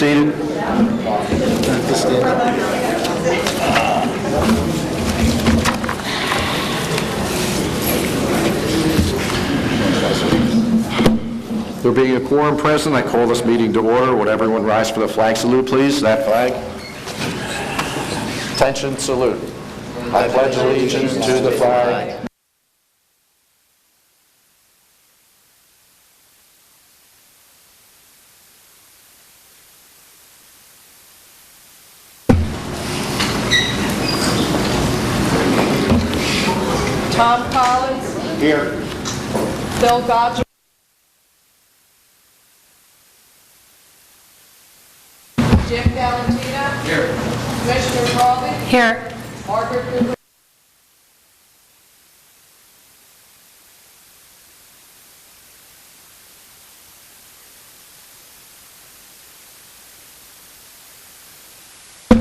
seated. There being a quorum present, I call this meeting to order. Would everyone rise for the flag salute, please? That flag. Attention, salute. I pledge allegiance to the flag Tom Collins. here. Bill Godger. Jim Valentina. Here. Commissioner Carley. Here. Margaret Cooper.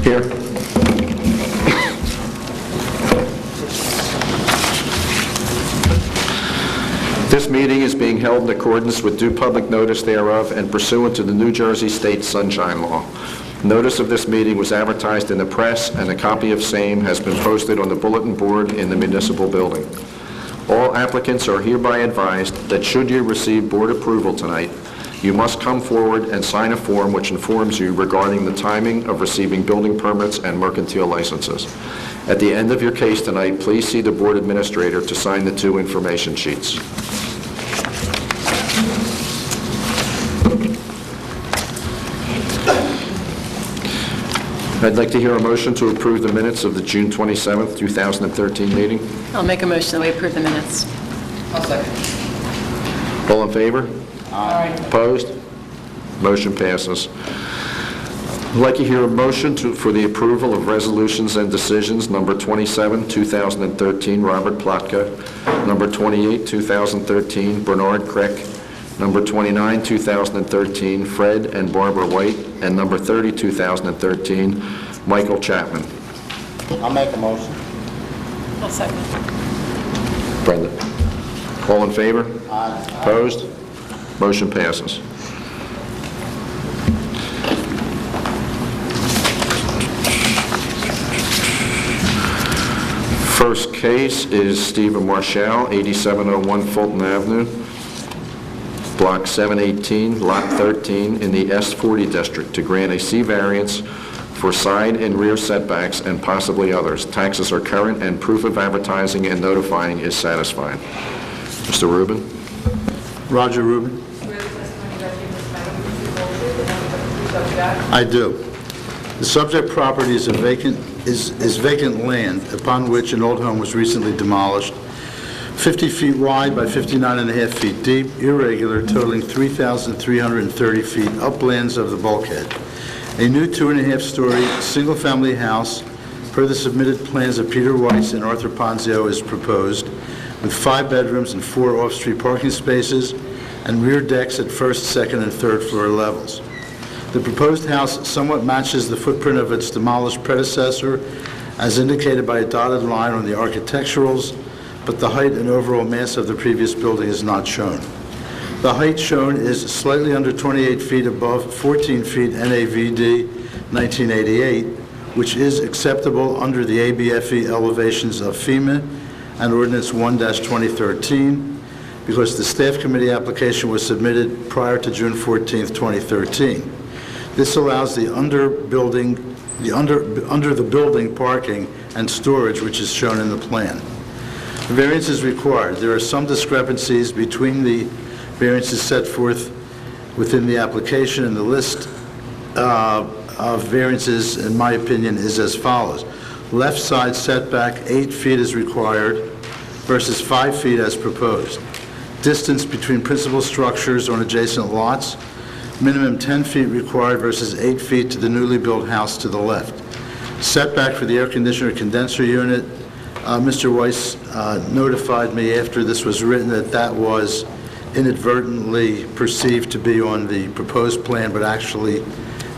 Here. This meeting is being held in accordance with due public notice thereof and pursuant to the New Jersey State Sunshine Law. Notice of this meeting was advertised in the press, and a copy of same has been posted on the bulletin board in the municipal building. All applicants are hereby advised that should you receive board approval tonight, you must come forward and sign a form which informs you regarding the timing of receiving building permits and mercantile licenses. At the end of your case tonight, please see the board administrator to sign the 2 information sheets. I'd like to hear a motion to approve the minutes of the June 27th, 2013 meeting. I'll make a motion that we approve the minutes. I'll second. All in favor? Aye. Opposed? Motion passes. I'd like to hear a motion for the approval of resolutions and decisions, number 27, 2013, Robert Plotka, number 28, 2013, Bernard Crick, number 29, 2013, Fred and Barbara White, and number 30, 2013, Michael Chapman. I'll make a motion. I'll second. Brenda. All in favor? Aye. Opposed? Motion passes. First case is Stephen Marshall, 8701 Fulton Avenue, Block 718, Lot 13, in the S40 District, to grant a C variance for side and rear setbacks and possibly others. Taxes are current and proof of advertising and notifying is satisfied. Mr. Rubin? Roger Rubin. I do. The subject property is vacant land upon which an old home was recently demolished, 50 feet wide by 59.5 feet deep, irregular, totaling 3,330 feet uplands of the bulkhead. A new 2.5-story single-family house, per the submitted plans of Peter Weiss and Arthur Ponzio, is proposed, with 5 bedrooms and 4 off-street parking spaces and rear decks at first, second, and third floor levels. The proposed house somewhat matches the footprint of its demolished predecessor, as indicated by a dotted line on the architecturals, but the height and overall mass of the previous building is not shown. The height shown is slightly under 28 feet above 14 feet NAVD 1988, which is acceptable under the ABFE elevations of FEMA and Ordinance 1-2013, because the staff committee application was submitted prior to June 14, 2013. This allows the under the building parking and storage, which is shown in the plan. The variance is required. There are some discrepancies between the variances set forth within the application, and the list of variances, in my opinion, is as follows. Left side setback, 8 feet is required versus 5 feet as proposed. Distance between principal structures on adjacent lots, minimum 10 feet required versus 8 feet to the newly built house to the left. Setback for the air conditioner condenser unit, Mr. Weiss notified me after this was written that that was inadvertently perceived to be on the proposed plan, but actually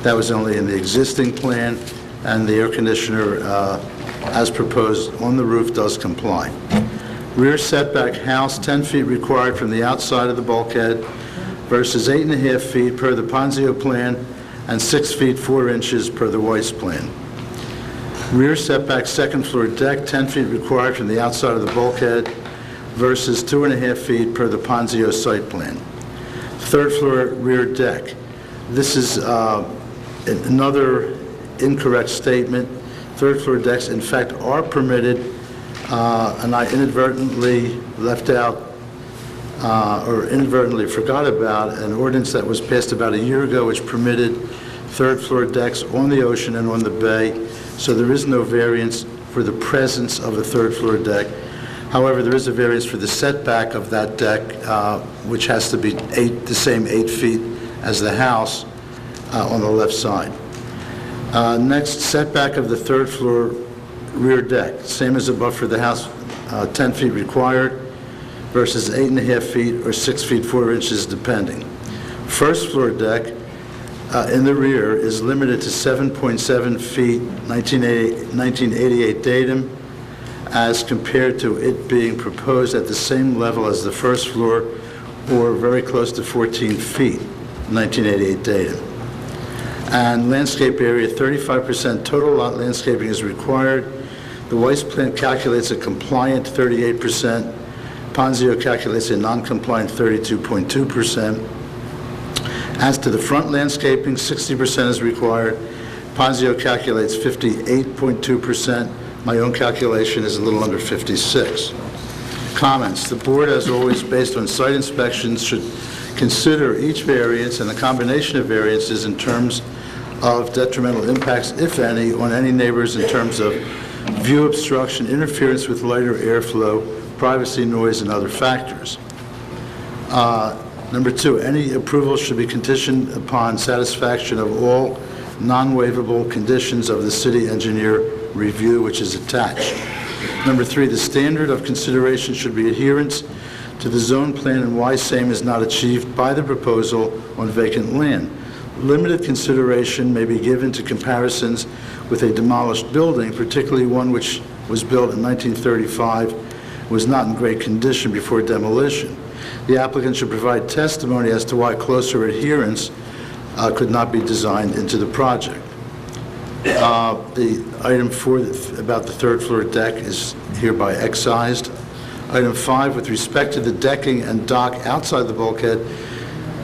that was only in the existing plan, and the air conditioner, as proposed on the roof, does comply. Rear setback house, 10 feet required from the outside of the bulkhead versus 8.5 feet per the Ponzio plan and 6 feet 4 inches per the Weiss plan. Rear setback second floor deck, 10 feet required from the outside of the bulkhead versus 2.5 feet per the Ponzio site plan. Third floor rear deck. This is another incorrect statement. Third floor decks, in fact, are permitted, and I inadvertently left out or inadvertently forgot about an ordinance that was passed about a year ago which permitted third floor decks on the ocean and on the bay, so there is no variance for the presence of a third floor deck. However, there is a variance for the setback of that deck, which has to be the same 8 feet as the house on the left side. Next, setback of the third floor rear deck, same as above for the house, 10 feet required versus 8.5 feet or 6 feet 4 inches depending. First floor deck in the rear is limited to 7.7 feet 1988 datum as compared to it being proposed at the same level as the first floor or very close to 14 feet 1988 datum. And landscape area, 35% total lot landscaping is required. The Weiss plan calculates a compliant 38%. Ponzio calculates a non-compliant 32.2%. As to the front landscaping, 60% is required. Ponzio calculates 58.2%. My own calculation is a little under 56. Comments. The board, as always, based on site inspections, should consider each variance and the combination of variances in terms of detrimental impacts, if any, on any neighbors in terms of view obstruction, interference with light or airflow, privacy, noise, and other factors. Number 2, any approval should be conditioned upon satisfaction of all non-waivable conditions of the city engineer review, which is attached. Number 3, the standard of consideration should be adherence to the zone plan and why same is not achieved by the proposal on vacant land. Limited consideration may be given to comparisons with a demolished building, particularly one which was built in 1935, was not in great condition before demolition. The applicant should provide testimony as to why closer adherence could not be designed into the project. The item 4 about the third floor deck is hereby excised. Item 5, with respect to the decking and dock outside the bulkhead,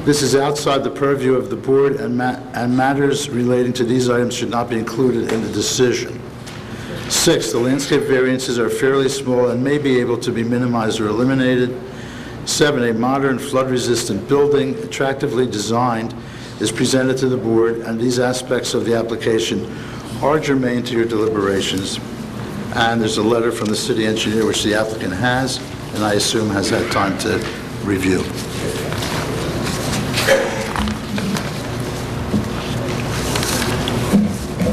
this is outside the purview of the board, and matters relating to these items should not be included in the decision. 6, the landscape variances are fairly small and may be able to be minimized or eliminated. 7, a modern flood-resistant building, attractively designed, is presented to the board, and these aspects of the application are germane to your deliberations. And there's a letter from the city engineer, which the applicant has, and I assume has had time to review.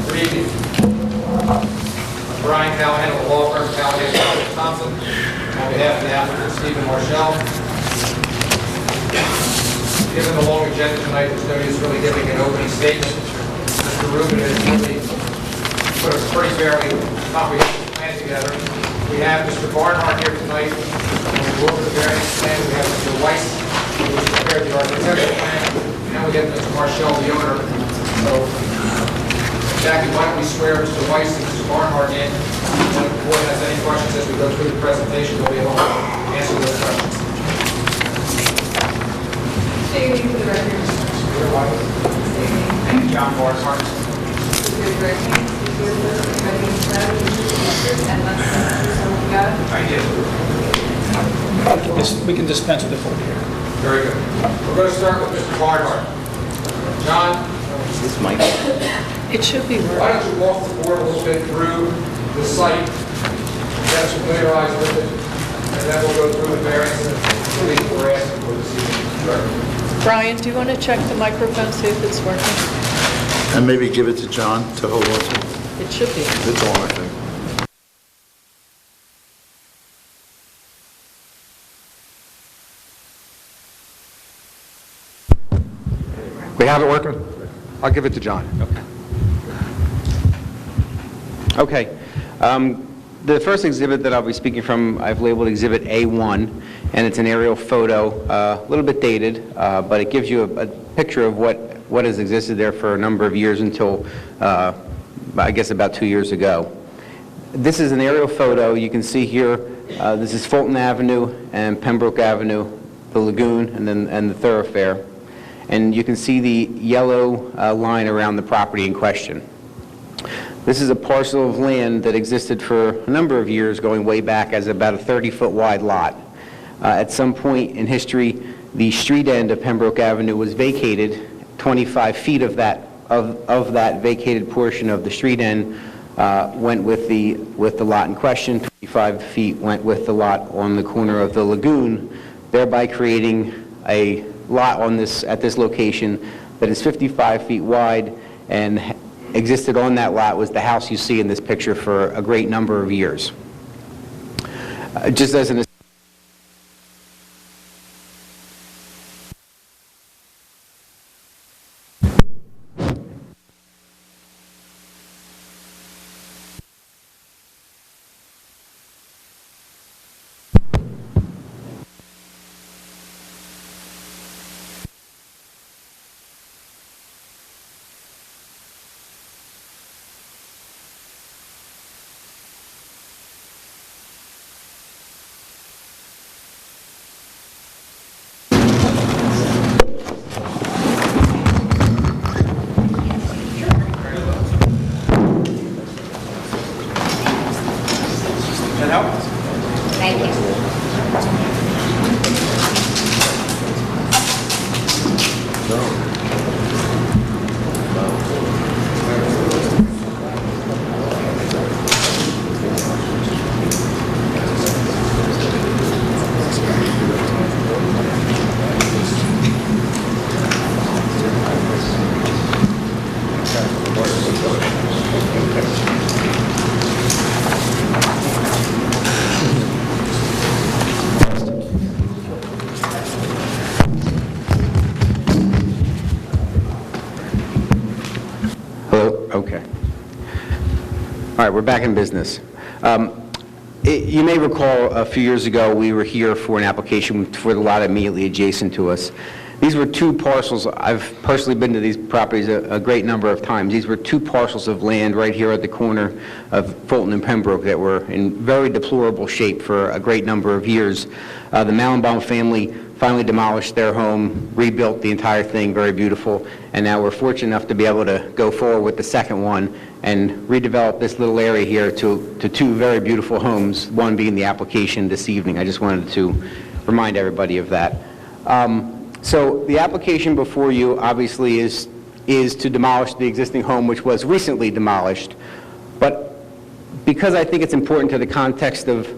Good evening. Brian Callahan of the law firm Callahan Thompson, on behalf of the applicant Stephen Marshall. Given the long agenda tonight, there's no use really giving an opening statement. Mr. Rubin has really put a pretty fairly comprehensive plan together. We have Mr. Barnhart here tonight. When we go over the variance plan, we have Mr. Weiss, who prepared the architectural plan, and we have Mr. Marshall, the owner. So, Jackie, why don't we swear Mr. Weiss and Mr. Barnhart in? If the board has any questions as we go through the presentation, we'll be able to answer those questions. State your name for the record. Peter Weiss. State your name. And John Barnhart. Your direct name. Your ready to start. And let's go. I did. We can dispense with the vote here. Very good. We're going to start with Mr. Barnhart. John, It should be why don't you walk the board a little bit through the site, get familiarized with it, and then we'll go through the variance and the we're asking for this evening. Brian, do you want to check the microphone, see if it's working? And maybe give it to John to hold on to. It should be. It's on, I think. We have it working? I'll give it to John. Okay. The first exhibit that I'll be speaking from, I've labeled Exhibit A1, and it's an aerial photo, a little bit dated, but it gives you a picture of what what has existed there for a number of years until, I guess, about 2 years ago. This is an aerial photo. You can see here, this is Fulton Avenue and Pembroke Avenue, the lagoon, and the thoroughfare. And you can see the yellow line around the property in question. This is a parcel of land that existed for a number of years, going way back as about a 30-foot wide lot. At some point in history, the street end of Pembroke Avenue was vacated. 25 feet of that vacated portion of the street end went with the lot in question. 25 feet went with the lot on the corner of the lagoon, thereby creating a lot at this location that is 55 feet wide, and existed on that lot was the house you see in this picture for a great number of years. Just as an Thank you. Hello? Okay. All right, we're back in business. You may recall a few years ago we were here for an application for the lot immediately adjacent to us. These were two parcels. I've personally been to these properties a great number of times. These were two parcels of land right here at the corner of Fulton and Pembroke that were in very deplorable shape for a great number of years. The Mallenbaum family finally demolished their home, rebuilt the entire thing, very beautiful, and now we're fortunate enough to be able to go forward with the second one and redevelop this little area here to two very beautiful homes, one being the application this evening. I just wanted to remind everybody of that. So the application before you obviously is to demolish the existing home, which was recently demolished, but because I think it's important to the context of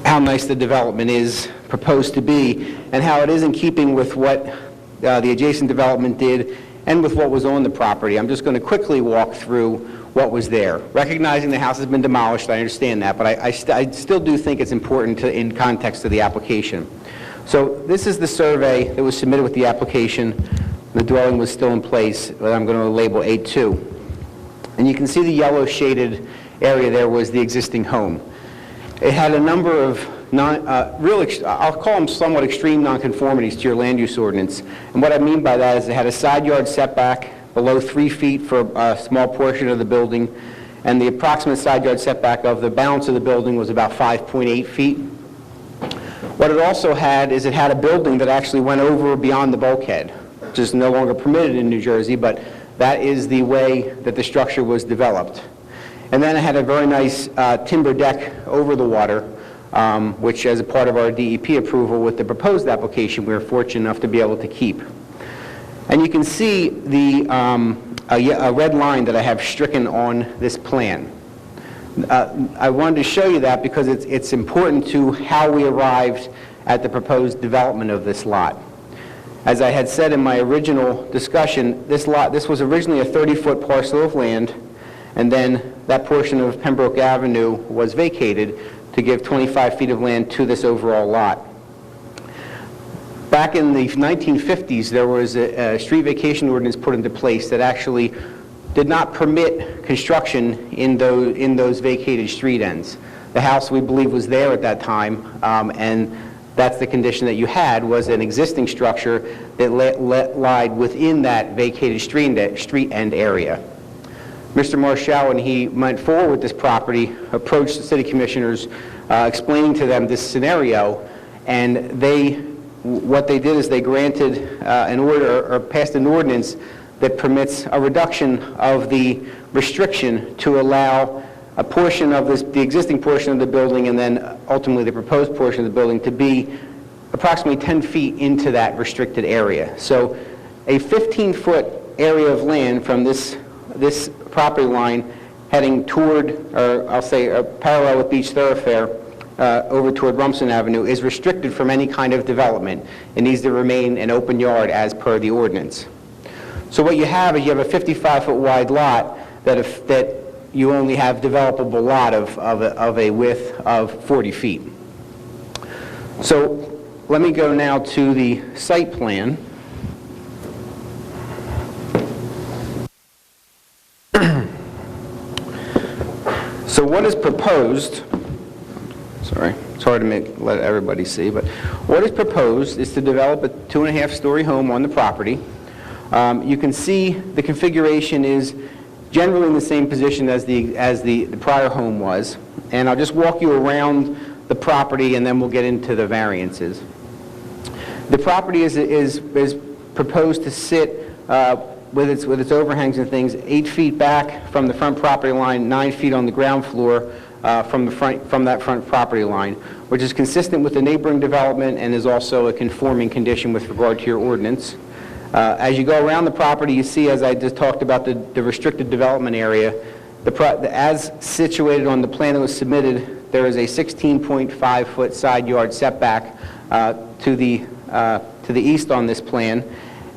how nice the development is proposed to be and how it is in keeping with what the adjacent development did and with what was on the property, I'm just going to quickly walk through what was there. Recognizing the house has been demolished, I understand that, but I still do think it's important in context of the application. So this is the survey that was submitted with the application. The dwelling was still in place, but I'm going to label A2. And you can see the yellow shaded area there was the existing home. It had a number of I'll call them somewhat extreme nonconformities to your land use ordinance. And what I mean by that is it had a side yard setback below 3 feet for a small portion of the building, and the approximate side yard setback of the balance of the building was about 5.8 feet. What it also had is it had a building that actually went over beyond the bulkhead, which is no longer permitted in New Jersey, but that is the way that the structure was developed. And then it had a very nice timber deck over the water, which as a part of our DEP approval with the proposed application, we were fortunate enough to be able to keep. And you can see a red line that I have stricken on this plan. I wanted to show you that because it's important to how we arrived at the proposed development of this lot. As I had said in my original discussion, this was originally a 30-foot parcel of land, and then that portion of Pembroke Avenue was vacated to give 25 feet of land to this overall lot. Back in the 1950s, there was a street vacation ordinance put into place that actually did not permit construction in those vacated street ends. The house, we believe, was there at that time, and that's the condition that you had, was an existing structure that lied within that vacated street end area. Mr. Marshall, when he went forward with this property, approached the city commissioners, explaining to them this scenario, and what they did is they granted an order, or passed an ordinance that permits a reduction of the restriction to allow a portion of the existing portion of the building, and then ultimately the proposed portion of the building, to be approximately 10 feet into that restricted area. So a 15-foot area of land from this property line heading toward, or I'll say parallel with Beach Thoroughfare, over toward Rumson Avenue, is restricted from any kind of development. It needs to remain an open yard as per the ordinance. So what you have is you have a 55-foot wide lot that you only have developable lot of a width of 40 feet. So let me go now to the site plan. So what is proposed, sorry, it's hard to let everybody see, but what is proposed is to develop a 2.5-story home on the property. You can see the configuration is generally in the same position as the prior home was, and I'll just walk you around the property and then we'll get into the variances. The property is proposed to sit with its overhangs and things 8 feet back from the front property line, 9 feet on the ground floor from that front property line, which is consistent with the neighboring development and is also a conforming condition with regard to your ordinance. As you go around the property, you see, as I just talked about, the restricted development area. As situated on the plan that was submitted, there is a 16.5-foot side yard setback to the east on this plan.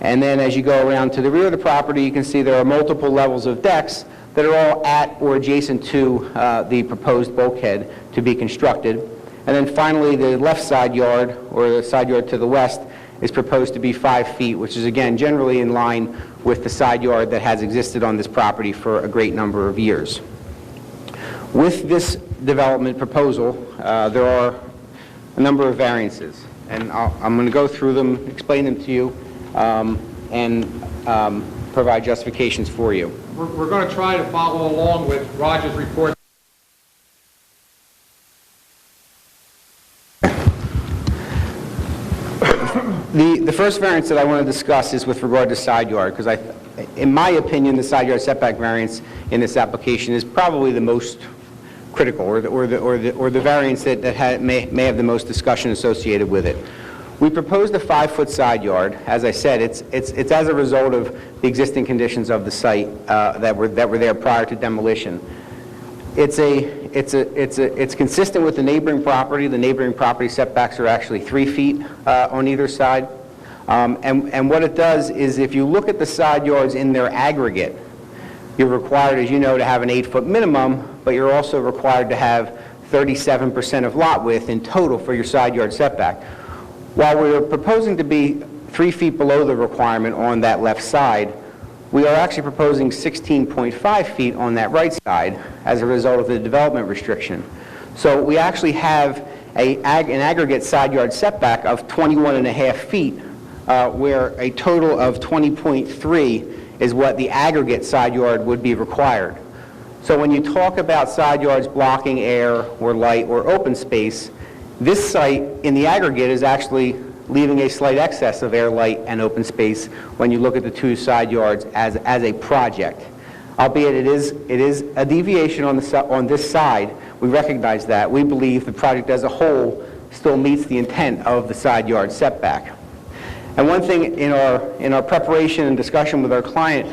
And then as you go around to the rear of the property, you can see there are multiple levels of decks that are all at or adjacent to the proposed bulkhead to be constructed. And then finally, the left side yard, or the side yard to the west, is proposed to be 5 feet, which is again generally in line with the side yard that has existed on this property for a great number of years. With this development proposal, there are a number of variances, and I'm going to go through them, explain them to you, and provide justifications for you. We're going to try to follow along with Roger's report. The first variance that I want to discuss is with regard to side yard, because in my opinion, the side yard setback variance in this application is probably the most critical, or the variance that may have the most discussion associated with it. We proposed a 5-foot side yard. As I said, it's as a result of the existing conditions of the site that were there prior to demolition. It's consistent with the neighboring property. The neighboring property setbacks are actually 3 feet on either side. And what it does is, if you look at the side yards in their aggregate, you're required, as you know, to have an 8-foot minimum, but you're also required to have 37% of lot width in total for your side yard setback. While we're proposing to be 3 feet below the requirement on that left side, we are actually proposing 16.5 feet on that right side as a result of the development restriction. So we actually have an aggregate side yard setback of 21.5 feet, where a total of 20.3 is what the aggregate side yard would be required. So when you talk about side yards blocking air or light or open space, this site in the aggregate is actually leaving a slight excess of air, light, and open space when you look at the two side yards as a project. Albeit it is a deviation on this side. We recognize that. We believe the project as a whole still meets the intent of the side yard setback. And one thing in our preparation and discussion with our client,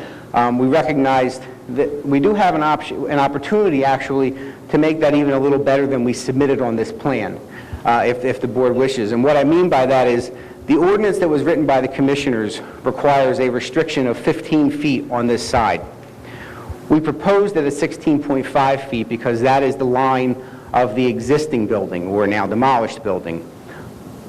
we recognized that we do have an opportunity actually to make that even a little better than we submitted on this plan, if the board wishes. And what I mean by that is the ordinance that was written by the commissioners requires a restriction of 15 feet on this side. We proposed it at 16.5 feet because that is the line of the existing building, or now demolished building.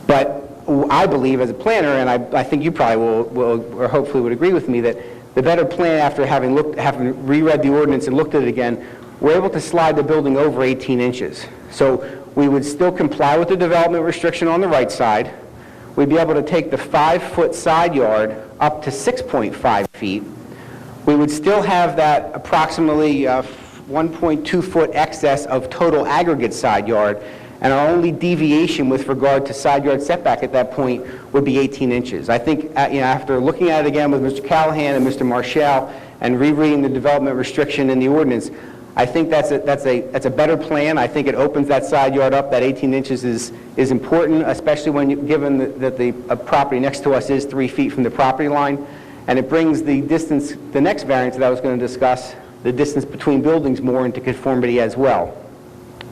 But I believe as a planner, and I think you probably will or hopefully would agree with me, that the better plan, after having reread the ordinance and looked at it again, we're able to slide the building over 18 inches. So we would still comply with the development restriction on the right side. we'd be able to take the 5-foot side yard up to 6.5 feet. We would still have that approximately 1.2-foot excess of total aggregate side yard, and our only deviation with regard to side yard setback at that point would be 18 inches. I think, after looking at it again with Mr. Callahan and Mr. Marshall and rereading the development restriction in the ordinance, I think that's a better plan. I think it opens that side yard up. That 18 inches is important, especially when given that the property next to us is 3 feet from the property line, and it brings the distance, the next variance that I was going to discuss, the distance between buildings more into conformity as well.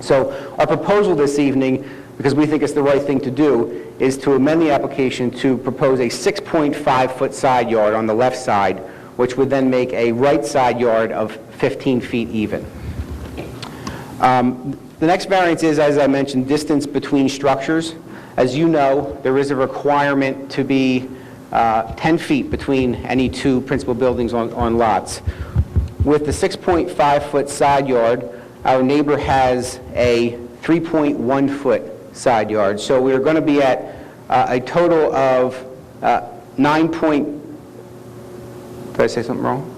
So our proposal this evening, because we think it's the right thing to do, is to amend the application to propose a 6.5-foot side yard on the left side, which would then make a right side yard of 15 feet even. The next variance is, as I mentioned, distance between structures. As you know, there is a requirement to be 10 feet between any two principal buildings on lots. With the 6.5-foot side yard, our neighbor has a 3.1-foot side yard. So we're going to be at a total of 9 point... Did I say something wrong?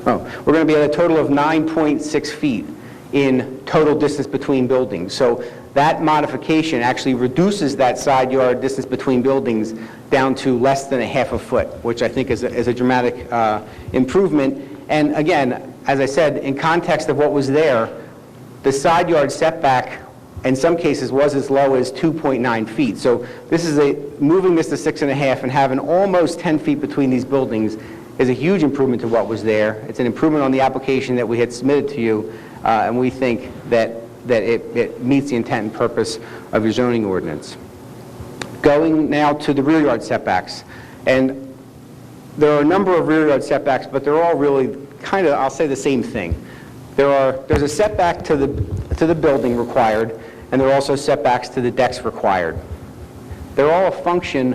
Oh, we're going to be at a total of 9.6 feet in total distance between buildings. So that modification actually reduces that side yard distance between buildings down to less than a half a foot, which I think is a dramatic improvement. And again, as I said, in context of what was there, the side yard setback in some cases was as low as 2.9 feet. So this is moving this to 6.5 and having almost 10 feet between these buildings is a huge improvement to what was there. It's an improvement on the application that we had submitted to you, and we think that it meets the intent and purpose of your zoning ordinance. Going now to the rear yard setbacks. And there are a number of rear yard setbacks, but they're all really kind of, I'll say, the same thing. There's a setback to the building required, and there are also setbacks to the decks required. They're all a function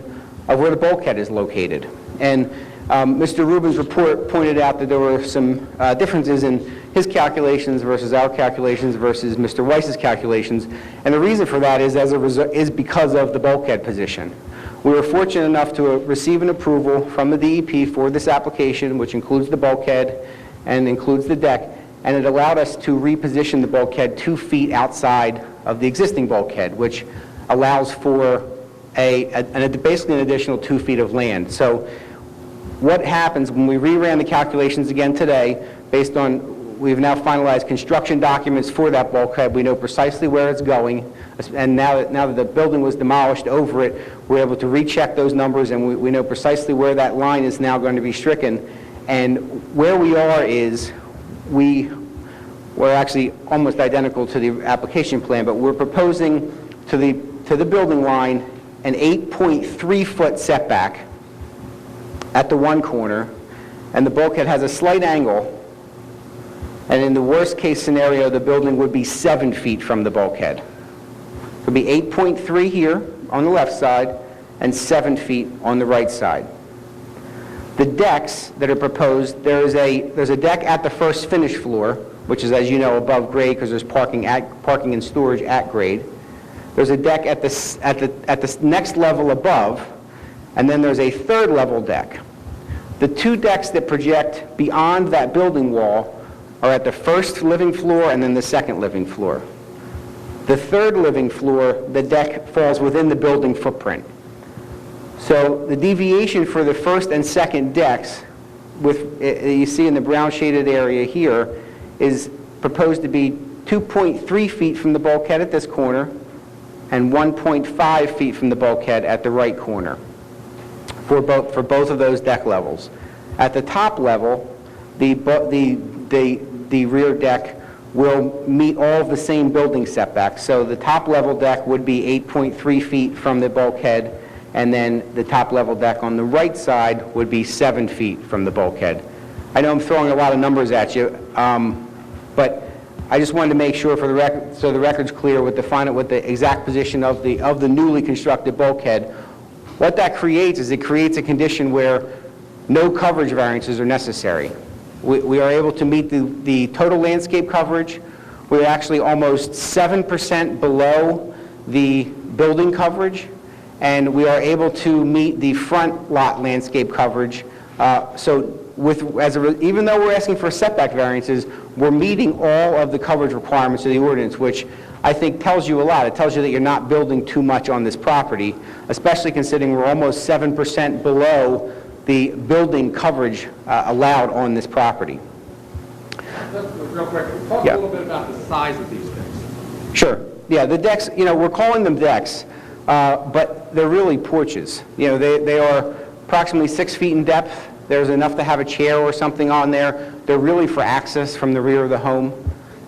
of where the bulkhead is located. And Mr. Rubin's report pointed out that there were some differences in his calculations versus our calculations versus Mr. Weiss's calculations, and the reason for that is because of the bulkhead position. We were fortunate enough to receive an approval from the DEP for this application, which includes the bulkhead and includes the deck, and it allowed us to reposition the bulkhead 2 feet outside of the existing bulkhead, which allows for basically an additional 2 feet of land. So what happens when we reran the calculations again today, based on, we've now finalized construction documents for that bulkhead, we know precisely where it's going, and now that the building was demolished over it, we're able to recheck those numbers, and we know precisely where that line is now going to be stricken. And where we are is, we're actually almost identical to the application plan, but we're proposing to the building line an 8.3-foot setback at the one corner, and the bulkhead has a slight angle, and in the worst case scenario, the building would be 7 feet from the bulkhead. It would be 8.3 here on the left side and 7 feet on the right side. The decks that are proposed, there's a deck at the first finished floor, which is, as you know, above grade because there's parking and storage at grade. There's a deck at the next level above, and then there's a third level deck. The two decks that project beyond that building wall are at the first living floor and then the second living floor. The third living floor, the deck falls within the building footprint. So the deviation for the first and second decks, you see in the brown shaded area here, is proposed to be 2.3 feet from the bulkhead at this corner and 1.5 feet from the bulkhead at the right corner for both of those deck levels. At the top level, the rear deck will meet all of the same building setbacks. So the top level deck would be 8.3 feet from the bulkhead, and then the top level deck on the right side would be 7 feet from the bulkhead. I know I'm throwing a lot of numbers at you, but I just wanted to make sure for the record, so the record's clear with the exact position of the newly constructed bulkhead. What that creates is it creates a condition where no coverage variances are necessary. We are able to meet the total landscape coverage. We're actually almost 7% below the building coverage, and we are able to meet the front lot landscape coverage. Even though we're asking for setback variances, we're meeting all of the coverage requirements of the ordinance, which I think tells you a lot. It tells you that you're not building too much on this property, especially considering we're almost 7% below the building coverage allowed on this property. Just real quick, talk Yeah. a little bit about the size of these things. Sure. Yeah, the decks, we're calling them decks, but they're really porches. They are approximately 6 feet in depth. There's enough to have a chair or something on there. They're really for access from the rear of the home.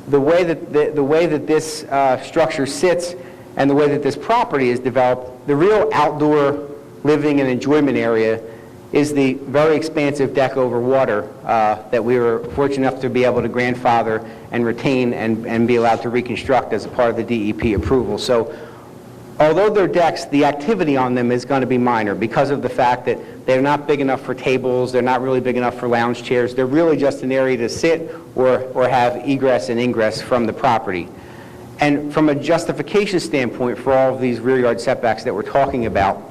The way that this structure sits and the way that this property is developed, the real outdoor living and enjoyment area is the very expansive deck over water that we were fortunate enough to be able to grandfather and retain and be allowed to reconstruct as a part of the DEP approval. So although they're decks, the activity on them is going to be minor because of the fact that they're not big enough for tables, they're not really big enough for lounge chairs, they're really just an area to sit or have egress and ingress from the property. And from a justification standpoint for all of these rear yard setbacks that we're talking about,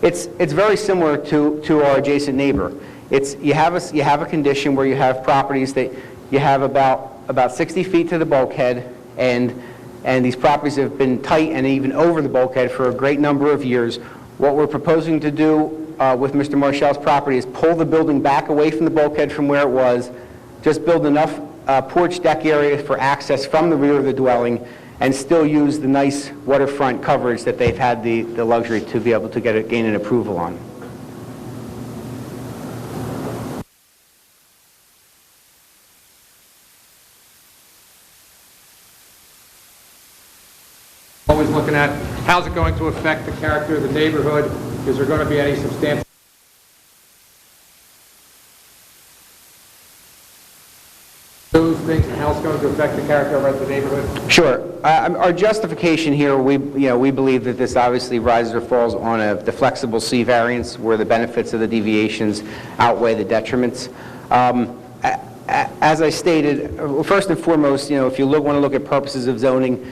it's very similar to our adjacent neighbor. You have a condition where you have properties that you have about 60 feet to the bulkhead, and these properties have been tight and even over the bulkhead for a great number of years. What we're proposing to do with Mr. Marshall's property is pull the building back away from the bulkhead from where it was, just build enough porch deck area for access from the rear of the dwelling, and still use the nice waterfront coverage that they've had the luxury to be able to gain an approval on. Always looking at how's it going to affect the character of the neighborhood? Is there going to be any substantial those things, and how it's going to affect the character of the neighborhood? Sure. Our justification here, we believe that this obviously rises or falls on the flexible C variance, where the benefits of the deviations outweigh the detriments. As I stated, first and foremost, if you want to look at purposes of zoning,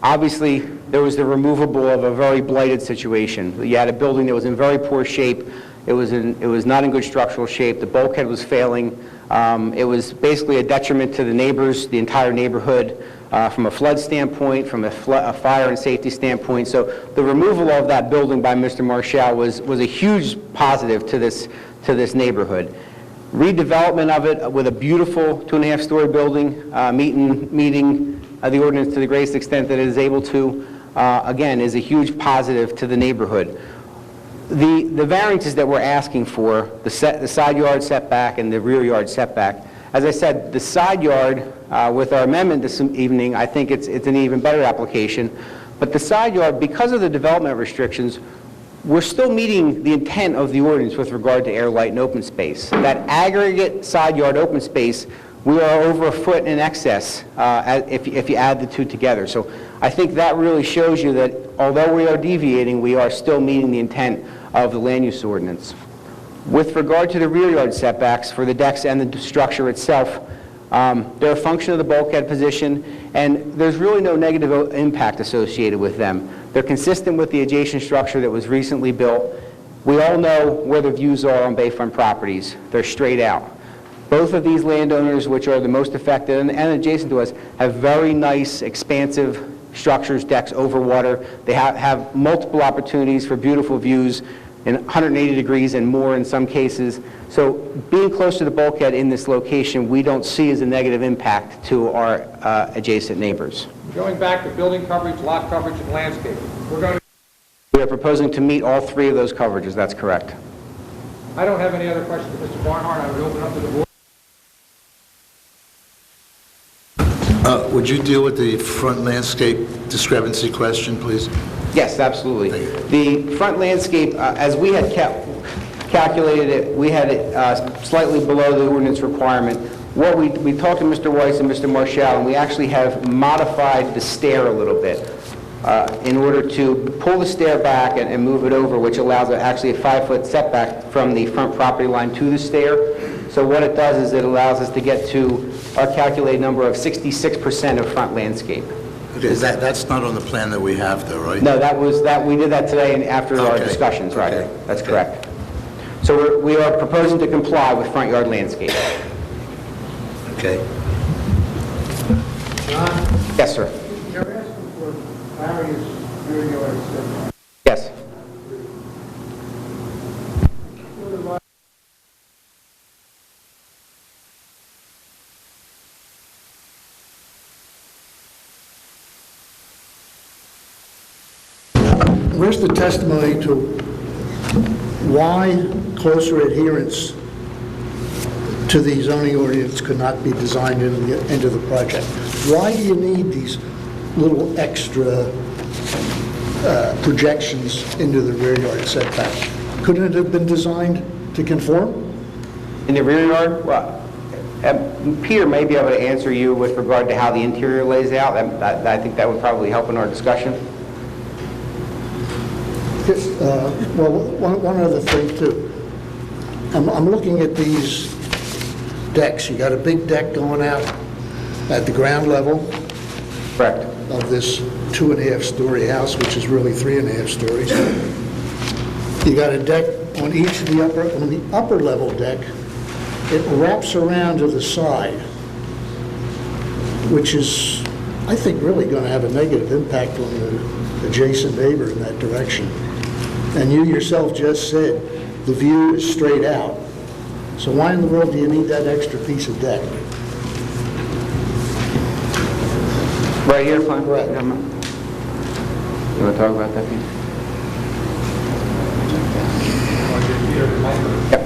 obviously there was the removable of a very blighted situation. You had a building that was in very poor shape. It was not in good structural shape. The bulkhead was failing. It was basically a detriment to the neighbors, the entire neighborhood, from a flood standpoint, from a fire and safety standpoint. So the removal of that building by Mr. Marshall was a huge positive to this neighborhood. Redevelopment of it with a beautiful 2.5-story building, meeting the ordinance to the greatest extent that it is able to, again, is a huge positive to the neighborhood. The variances that we're asking for, the side yard setback and the rear yard setback, as I said, the side yard, with our amendment this evening, I think it's an even better application. But the side yard, because of the development restrictions, we're still meeting the intent of the ordinance with regard to air, light, and open space. That aggregate side yard open space, we are over a foot in excess if you add the two together. So I think that really shows you that although we are deviating, we are still meeting the intent of the land use ordinance. With regard to the rear yard setbacks for the decks and the structure itself, they're a function of the bulkhead position, and there's really no negative impact associated with them. They're consistent with the adjacent structure that was recently built. We all know where the views are on bayfront properties. They're straight out. Both of these landowners, which are the most affected and adjacent to us, have very nice, expansive structures, decks over water. They have multiple opportunities for beautiful views in 180 degrees and more in some cases. So being close to the bulkhead in this location, we don't see as a negative impact to our adjacent neighbors. Going back to building coverage, lot coverage, and landscaping, We are proposing to meet all three of those coverages. That's correct. I don't have any other questions for Mr. Barnhart. I would open up to the board. Would you deal with the front landscape discrepancy question, please? Yes, absolutely. The front landscape, as we had calculated it, we had it slightly below the ordinance requirement. What we talked to Mr. Weiss and Mr. Marshall, and we actually have modified the stair a little bit in order to pull the stair back and move it over, which allows actually a 5-foot setback from the front property line to the stair. So what it does is it allows us to get to our calculated number of 66% of front landscape. Okay, that's not on the plan that we have, though, right? No, we did that today and after our Okay. discussions, right? Okay. That's correct. So we are proposing to comply with front yard landscape. Okay. Yes, sir. You're asking for various rear yard setbacks. Yes. Where's the testimony to why closer adherence to the zoning ordinance could not be designed into the project? Why do you need these little extra projections into the rear yard setback? Couldn't it have been designed to conform? In the rear yard, well, Peter may be able to answer you with regard to how the interior lays out. I think that would probably help in our discussion. Well, one other thing too. I'm looking at these decks. You got a big deck going out at the ground level Correct. of this 2.5-story house, which is really 3.5 stories. You got a deck on each of the upper level deck. It wraps around to the side, which is, I think, really going to have a negative impact on the adjacent neighbor in that direction. And you yourself just said the view is straight out. So why in the world do you need that extra piece of deck? Right here, fine. Correct. You want to talk about that, Peter? Yep.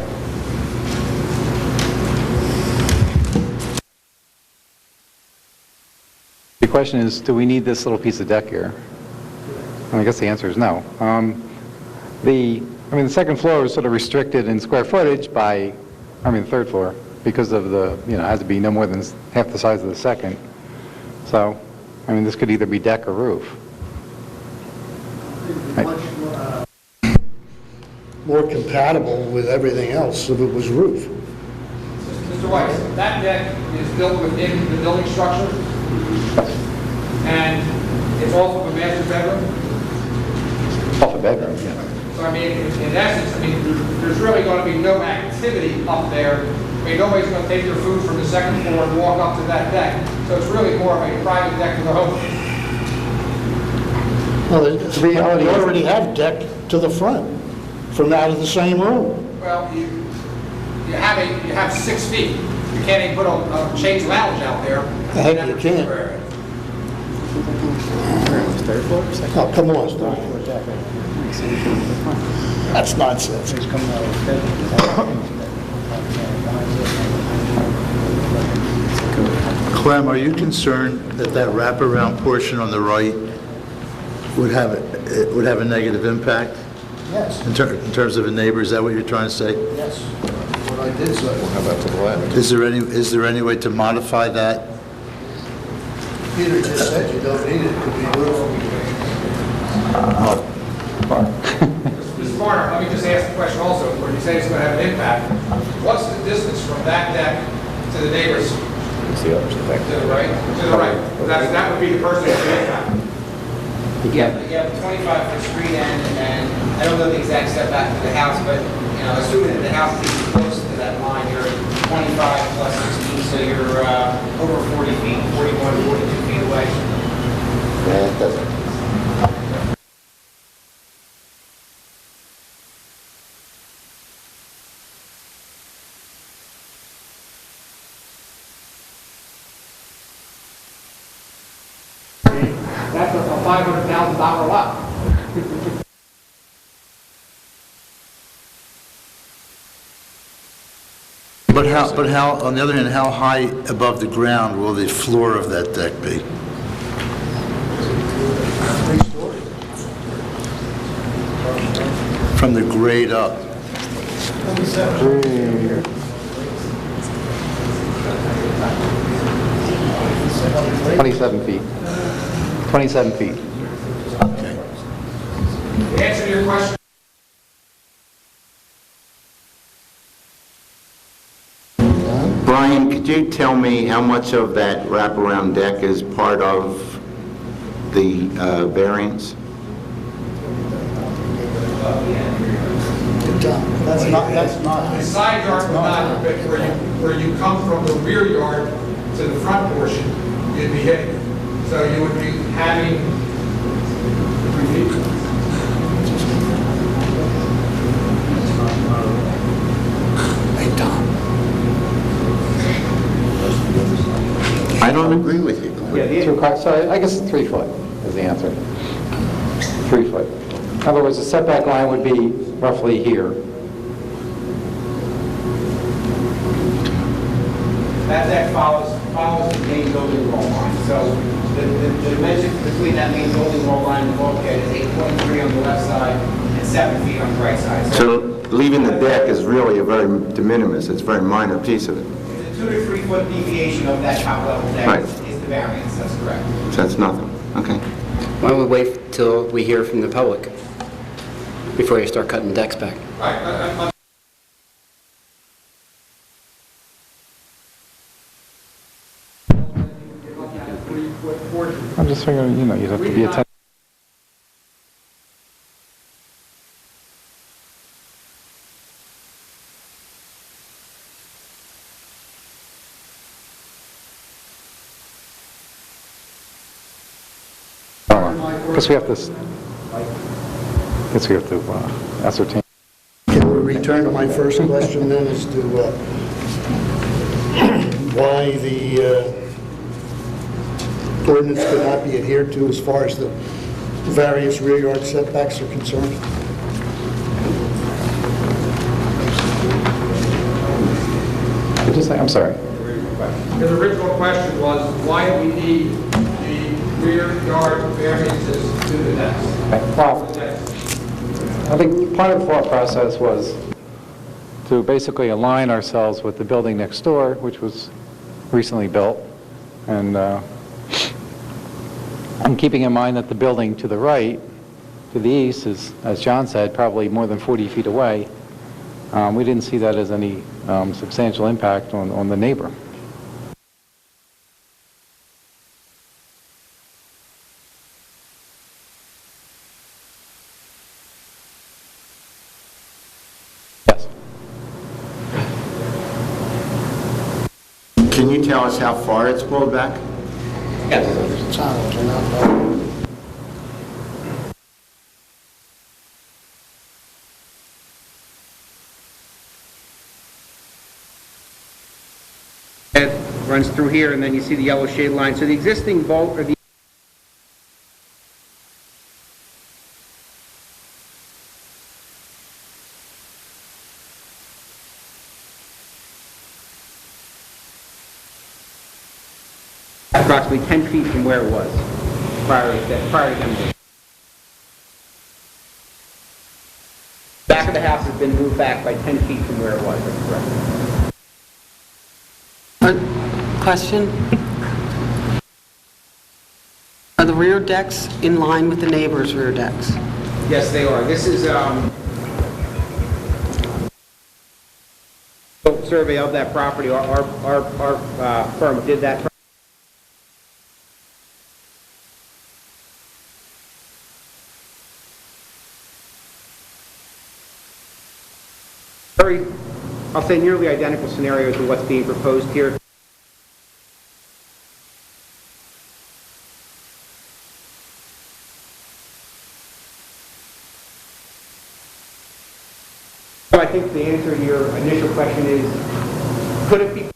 The question is, do we need this little piece of deck here? And I guess the answer is no. The second floor is sort of restricted in square footage by, the third floor, because of the, it has to be no more than half the size of the second. So, this could either be deck or roof. More compatible with everything else if it was roof. Mr. Weiss, that deck is built within the building structure, and it's off of a master bedroom. Off a bedroom, yeah. So in essence, there's really going to be no activity up there. Nobody's going to take their food from the second floor and walk up to that deck. So it's really more of a private deck for the home. Well, you already have deck to the front from out of the same room. Well, you have 6 feet. You can't even put a chaise lounge out there. Heck, you can't. Oh, come on. That's nonsense. Clem, are you concerned that wraparound portion on the right would have a negative impact Yes, in terms of a neighbor? Is that what you're trying to say? yes. What I did say. How about to the left? Is there any way to modify that? Peter just said you don't need it, it could be roof. Mr. Varner, let me just ask the question also, where you say it's going to have an impact. What's the distance from that deck to the neighbors? It's the other side. To the right? To the right. That would be the person who's the impact. You have a 25-foot street end, and I don't know the exact setback to the house, but, assuming that the house is close to that line, you're 25 plus 16, so you're over 40 feet, 41, 42 feet away. Yeah, it doesn't. That's a $500,000 lot. But how, on the other hand, how high above the ground will the floor of that deck be? 3 stories. From the grade up? 27 feet. 27 feet. Okay. The answer to your question, Brian, could you tell me how much of that wraparound deck is part of the variance? That's not. The side yard would not, but where you come from the rear yard to the front portion, you'd be hitting it. So you would be having 3 feet. Hey, Tom. I don't agree with you. So I guess 3 foot is the answer. 3 foot. In other words, the setback line would be roughly here. That follows the main building wall line. So the dimension between that main building wall line and the bulkhead is 8.3 on the left side and 7 feet on the right side. So leaving the deck is really a very de minimis, it's a very minor piece of it. The 2 to 3 foot deviation of that top level deck Right. is the variance, that's correct. So that's nothing. Okay. Why don't we wait till we hear from the public before you start cutting decks back? Right. I'm just figuring, you'd have to be attentive. Guess we have to ascertain. Can we return to my first question then as to why the ordinance could not be adhered to as far as the various rear yard setbacks are concerned? I'm sorry. His original question was, why do we need the rear yard variances to the decks? Well, I think part of the thought process was to basically align ourselves with the building next door, which was recently built, and keeping in mind that the building to the right, to the east, is, as John said, probably more than 40 feet away. We didn't see that as any substantial impact on the neighbor. Yes. Can you tell us how far it's pulled back? It runs through here, and then you see the yellow shade line. So the existing vault, or the approximately 10 feet from where it was prior to them. Back of the house has been moved back by 10 feet from where it was. That's correct. Question? Are the rear decks in line with the neighbor's rear decks? Yes, they are. This is survey of that property. Our firm did that. Very, I'll say nearly identical scenario to what's being proposed here. So I think the answer to your initial question is, could it be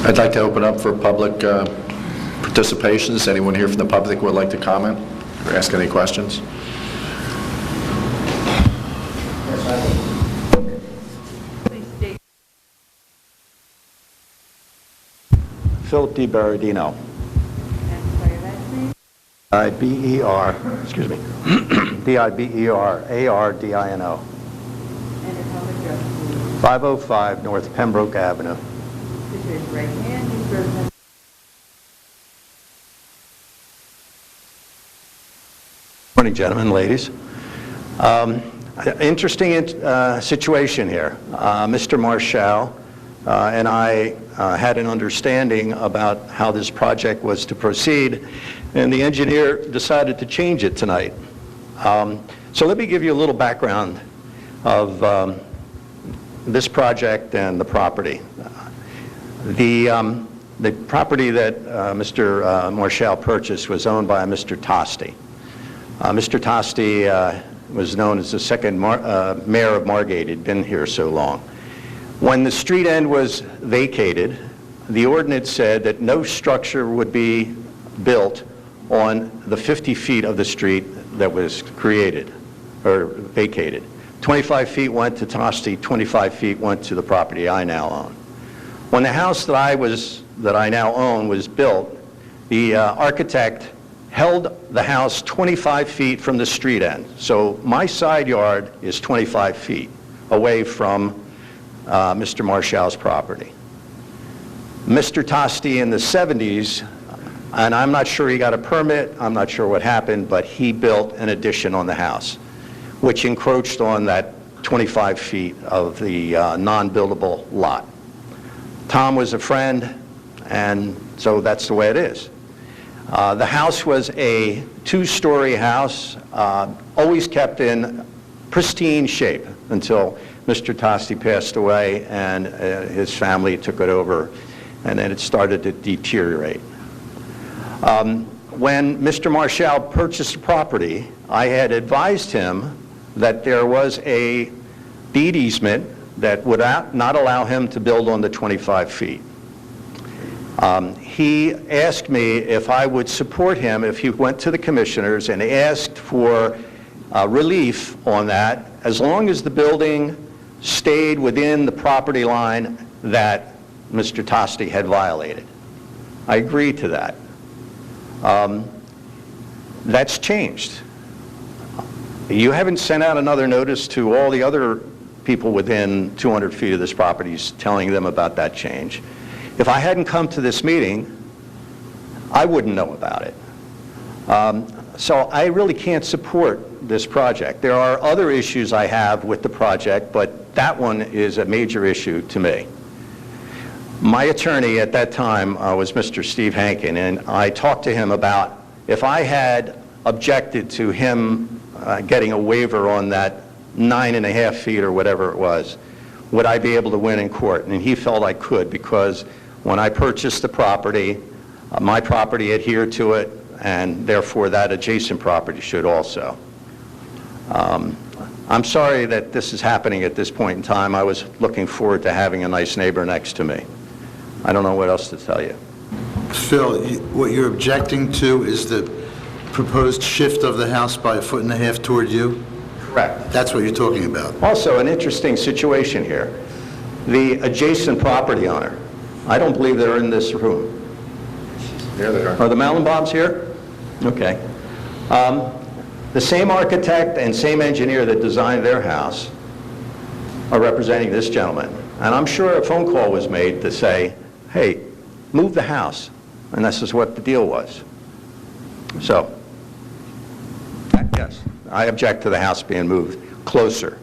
I'd like to open up for public participation. Does anyone here from the public would like to comment or ask any questions? Please state. Philip D. Berardino. And spell your last name? I-B-E-R, excuse me, D-I-B-E-R-A-R-D-I-N-O, And your home address, please. 505 North Pembroke Avenue. Please raise your right hand. Do you swear to testify? Morning, gentlemen, ladies. Interesting situation here. Mr. Marshall and I had an understanding about how this project was to proceed, and the engineer decided to change it tonight. So let me give you a little background of this project and the property. The property that Mr. Marshall purchased was owned by Mr. Tosti. Mr. Tosti was known as the second mayor of Margate. He'd been here so long. When the street end was vacated, the ordinance said that no structure would be built on the 50 feet of the street that was created or vacated. 25 feet went to Tosti, 25 feet went to the property I now own. When the house that I now own was built, the architect held the house 25 feet from the street end. So my side yard is 25 feet away from Mr. Marshall's property. Mr. Tosti in the 70s, and I'm not sure he got a permit, I'm not sure what happened, but he built an addition on the house, which encroached on that 25 feet of the non-buildable lot. Tom was a friend, and so that's the way it is. The house was a two-story house, always kept in pristine shape until Mr. Tosti passed away and his family took it over, and then it started to deteriorate. When Mr. Marshall purchased the property, I had advised him that there was a deed easement that would not allow him to build on the 25 feet. He asked me if I would support him if he went to the commissioners and asked for relief on that, as long as the building stayed within the property line that Mr. Tosti had violated. I agreed to that. That's changed. You haven't sent out another notice to all the other people within 200 feet of this property telling them about that change. If I hadn't come to this meeting, I wouldn't know about it. So I really can't support this project. There are other issues I have with the project, but that one is a major issue to me. My attorney at that time was Mr. Steve Hankin, and I talked to him about if I had objected to him getting a waiver on that 9.5 feet or whatever it was, would I be able to win in court? And he felt I could, because when I purchased the property, my property adhered to it, and therefore that adjacent property should also. I'm sorry that this is happening at this point in time. I was looking forward to having a nice neighbor next to me. I don't know what else to tell you. Phil, what you're objecting to is the proposed shift of the house by 1.5 feet toward you? Correct. That's what you're talking about. Also, an interesting situation here. The adjacent property owner, I don't believe they're in this room. There they are. Are the Mallenbaums here? Okay. The same architect and same engineer that designed their house are representing this gentleman. And I'm sure a phone call was made to say, hey, move the house. And this is what the deal was. So, yes, I object to the house being moved closer.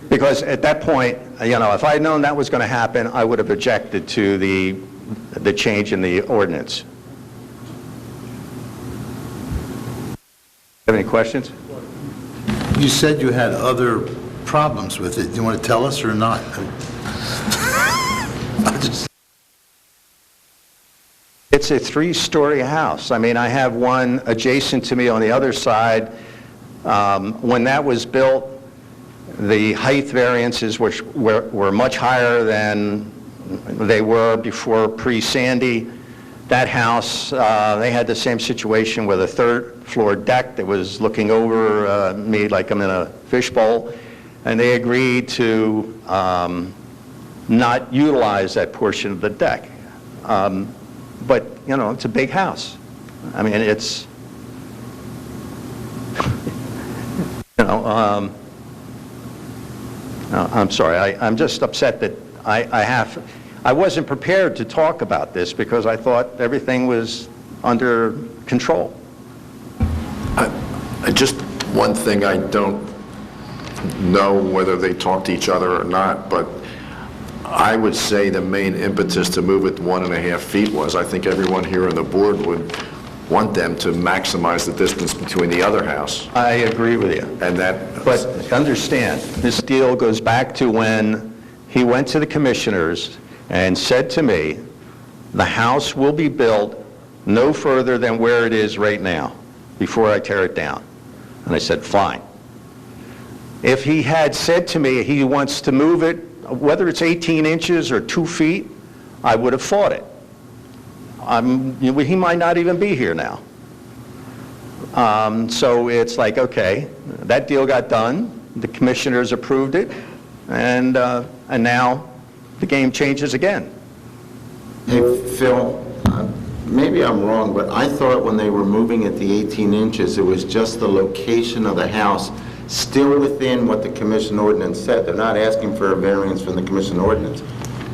Because at that point, you know, if I had known that was going to happen, I would have objected to the change in the ordinance. Have any questions? You said you had other problems with it. Do you want to tell us or not? It's a three-story house. I mean, I have one adjacent to me on the other side. When that was built, the height variances were much higher than they were before pre-Sandy. That house, they had the same situation with a third-floor deck that was looking over me like I'm in a fishbowl, and they agreed to not utilize that portion of the deck. but, you know, it's a big house. I mean, it's, you know, I'm sorry, I'm just upset that I wasn't prepared to talk about this because I thought everything was under control. Just one thing, I don't know whether they talk to each other or not, but I would say the main impetus to move it 1.5 feet was, I think everyone here on the board would want them to maximize the distance between the other house. I agree with you. And that... But understand, this deal goes back to when he went to the commissioners and said to me, the house will be built no further than where it is right now, before I tear it down. And I said, fine. If he had said to me he wants to move it, whether it's 18 inches or 2 feet, I would have fought it. He might not even be here now. So it's like, okay, that deal got done, the commissioners approved it, and now the game changes again. Hey, Phil, maybe I'm wrong, but I thought when they were moving it the 18 inches, it was just the location of the house still within what the commission ordinance said. They're not asking for a variance from the commission ordinance.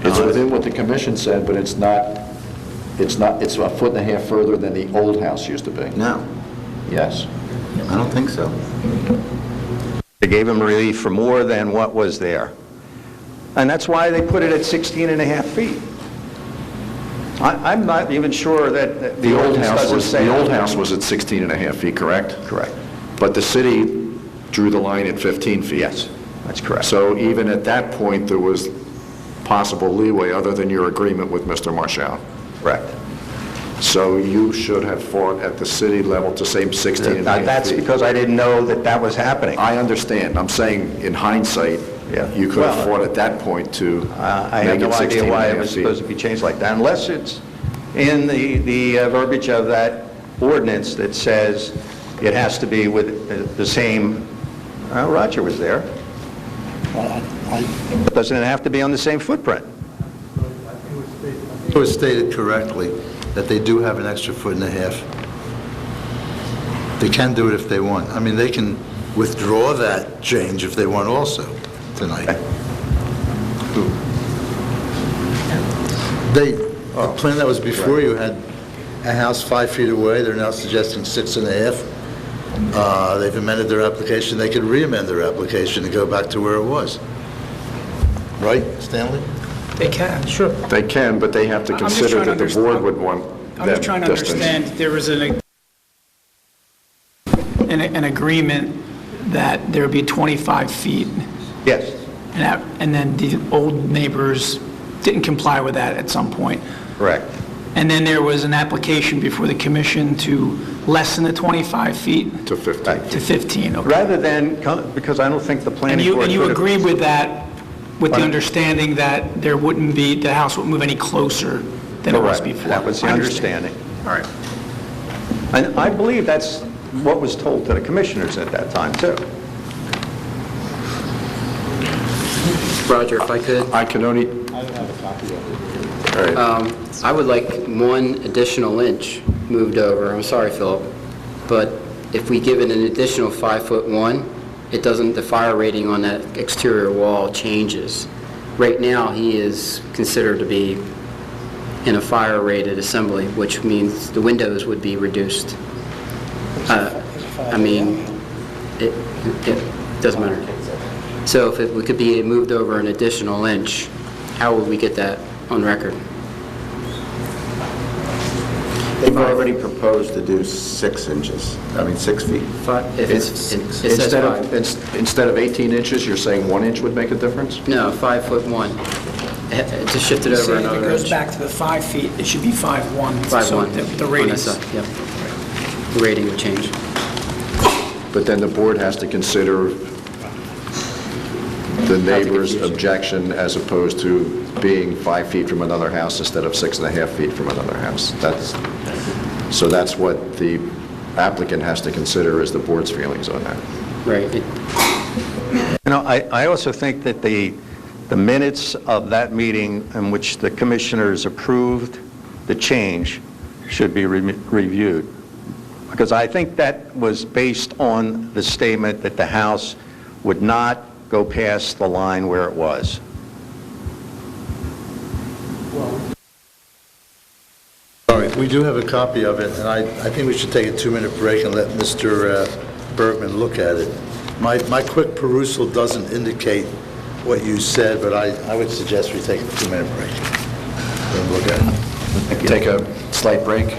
It's within what the commission said, but it's a 1.5 foot further than the old house used to be. No, Yes. I don't think so. They gave him relief for more than what was there. And that's why they put it at 16.5 feet. I'm not even sure that The old ordinance house doesn't was, say the old that. house was at 16.5 feet, correct? Correct. But the city drew the line at 15 feet. Yes, that's correct. So even at that point, there was possible leeway other than your agreement with Mr. Marshall. Correct. So you should have fought at the city level to say 16.5 feet. That's because I didn't know that that was happening. I understand. I'm saying in hindsight, Yeah. you could have Well, fought at that point to I make have it no idea why it 16.5 was feet. supposed to be changed like that, unless it's in the verbiage of that ordinance that says it has to be with the same, Roger was there. Doesn't it have to be on the same footprint? It was stated correctly that they do have an extra 1.5 feet. They can do it if they want. I mean, they can withdraw that change if they want also tonight. The plan that was before you had a house 5 feet away. They're now suggesting 6.5. They've amended their application. They could re-amend their application and go back to where it was. Right, Stanley? They can, sure. They can, but they have to I'm just consider trying that to the board would want I'm just trying that to distance. understand, there was an agreement that there would be 25 feet, Yes. and then the old neighbors didn't comply with that at some point. Correct. And then there was an application before the commission to lessen the 25 feet To 15. to 15, okay. Rather than, because I don't think the And planning board... you could have- agreed with that, with the Pardon? understanding that there wouldn't be, the house wouldn't move any closer than it was Correct. before? That was the I understand. understanding. All right. And I believe that's what was told to the commissioners at that time, too. Roger, if I could, I can only... All right. I would like 1 additional inch moved over. I'm sorry, Philip, but if we give it an additional 5'1", it doesn't, the fire rating on that exterior wall changes. Right now, he is considered to be in a fire-rated assembly, which means the windows would be reduced. I mean, it doesn't matter. So if we could be moved over an additional inch, how would we get that on record? They've already proposed to do 6 inches, 6 feet. If it says Instead of 18 inches, you're saying 1 inch would make a difference? No, 5'1". To shift it over Say if it another goes inch. back to the 5 feet, it should be 5'1". 5'1". So the on that radius. side, yep. The rating would change. But then the board has to consider the neighbor's objection as opposed to being 5 feet from another house instead of 6.5 feet from another house. So that's what the applicant has to consider is the board's feelings on that. Right. You know, I also think that the minutes of that meeting in which the commissioners approved the change should be reviewed. Because I think that was based on the statement that the house would not go past the line where it was. All right, we do have a copy of it, and I think we should take a 2-minute break and let Mr. Bergman look at it. My quick perusal doesn't indicate what you said, but I would suggest we take a 2-minute break. Let him look at it. Take a slight break.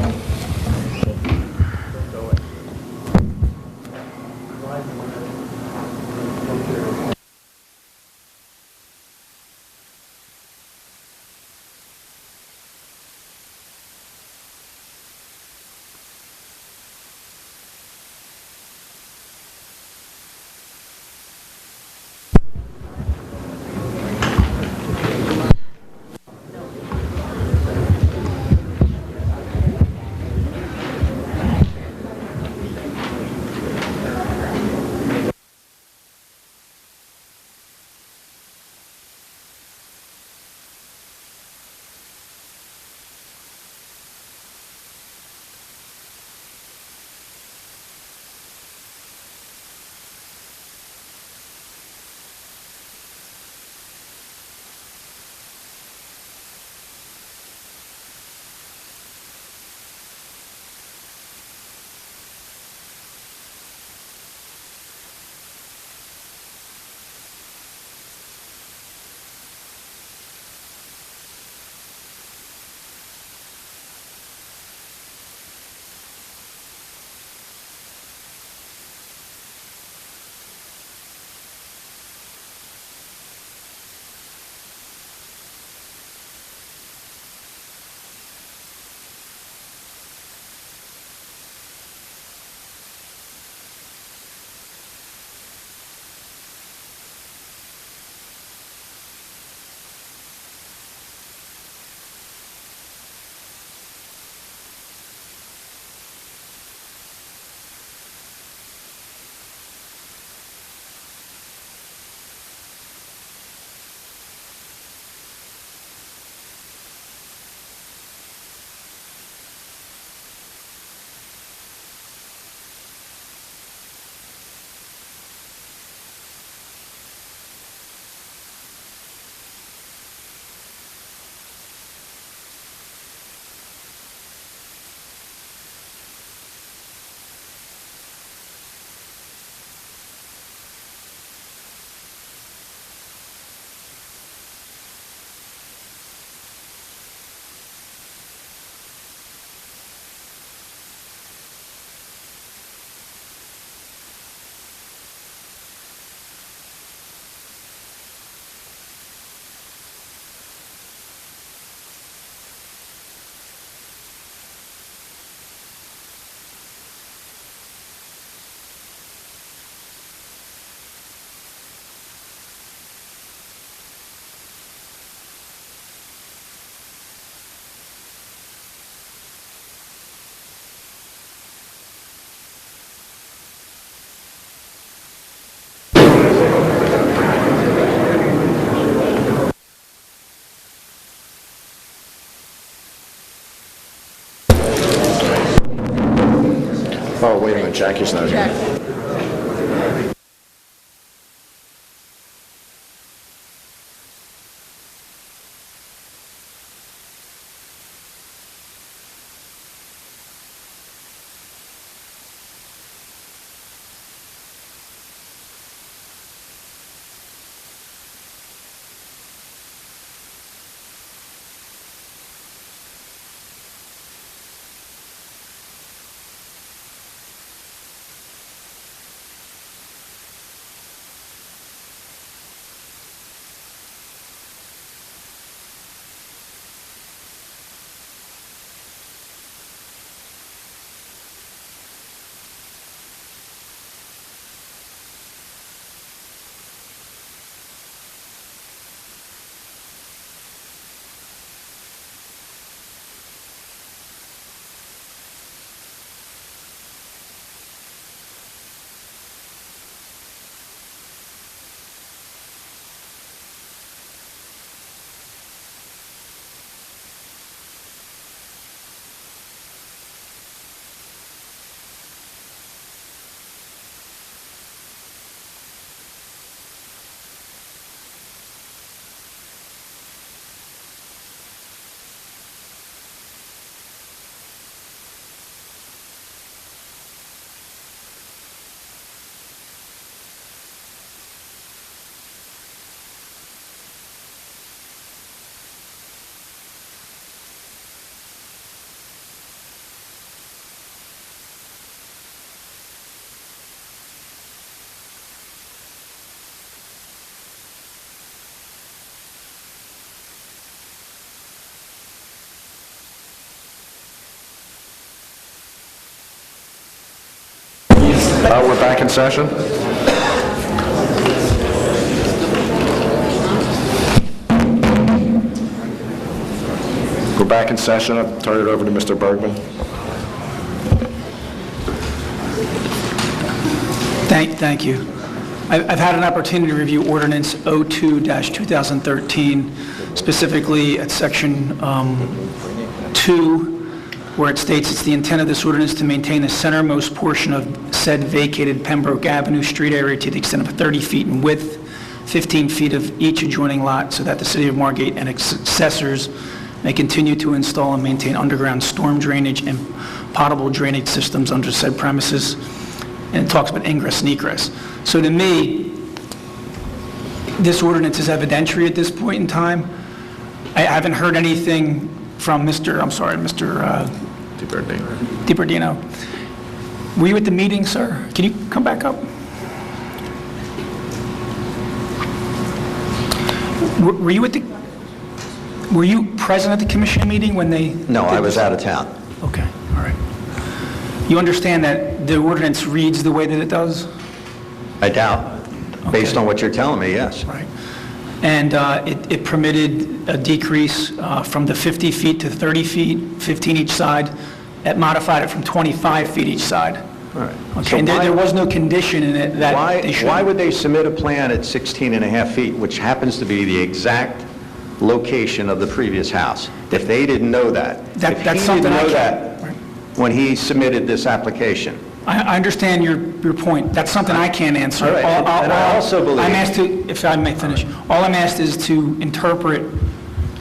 Oh, wait a minute, Jackie's not here. We're back in session. We're back in session. I'll turn it over to Mr. Bergman. Thank you. I've had an opportunity to review Ordinance 02-2013, specifically at Section 2, where it states it's the intent of this ordinance to maintain the centermost portion of said vacated Pembroke Avenue street area to the extent of 30 feet in width, 15 feet of each adjoining lot, so that the City of Margate and its successors may continue to install and maintain underground storm drainage and potable drainage systems under said premises. And it talks about ingress and egress. So to me, this ordinance is evidentiary at this point in time. I haven't heard anything from Mr. DiBardino. Were you at the meeting, sir? Can you come back up? Were you present at the commission meeting when they... No, I was out of town. Okay, all right. You understand that the ordinance reads the way that it does? I doubt, based on what you're telling me, yes. Right. And it permitted a decrease from the 50 feet to 30 feet, 15 each side. It modified it from 25 feet each side. All right. Okay, So and why- there was no condition in it that they should... Why would they submit a plan at 16 and a half feet, which happens to be the exact location of the previous house? If they didn't know that, That's if he something didn't I know can't- that when he submitted this application. I understand your point. That's something I can't answer. All right, and I also believe- I'm asked to, if I may finish, all I'm asked is to interpret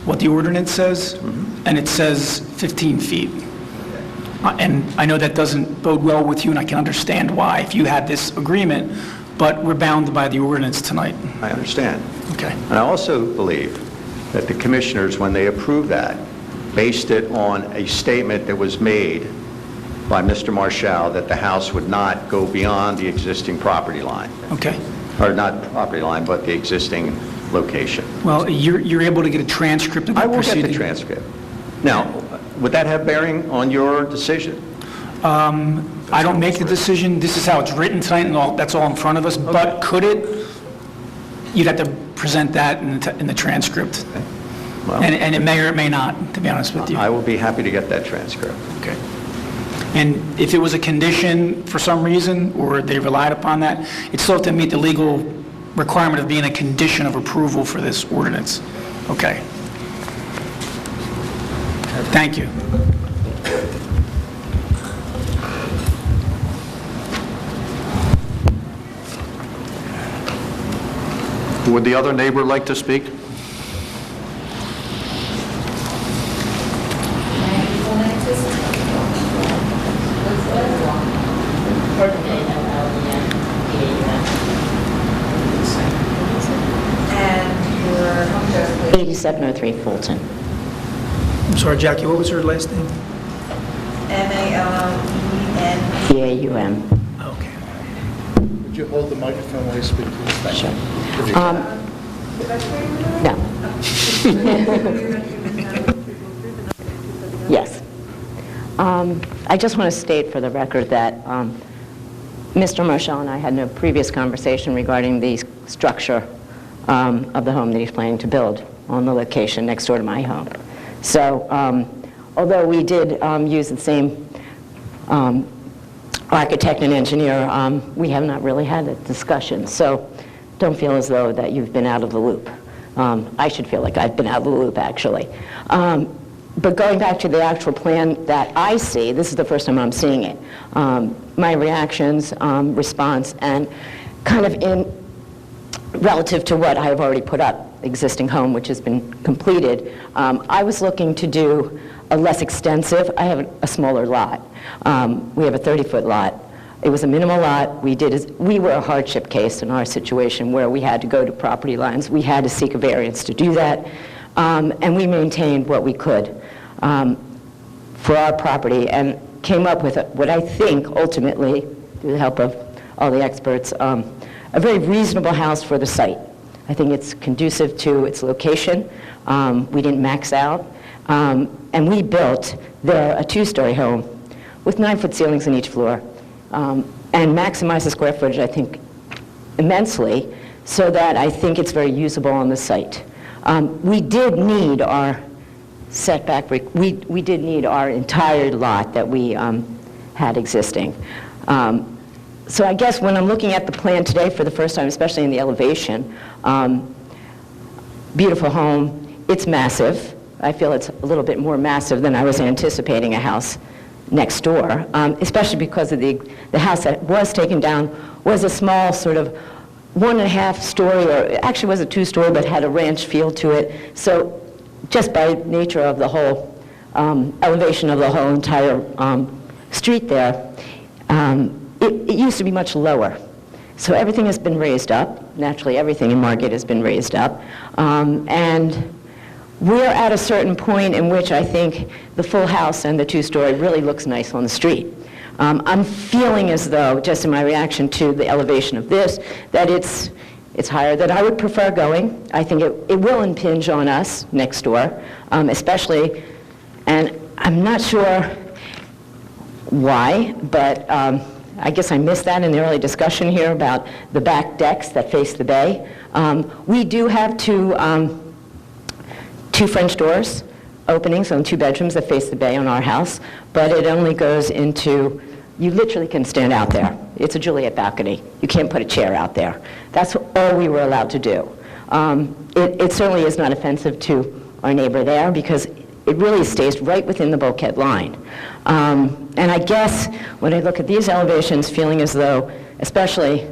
what the ordinance says, and it says 15 feet. And I know that doesn't bode well with you, and I can understand why, if you had this agreement, but we're bound by the ordinance tonight. I understand. Okay. And I also believe that the commissioners, when they approved that, based it on a statement that was made by Mr. Marshall that the house would not go beyond the existing property line. Okay. Or not property line, but the existing location. Well, you're able to get a transcript of the I will proceeding? get the transcript. Now, would that have bearing on your decision? I don't make the decision. This is how it's written tonight, and that's all in front of us. But could it? You'd have to present that in the transcript. Well, And it may or it may not, to be honest with you. I will be happy to get that transcript. Okay. And if it was a condition for some reason, or they relied upon that, it still have to meet the legal requirement of being a condition of approval for this ordinance. Okay. Thank you. Would the other neighbor like to speak? And your home address, please. 8703 Fulton. I'm sorry, Jackie, what was her last name? M-A-L-E-N. P-A-U-M. Okay. Would you hold the microphone while you speak, please? Sure. No. Yes. I just want to state for the record that Mr. Marshall and I had no previous conversation regarding the structure of the home that he's planning to build on the location next door to my home. So although we did use the same architect and engineer, we have not really had a discussion. So don't feel as though that you've been out of the loop. I should feel like I've been out of the loop, actually. But going back to the actual plan that I see, this is the first time I'm seeing it, my reactions, response, and kind of in relative to what I have already put up, existing home, which has been completed, I was looking to do a less extensive, I have a smaller lot. We have a 30-foot lot. It was a minimal lot. We were a hardship case in our situation where we had to go to property lines. We had to seek a variance to do that, and we maintained what we could for our property and came up with what I think ultimately, through the help of all the experts, a very reasonable house for the site. I think it's conducive to its location. We didn't max out. And we built there a two-story home with 9-foot ceilings in each floor. And and maximize the square footage, I think, immensely, so that I think it's very usable on the site. We did need our setback, we did need our entire lot that we had existing. So I guess when I'm looking at the plan today for the first time, especially in the elevation, beautiful home, it's massive. I feel it's a little bit more massive than I was anticipating a house next door, especially because of the house that was taken down was a small sort of 1.5 story, or it actually was a 2-story, but had a ranch feel to it. So just by nature of the whole elevation of the whole entire street there, it used to be much lower. So everything has been raised up. Naturally, everything in Margate has been raised up. And we're at a certain point in which I think the full house and the 2-story really looks nice on the street. I'm feeling as though, just in my reaction to the elevation of this, that it's higher than I would prefer going. I think it will impinge on us next door, especially, and I'm not sure why, but I guess I missed that in the early discussion here about the back decks that face the bay. We do have two French doors, openings on 2 bedrooms that face the bay on our house, but it only goes into, you literally can stand out there. It's a Juliet balcony. You can't put a chair out there. That's all we were allowed to do. It certainly is not offensive to our neighbor there because it really stays right within the bulkhead line. And I guess when I look at these elevations, feeling as though, especially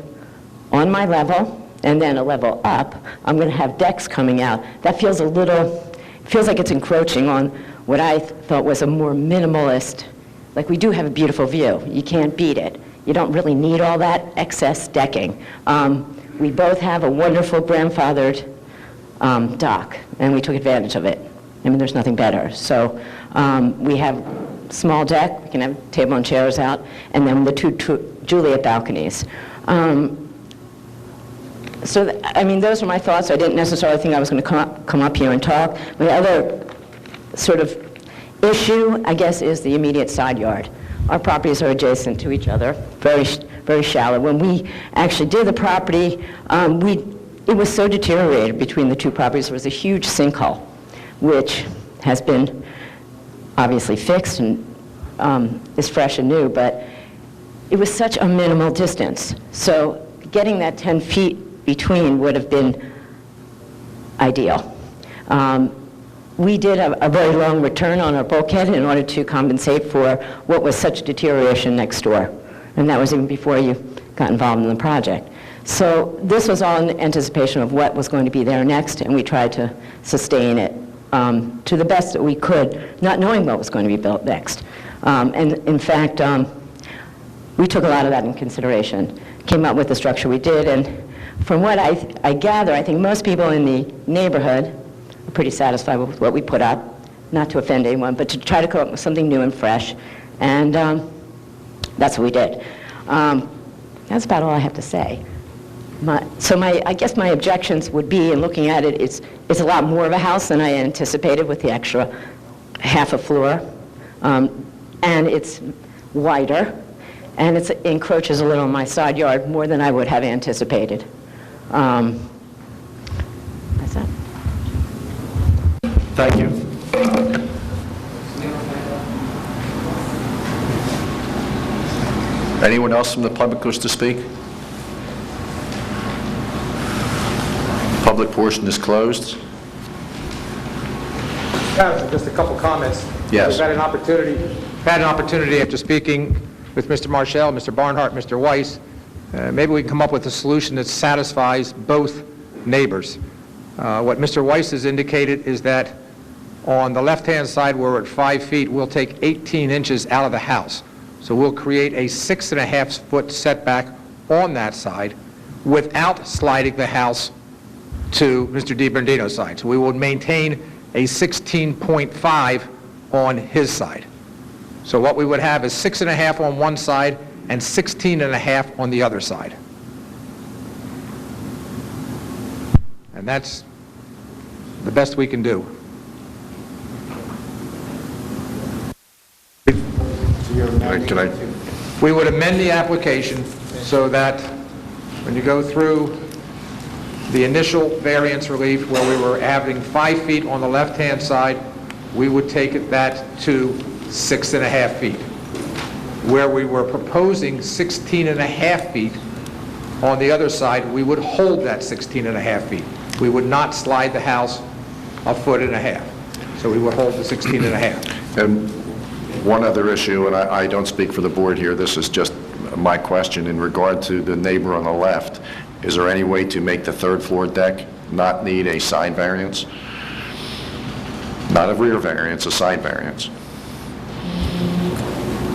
on my level and then a level up, I'm going to have decks coming out. That feels a little, feels like it's encroaching on what I thought was a more minimalist, like we do have a beautiful view. You can't beat it. You don't really need all that excess decking. We both have a wonderful grandfathered dock, and we took advantage of it. I mean, there's nothing better. So we have small deck, we can have table and chairs out, and then the 2 Juliet balconies. So, I mean, those are my thoughts. I didn't necessarily think I was going to come up here and talk. The other sort of issue, I guess, is the immediate side yard. Our properties are adjacent to each other, very shallow. When we actually did the property, it was so deteriorated between the 2 properties. There was a huge sinkhole, which has been obviously fixed and is fresh and new, but it was such a minimal distance. So getting that 10 feet between would have been ideal. We did a very long return on our bulkhead in order to compensate for what was such deterioration next door. And that was even before you got involved in the project. So this was all in anticipation of what was going to be there next, and we tried to sustain it to the best that we could, not knowing what was going to be built next. And in fact, we took a lot of that in consideration, came up with the structure we did, and from what I gather, I think most people in the neighborhood are pretty satisfied with what we put up, not to offend anyone, but to try to come up with something new and fresh, and that's what we did. That's about all I have to say. I guess my objections would be, in looking at it, it's a lot more of a house than I anticipated with the extra half a floor, and it's wider, and it encroaches a little on my side yard more than I would have anticipated. That's it. Thank you. Anyone else from the public wish to speak? Public portion is closed. Just a couple comments. Yes. We've had an opportunity after speaking with Mr. Marshall, Mr. Barnhart, Mr. Weiss. Maybe we can come up with a solution that satisfies both neighbors. What Mr. Weiss has indicated is that on the left-hand side, where we're at 5 feet, we'll take 18 inches out of the house. So we'll create a 6.5-foot setback on that side without sliding the house to Mr. DiBernardino's side. So we will maintain a 16.5 on his side. So what we would have is 6.5 on one side and 16.5 on the other side. And that's the best we can do. Can I We would amend the application so that when you go through the initial variance relief where we were having 5 feet on the left-hand side, we would take that to 6.5 feet. Where we were proposing 16.5 feet on the other side, we would hold that 16.5 feet. We would not slide the house 1.5 feet. So we would hold the 16.5. And one other issue, and I don't speak for the board here, this is just my question in regard to the neighbor on the left. Is there any way to make the third floor deck not need a side variance? Not a rear variance, a side variance.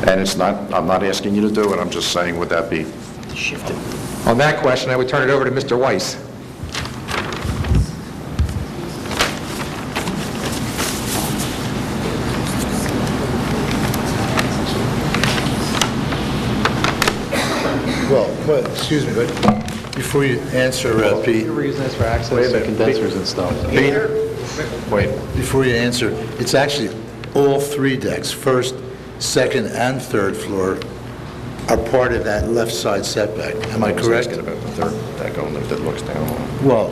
And it's not, I'm not asking you to do it, I'm just saying, would that be shifted? On that question, I would turn it over to Mr. Weiss. Well, excuse me, but before you answer, Pete... The reason is for access to condensers and stuff. Peter? Wait. Before you answer, it's actually all 3 decks, first, second, and third floor, are part of that left side setback. Am I correct? Asking about the third deck only that looks down on. Well,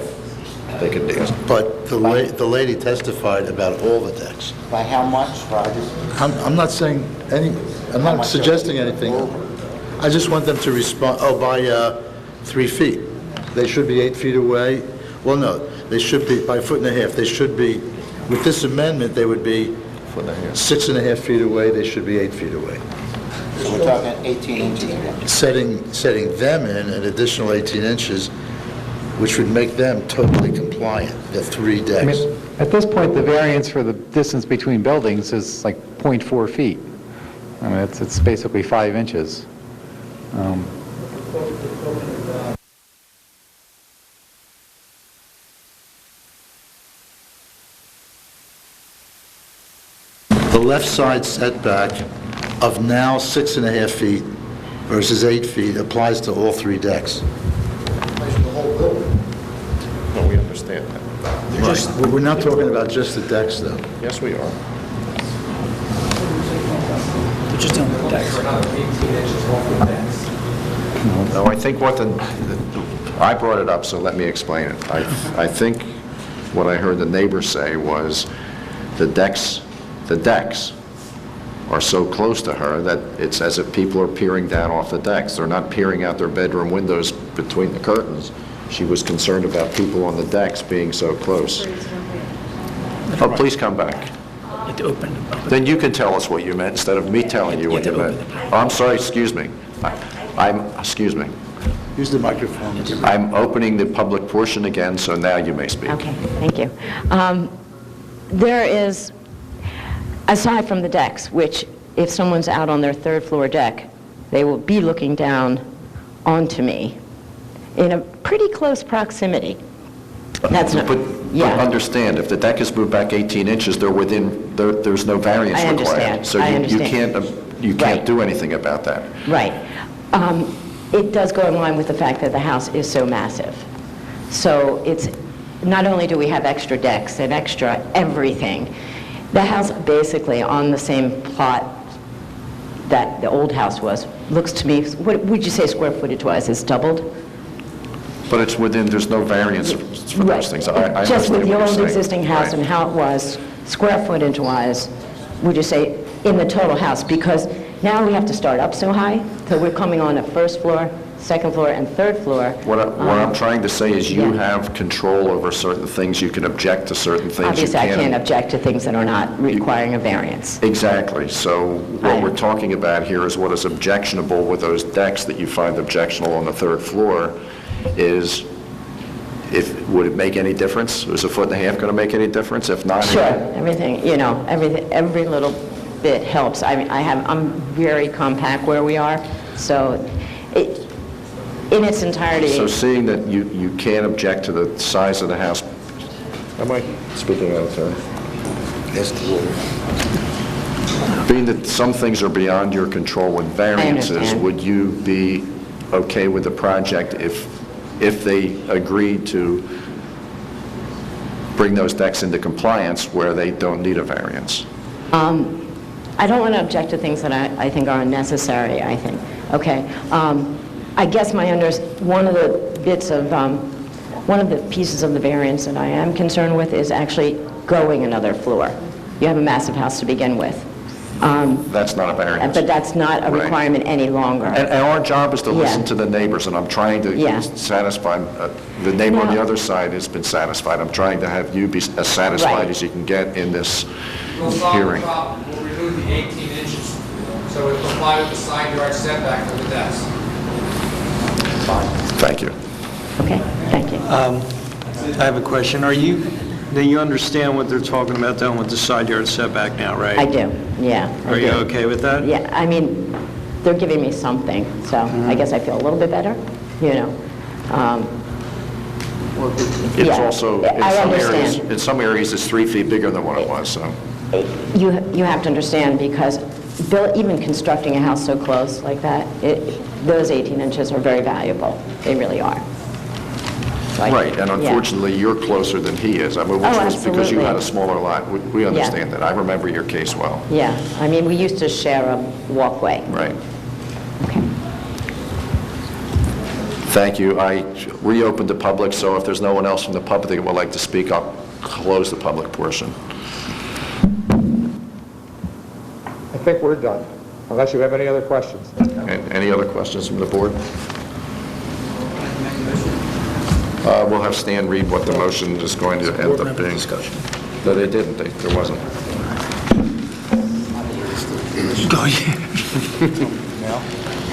They could ask. but the lady testified about all the decks. By how much, Roger? I'm not saying any, I'm not suggesting anything. I just want them to respond, by 3 feet. They should be 8 feet away. Well, no, they should be by 1.5 feet. They should be, with this amendment, they would be 6.5 feet away. They should be 8 feet away. So we're talking 18 inches. Setting them in an additional 18 inches, which would make them totally compliant, the 3 I decks. mean, at this point, the variance for the distance between buildings is like 0.4 feet. I mean, it's basically 5 inches. The left side setback of now 6.5 feet versus 8 feet applies to all 3 decks. No, we understand that. Right. We're not talking about just the decks, though. Yes, we are. They're just on the decks. For another 18 inches off the decks. No, I think what I brought it up, so let me explain it. I think what I heard the neighbor say was the decks are so close to her that it's as if people are peering down off the decks. They're not peering out their bedroom windows between the curtains. She was concerned about people on the decks being so close. Oh, please come back. Then you can tell us what you meant instead of me telling you what you meant. Oh, I'm sorry, excuse me. Excuse me. Use the microphone. I'm opening the public portion again, so now you may speak. Okay, thank you. There is, aside from the decks, which if someone's out on their third floor deck, they will be looking down onto me in a pretty close proximity. That's not, But yeah. understand, if the deck is moved back 18 inches, they're within, there's no variance I required. understand. So I you understand. can't Right. do anything about that. Right. It does go in line with the fact that the house is so massive. So it's, not only do we have extra decks and extra everything, the house basically on the same plot that the old house was, looks to me, what would you say square footage-wise, is doubled? But it's within, there's no variance for Right. those things. I Just with understand the what you're old saying. existing house Right. and how it was, square footage-wise, would you say in the total house? Because now we have to start up so high, so we're coming on a first floor, second floor, and third floor. What I'm trying to say is you yeah. have control over certain things. You can object to certain things. Obviously, I can't object to things that are not requiring a variance. Exactly. So what I- we're talking about here is what is objectionable with those decks that you find objectionable on the third floor is, would it make any difference? Is 1.5 feet going to make any difference? If not... Sure, everything, every little bit helps. I'm very compact where we are, so in its entirety... So seeing that you can't object to the size of the house... Am I speaking out of turn? Yes, the Lord. Being that some things are beyond your control with variances, understand. would you be okay with the project if they agreed to bring those decks into compliance where they don't need a variance? I don't want to object to things that I think are unnecessary, I think. Okay. I guess one of the bits of, one of the pieces of the variance that I am concerned with is actually going another floor. You have a massive house to begin with. That's not a variance. But that's not a Right. requirement any longer. And our job is to listen Yeah. to the neighbors, and I'm trying to Yeah. satisfy, the neighbor on the Now- other side has been satisfied. I'm trying to have you be as satisfied Right. as you can get in this We'll solve the hearing. problem. We'll remove the 18 inches, so it'll comply with the side yard setback for the decks. Thank you. Okay, thank you. I have a question. Do you understand what they're talking about down with the side yard setback now, right? I do, yeah. I Are you do. okay with that? Yeah, I mean, they're giving me something, so I guess I feel a little bit better, you know. It's Yeah, also, I understand. in some areas, it's 3 feet bigger than what it was, so. You have to understand, because even constructing a house so close like that, those 18 inches are very valuable. They really are. So Right, and yeah. unfortunately, you're closer than he is. I mean, which Oh, was because you absolutely. had a smaller lot. We Yeah. understand that. I remember your case well. Yeah, I mean, we used to share a walkway. Right. Thank you. I reopened the public, so if there's no one else from the public that would like to speak, I'll close the public portion. I think we're done, unless you have any other questions. Any other questions from the board? We'll have Stan read what the motion is going to end up being. No, they didn't. There wasn't. Go ahead.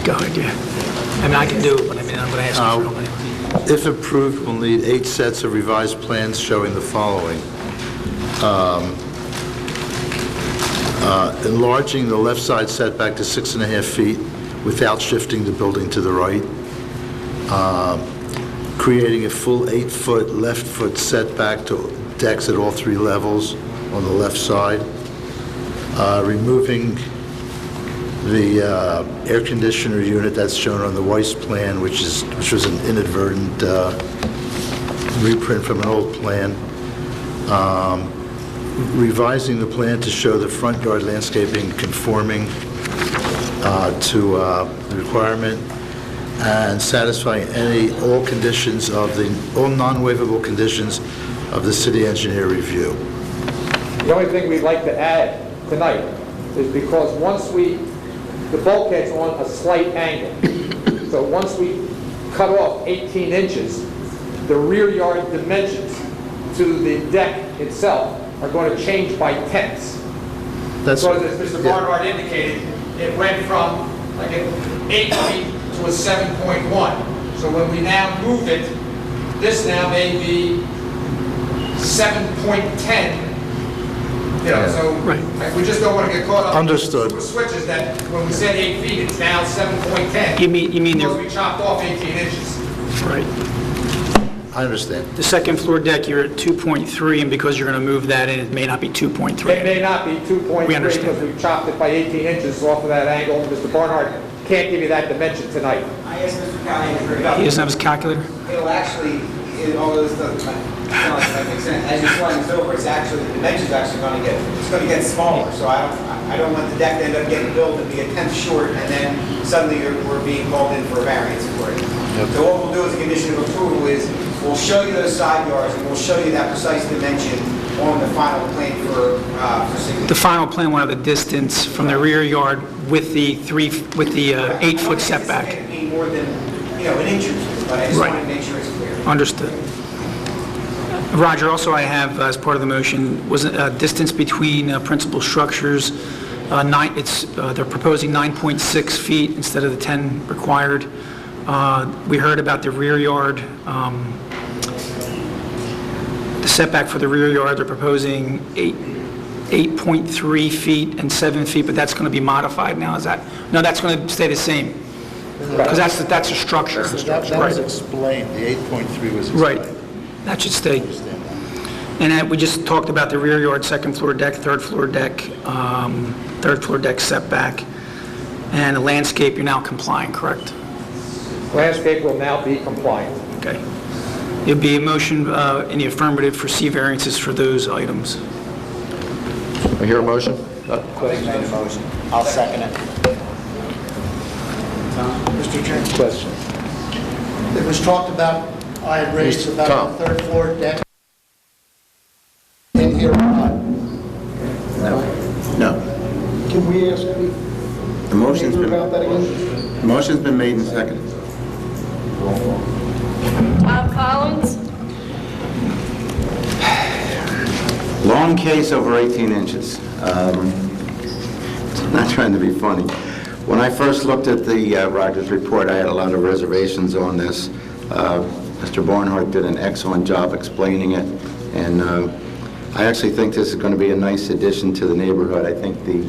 Go ahead, yeah. I mean, I can do it, but I mean, I'm going to ask you for help. If approved, we'll need 8 sets of revised plans showing the following. Enlarging the left side setback to 6.5 feet without shifting the building to the right. Creating a full 8-foot left foot setback to decks at all 3 levels on the left side. Removing the air conditioner unit that's shown on the Weiss plan, which was an inadvertent reprint from an old plan. Revising the plan to show the front yard landscaping conforming to the requirement, and satisfying all non-waivable conditions of the city engineer review. The only thing we'd like to add tonight is because the bulkhead's on a slight angle. So once we cut off 18 inches, the rear yard dimensions to the deck itself are going to change by tenths. Because as Mr. Barnhart indicated, it went from like an 8 feet to a 7.1. So when we now move it, this now may be 7.10. You know, so we just don't want to get caught up. Understood. With switches that when we said 8 feet, it's now 7.10. You mean because we chopped off 18 inches. Right. I understand. The second floor deck, you're at 2.3, and because you're going to move that in, it may not be 2.3. It may not be 2.3 We understand. because we chopped it by 18 inches off of that angle. Mr. Barnhart can't give you that dimension tonight. I asked Mr. Callahan to bring it up. He doesn't have his calculator? It'll actually, although this doesn't sound like that makes sense, as you're sliding this over, the dimension's actually going to get smaller. So I don't want the deck to end up getting built and be a tenth short, and then suddenly we're being called in for a variance for it. So what we'll do as a condition of approval is, we'll show you those side yards, and we'll show you that precise dimension on the final plan for signature. The final plan will have the distance from the rear yard with the 8-foot setback. It be more than, an inch or two, but I just Right. want to make sure it's clear. Understood. Roger, also I have, as part of the motion, was a distance between principal structures. They're proposing 9.6 feet instead of the 10 required. We heard about the rear yard. The setback for the rear yard, they're proposing 8.3 feet and 7 feet, but that's going to be modified now, is that? No, that's going to stay the same, because that's a structure. That was explained, the 8.3 was explained. Right, that should stay. And we just talked about the rear yard, second floor deck, third floor deck setback, and the landscape, you're now complying, correct? Landscape will now be compliant. Okay. There'll be a motion in the affirmative for C variances for those items. I hear a motion. Craig made a motion. I'll second it. Mr. Chairman. Question. It was talked about, I had raised about the third floor deck in here or not. No. Can we ask The motion's about that been, again? motion's been made and seconded. Tom Collins? Long case over 18 inches. Not trying to be funny. When I first looked at the Rogers report, I had a lot of reservations on this. Mr. Barnhart did an excellent job explaining it, and I actually think this is going to be a nice addition to the neighborhood. I think the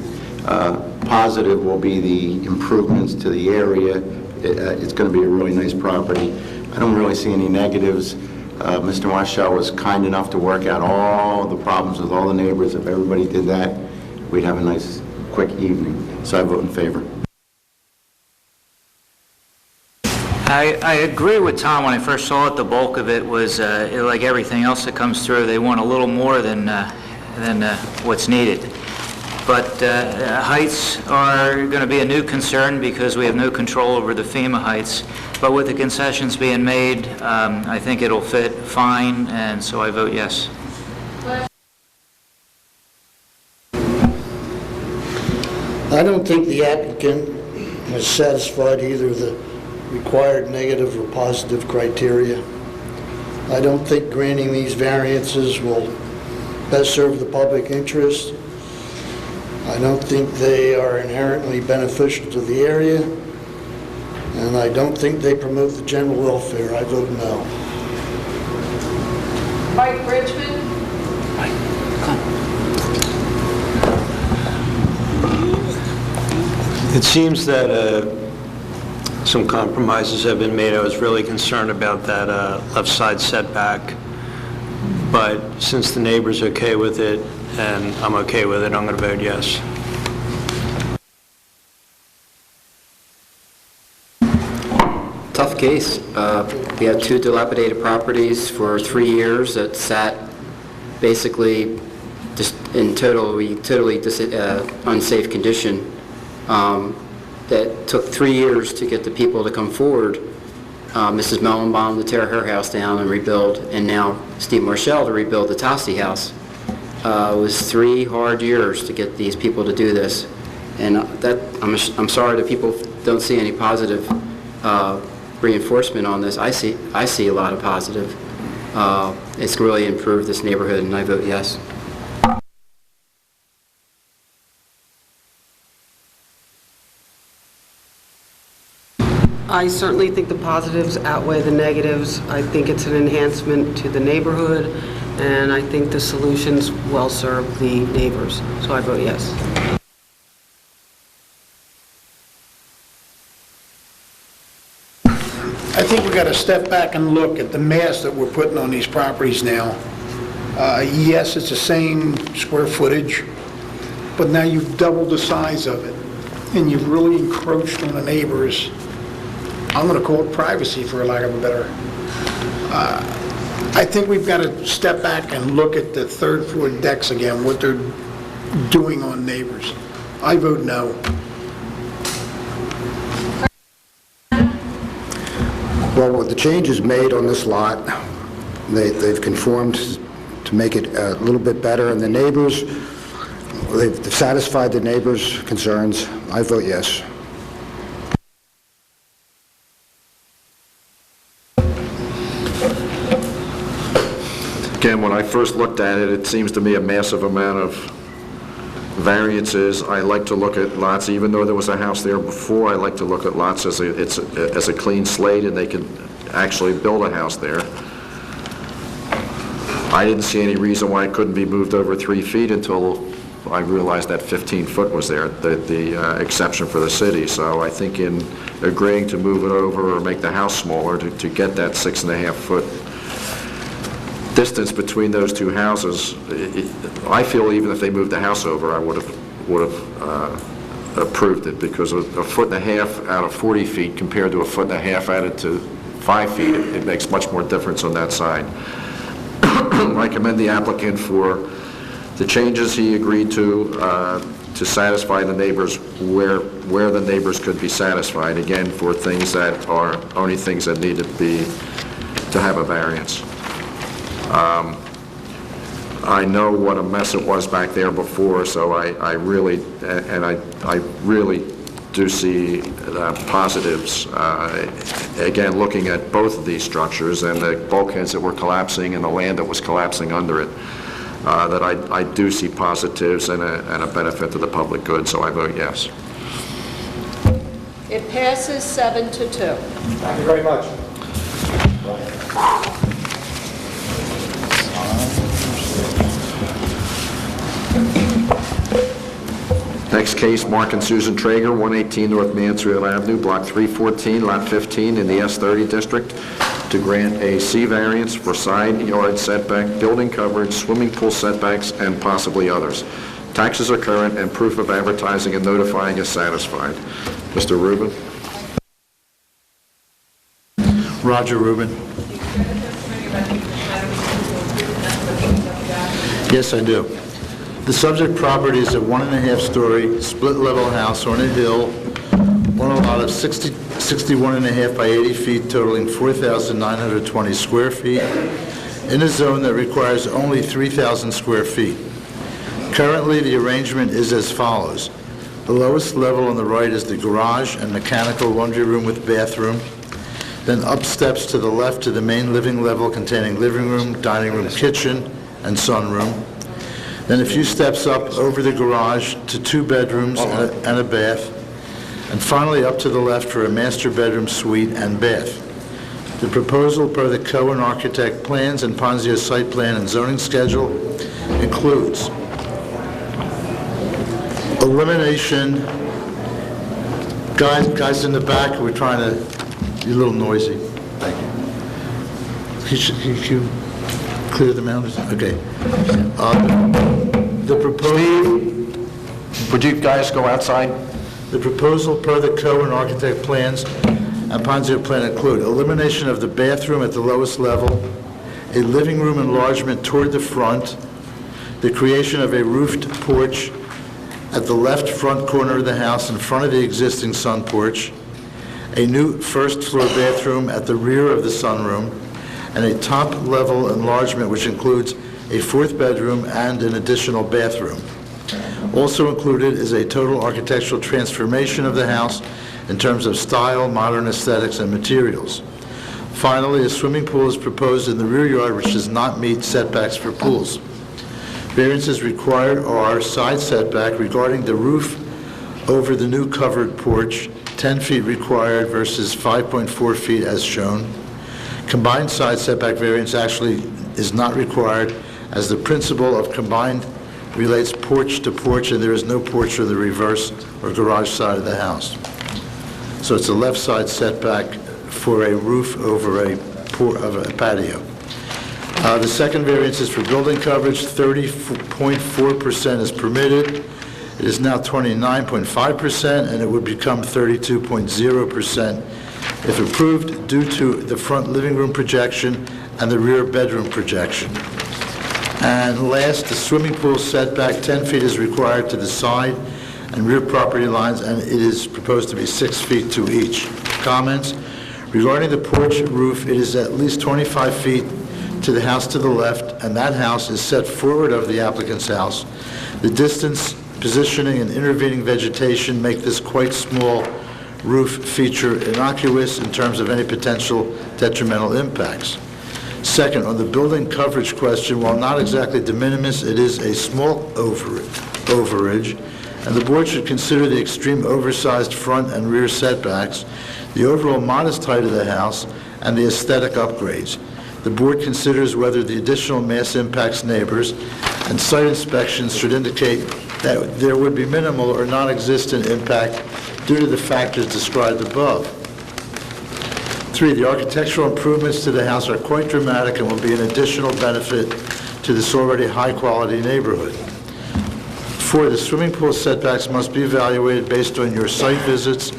positive will be the improvements to the area. It's going to be a really nice property. I don't really see any negatives. Mr. Marshall was kind enough to work out all the problems with all the neighbors. If everybody did that, we'd have a nice, quick evening. So I vote in favor. I agree with Tom. When I first saw it, the bulk of it was, like everything else that comes through, they want a little more than what's needed. But heights are going to be a new concern because we have no control over the FEMA heights. But with the concessions being made, I think it'll fit fine, and so I vote yes. I don't think the applicant has satisfied either the required negative or positive criteria. I don't think granting these variances will best serve the public interest. I don't think they are inherently beneficial to the area, and I don't think they promote the general welfare. I vote no. Mike Richmond? It seems that some compromises have been made. I was really concerned about that left side setback, but since the neighbor's okay with it, and I'm okay with it, I'm going to vote yes. Tough case. We had two dilapidated properties for 3 years that sat basically just in totally unsafe condition. That took 3 years to get the people to come forward. Mrs. Mellenbaum to tear her house down and rebuild, and now Steve Marshall to rebuild the Tosti house. It was 3 hard years to get these people to do this, and I'm sorry that people don't see any positive reinforcement on this. I see a lot of positive. It's really improved this neighborhood, and I vote yes. I certainly think the positives outweigh the negatives. I think it's an enhancement to the neighborhood, and I think the solutions well serve the neighbors. So I vote yes. I think we've got to step back and look at the mass that we're putting on these properties now. Yes, it's the same square footage, but now you've doubled the size of it, and you've really encroached on the neighbors. I'm going to call it privacy, for lack of a better. I think we've got to step back and look at the third floor decks again, what they're doing on neighbors. I vote no. Well, with the changes made on this lot, they've conformed to make it a little bit better, and the neighbors, they've satisfied the neighbors' concerns. I vote yes. Again, when I first looked at it, it seems to me a massive amount of variances. I like to look at lots, even though there was a house there before, I like to look at lots as a clean slate, and they could actually build a house there. I didn't see any reason why it couldn't be moved over 3 feet until I realized that 15 foot was there, the exception for the city. So I think in agreeing to move it over or make the house smaller to get that 6.5 foot distance between those two houses, I feel even if they moved the house over, I would have approved it, because a 1.5 foot out of 40 feet compared to a 1.5 foot added to 5 feet, it makes much more difference on that side. I commend the applicant for the changes he agreed to. to satisfy the neighbors where the neighbors could be satisfied, again, for things that are only things that need to have a variance. I know what a mess it was back there before, so I really do see positives, again, looking at both of these structures and the bulkheads that were collapsing and the land that was collapsing under it, that I do see positives and a benefit to the public good, so I vote yes. It passes 7-2. Thank you very much. Next case, Mark and Susan Traeger, 118 North Mansfield Avenue, Block 314, Lot 15, in the S30 District, to grant a C variance for side yard setback, building coverage, swimming pool setbacks, and possibly others. Taxes are current, and proof of advertising and notifying is satisfied. Mr. Rubin? Roger Rubin. Yes, I do. The subject property is a 1.5-story split-level house on a hill on a lot of 61.5 by 80 feet, totaling 4,920 square feet, in a zone that requires only 3,000 square feet. Currently, the arrangement is as follows. The lowest level on the right is the garage and mechanical laundry room with bathroom. Then up steps to the left to the main living level containing living room, dining room, kitchen, and sunroom. Then a few steps up over the garage to 2 bedrooms and a bath. And finally up to the left for a master bedroom suite and bath. The proposal per the Cohen Architect plans and Ponzio site plan and zoning schedule includes elimination. Guys in the back, we're trying to, you're a little noisy. Thank you. Could you clear them out? Okay. The proposal... Would you guys go outside? The proposal per the Cohen Architect plans and Ponzio plan include elimination of the bathroom at the lowest level, a living room enlargement toward the front, the creation of a roofed porch at the left front corner of the house in front of the existing sun porch, a new first-floor bathroom at the rear of the sunroom, and a top-level enlargement which includes a 4th bedroom and an additional bathroom. Also included is a total architectural transformation of the house in terms of style, modern aesthetics, and materials. Finally, a swimming pool is proposed in the rear yard which does not meet setbacks for pools. Variances required are side setback regarding the roof over the new covered porch, 10 feet required versus 5.4 feet as shown. Combined side setback variance actually is not required, as the principle of combined relates porch to porch, and there is no porch or the reverse or garage side of the house. So it's a left side setback for a roof over a patio. The second variance is for building coverage. 30.4% is permitted. It is now 29.5%, and it would become 32.0% if approved due to the front living room projection and the rear bedroom projection. And last, the swimming pool setback, 10 feet is required to the side and rear property lines, and it is proposed to be 6 feet to each. Comments? Regarding the porch roof, it is at least 25 feet to the house to the left, and that house is set forward of the applicant's house. The distance, positioning, and intervening vegetation make this quite small roof feature innocuous in terms of any potential detrimental impacts. Second, on the building coverage question, while not exactly de minimis, it is a small overage, and the board should consider the extreme oversized front and rear setbacks, the overall modest height of the house, and the aesthetic upgrades. The board considers whether the additional mass impacts neighbors, and site inspections should indicate that there would be minimal or non-existent impact due to the factors described above. 3, the architectural improvements to the house are quite dramatic and will be an additional benefit to this already high-quality neighborhood. 4, the swimming pool setbacks must be evaluated based on your site visits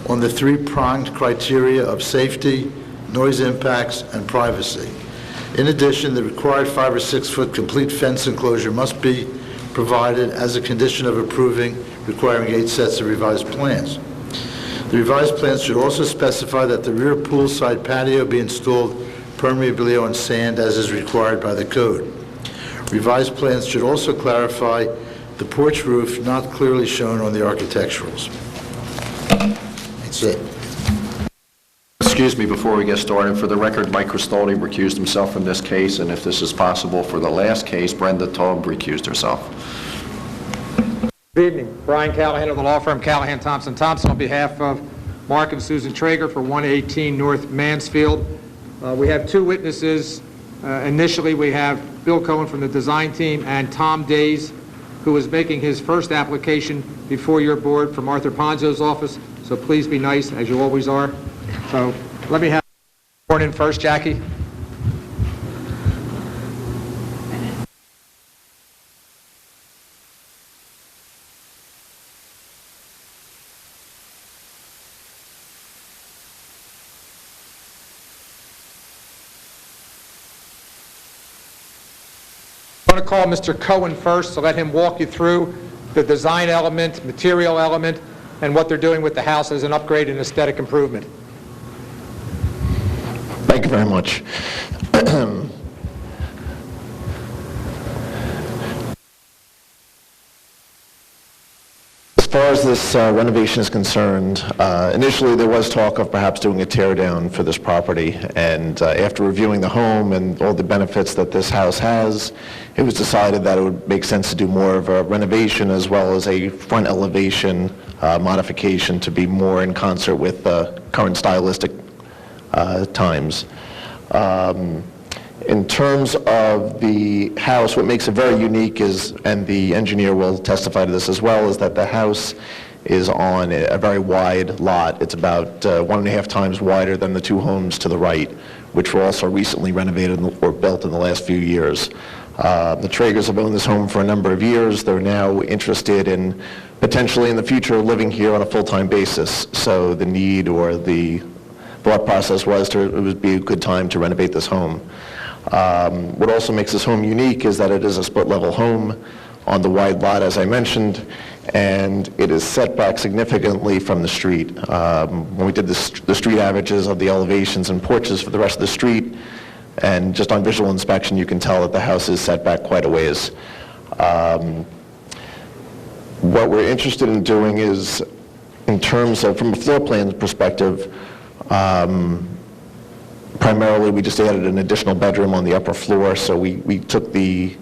on the 3-pronged criteria of safety, noise impacts, and privacy. In addition, the required 5 or 6 foot complete fence enclosure must be provided as a condition of approving, requiring 8 sets of revised plans. The revised plans should also specify that the rear poolside patio be installed permeably on sand as is required by the code. Revised plans should also clarify the porch roof not clearly shown on the architecturals. That's it. Excuse me, before we get started, for the record, Mike Cristoli recused himself from this case, and if this is possible for the last case, Brenda Taub recused herself. Good evening. Brian Callahan of the law firm Callahan Thompson Thompson on behalf of Mark and Susan Traeger for 118 North Mansfield. We have two witnesses. Initially, we have Bill Cohen from the design team and Tom Days, who is making his first application before your board from Arthur Ponzo's office. So please be nice, as you always are. So let me have sworn in first, Jackie. I'm going to call Mr. Cohen first, so let him walk you through the design element, material element, and what they're doing with the house as an upgrade and aesthetic improvement. Thank you very much. As far as this renovation is concerned, initially there was talk of perhaps doing a tear down for this property, and after reviewing the home and all the benefits that this house has, it was decided that it would make sense to do more of a renovation as well as a front elevation modification to be more in concert with current stylistic times. In terms of the house, what makes it very unique is, and the engineer will testify to this as well, is that the house is on a very wide lot. It's about 1.5 times wider than the two homes to the right, which were also recently renovated or built in the last few years. The Traegers have owned this home for a number of years. They're now interested in potentially in the future living here on a full-time basis. So the need or the thought process was it would be a good time to renovate this home. What also makes this home unique is that it is a split-level home on the wide lot, as I mentioned, and it is set back significantly from the street. When we did the street averages of the elevations and porches for the rest of the street, and just on visual inspection, you can tell that the house is set back quite a ways. What we're interested in doing is, in terms of, from a floor plan perspective, primarily we just added an additional bedroom on the upper floor, so we took the,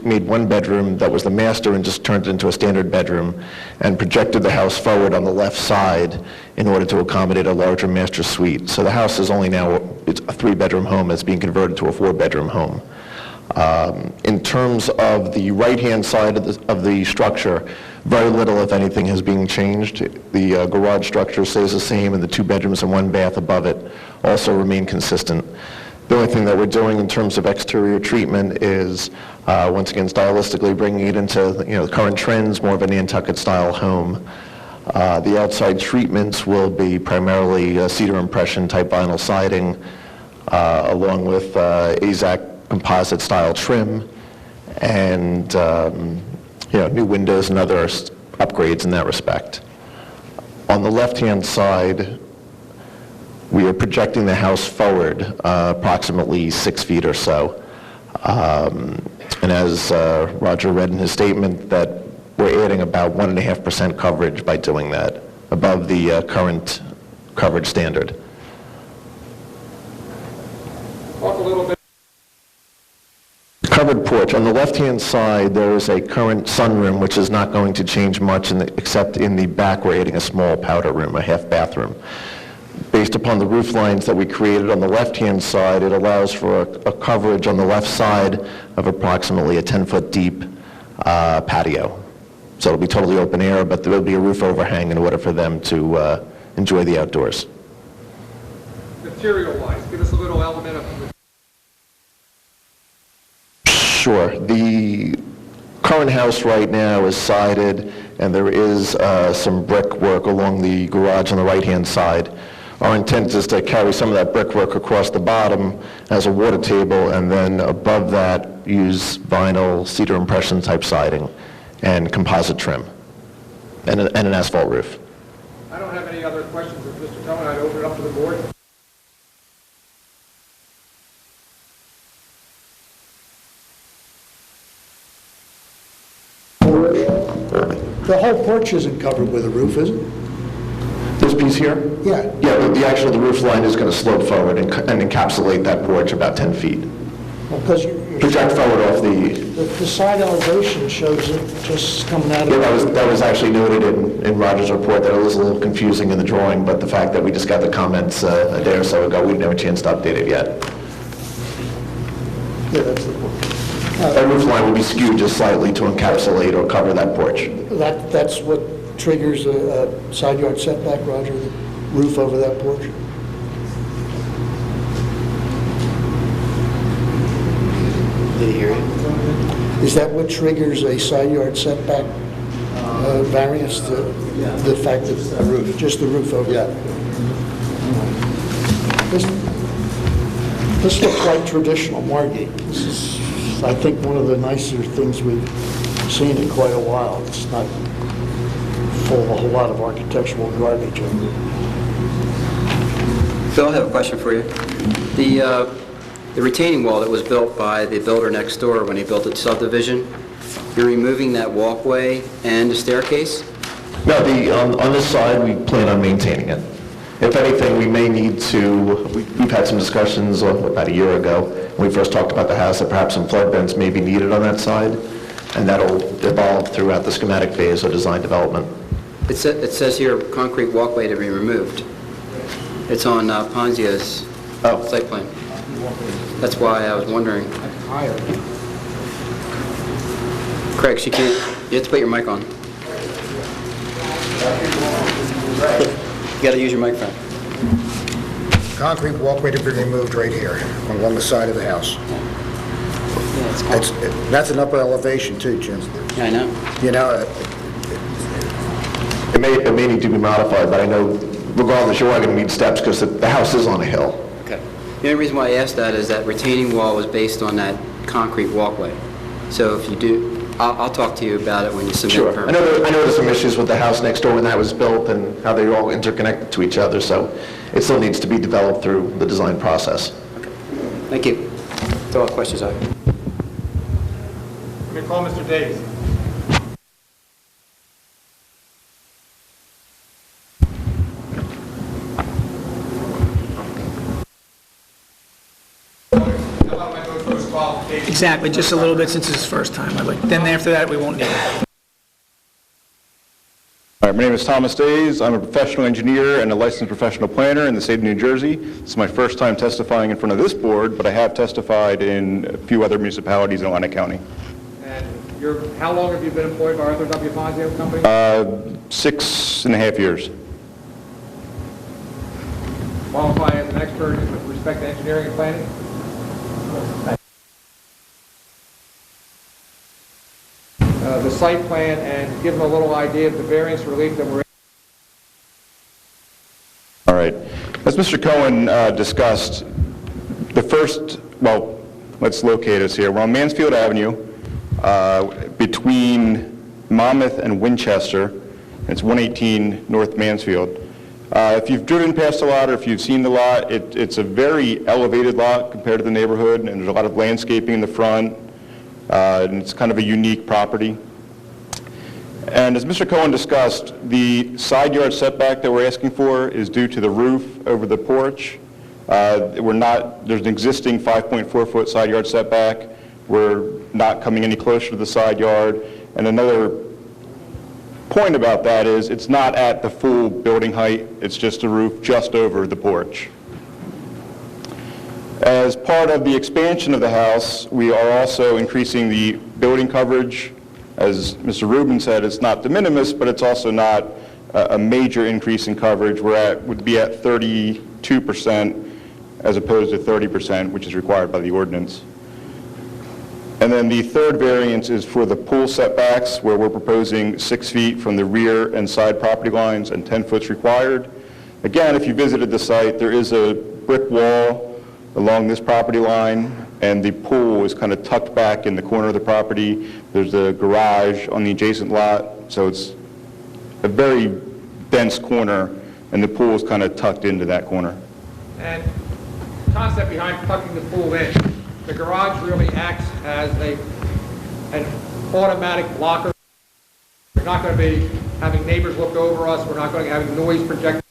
made one bedroom that was the master and just turned it into a standard bedroom and projected the house forward on the left side in order to accommodate a larger master suite. So the house is only now, it's a 3-bedroom home that's being converted to a 4-bedroom home. In terms of the right-hand side of the structure, very little, if anything, has been changed. The garage structure stays the same, and the 2 bedrooms and 1 bath above it also remain consistent. The only thing that we're doing in terms of exterior treatment is, once again, stylistically bringing it into the current trends, more of a Nantucket-style home. The outside treatments will be primarily cedar impression type vinyl siding, along with AZAC composite style trim, and new windows and other upgrades in that respect. On the left-hand side, we are projecting the house forward approximately 6 feet or so. And as Roger read in his statement, that we're adding about 1.5% coverage by doing that, above the current coverage standard. Talk a little bit. Covered porch. On the left-hand side, there is a current sunroom, which is not going to change much, except in the back we're adding a small powder room, a half bathroom. Based upon the roof lines that we created on the left-hand side, it allows for a coverage on the left side of approximately a 10-foot deep patio. So it'll be totally open air, but there will be a roof overhang in order for them to enjoy the outdoors. Material-wise, give us a little element of... Sure. The current house right now is sided, and there is some brick work along the garage on the right-hand side. Our intent is to carry some of that brickwork across the bottom as a water table, and then above that, use vinyl cedar impression type siding and composite trim, and an asphalt roof. I don't have any other questions of Mr. Cohen. I'd open it up to the board. The whole porch isn't covered with a roof, is it? This piece here? Yeah. Yeah, the roof line is going to slope forward and encapsulate that porch about 10 feet. Well, because Project forward off the side elevation shows it just coming out of... Yeah, that was actually noted in Roger's report, that it was a little confusing in the drawing, but the fact that we just got the comments a day or so ago, we didn't have a chance to update it yet. Yeah, that's the point. That roof line will be skewed just slightly to encapsulate or cover that porch. That's what triggers a side yard setback, Roger, the roof over that porch? Did you hear it? Is that what triggers a side yard setback variance, the fact that... The roof. Just the roof over? Yeah. This looks like traditional Margate. This is, I think, one of the nicer things we've seen in quite a while. It's not full of a whole lot of architectural garbage. Phil, I have a question for you. The retaining wall that was built by the builder next door when he built its subdivision, you're removing that walkway and the staircase? No, on this side, we plan on maintaining it. If anything, we may need to, we've had some discussions about a year ago, when we first talked about the house, that perhaps some flood vents may be needed on that side, and that'll evolve throughout the schematic phase of design development. It says here, concrete walkway to be removed. It's on Ponzia's site plan. That's why I was wondering. Craig, you have to put your mic on. You got to use your microphone. Concrete walkway to be removed right here, along the side of the house. That's an upper elevation too, Jim. Yeah, I know. You know, It may need to be modified, but I know regardless, you are going to need steps because the house is on a hill. Okay. The only reason why I asked that is that retaining wall was based on that concrete walkway. So if you do, I'll talk to you about it when you submit the Sure. permit. I know there's some issues with the house next door when that was built and how they're all interconnected to each other, so it still needs to be developed through the design process. Thank you. That's all the questions I have. Let me call Mr. Davis. Exactly, just a little bit since it's his first time. Then after that, we won't need it. All right, my name is Thomas Days. I'm a professional engineer and a licensed professional planner in the state of New Jersey. This is my first time testifying in front of this board, but I have testified in a few other municipalities in Atlantic County. And how long have you been employed by Arthur W. Ponzio Company? 6.5 years. Qualify as an expert with respect to engineering and planning? The site plan and give them a little idea of the variance relief that we're in. All right. As Mr. Cohen discussed, the first, well, let's locate us here. We're on Mansfield Avenue between Monmouth and Winchester. It's 118 North Mansfield. If you've driven past the lot or if you've seen the lot, it's a very elevated lot compared to the neighborhood, and there's a lot of landscaping in the front, and it's kind of a unique property. And as Mr. Cohen discussed, the side yard setback that we're asking for is due to the roof over the porch. There's an existing 5.4-foot side yard setback. We're not coming any closer to the side yard. And another point about that is it's not at the full building height. It's just a roof just over the porch. As part of the expansion of the house, we are also increasing the building coverage. As Mr. Rubin said, it's not de minimis, but it's also not a major increase in coverage. Would be at 32% as opposed to 30%, which is required by the ordinance. And then the third variance is for the pool setbacks, where we're proposing 6 feet from the rear and side property lines and 10 foot's required. Again, if you visited the site, there is a brick wall along this property line, and the pool is kind of tucked back in the corner of the property. There's a garage on the adjacent lot, so it's a very dense corner, and the pool is kind of tucked into that corner. And the concept behind tucking the pool in, the garage really acts as an automatic blocker. We're not going to be having neighbors look over us. We're not going to be having noise projected.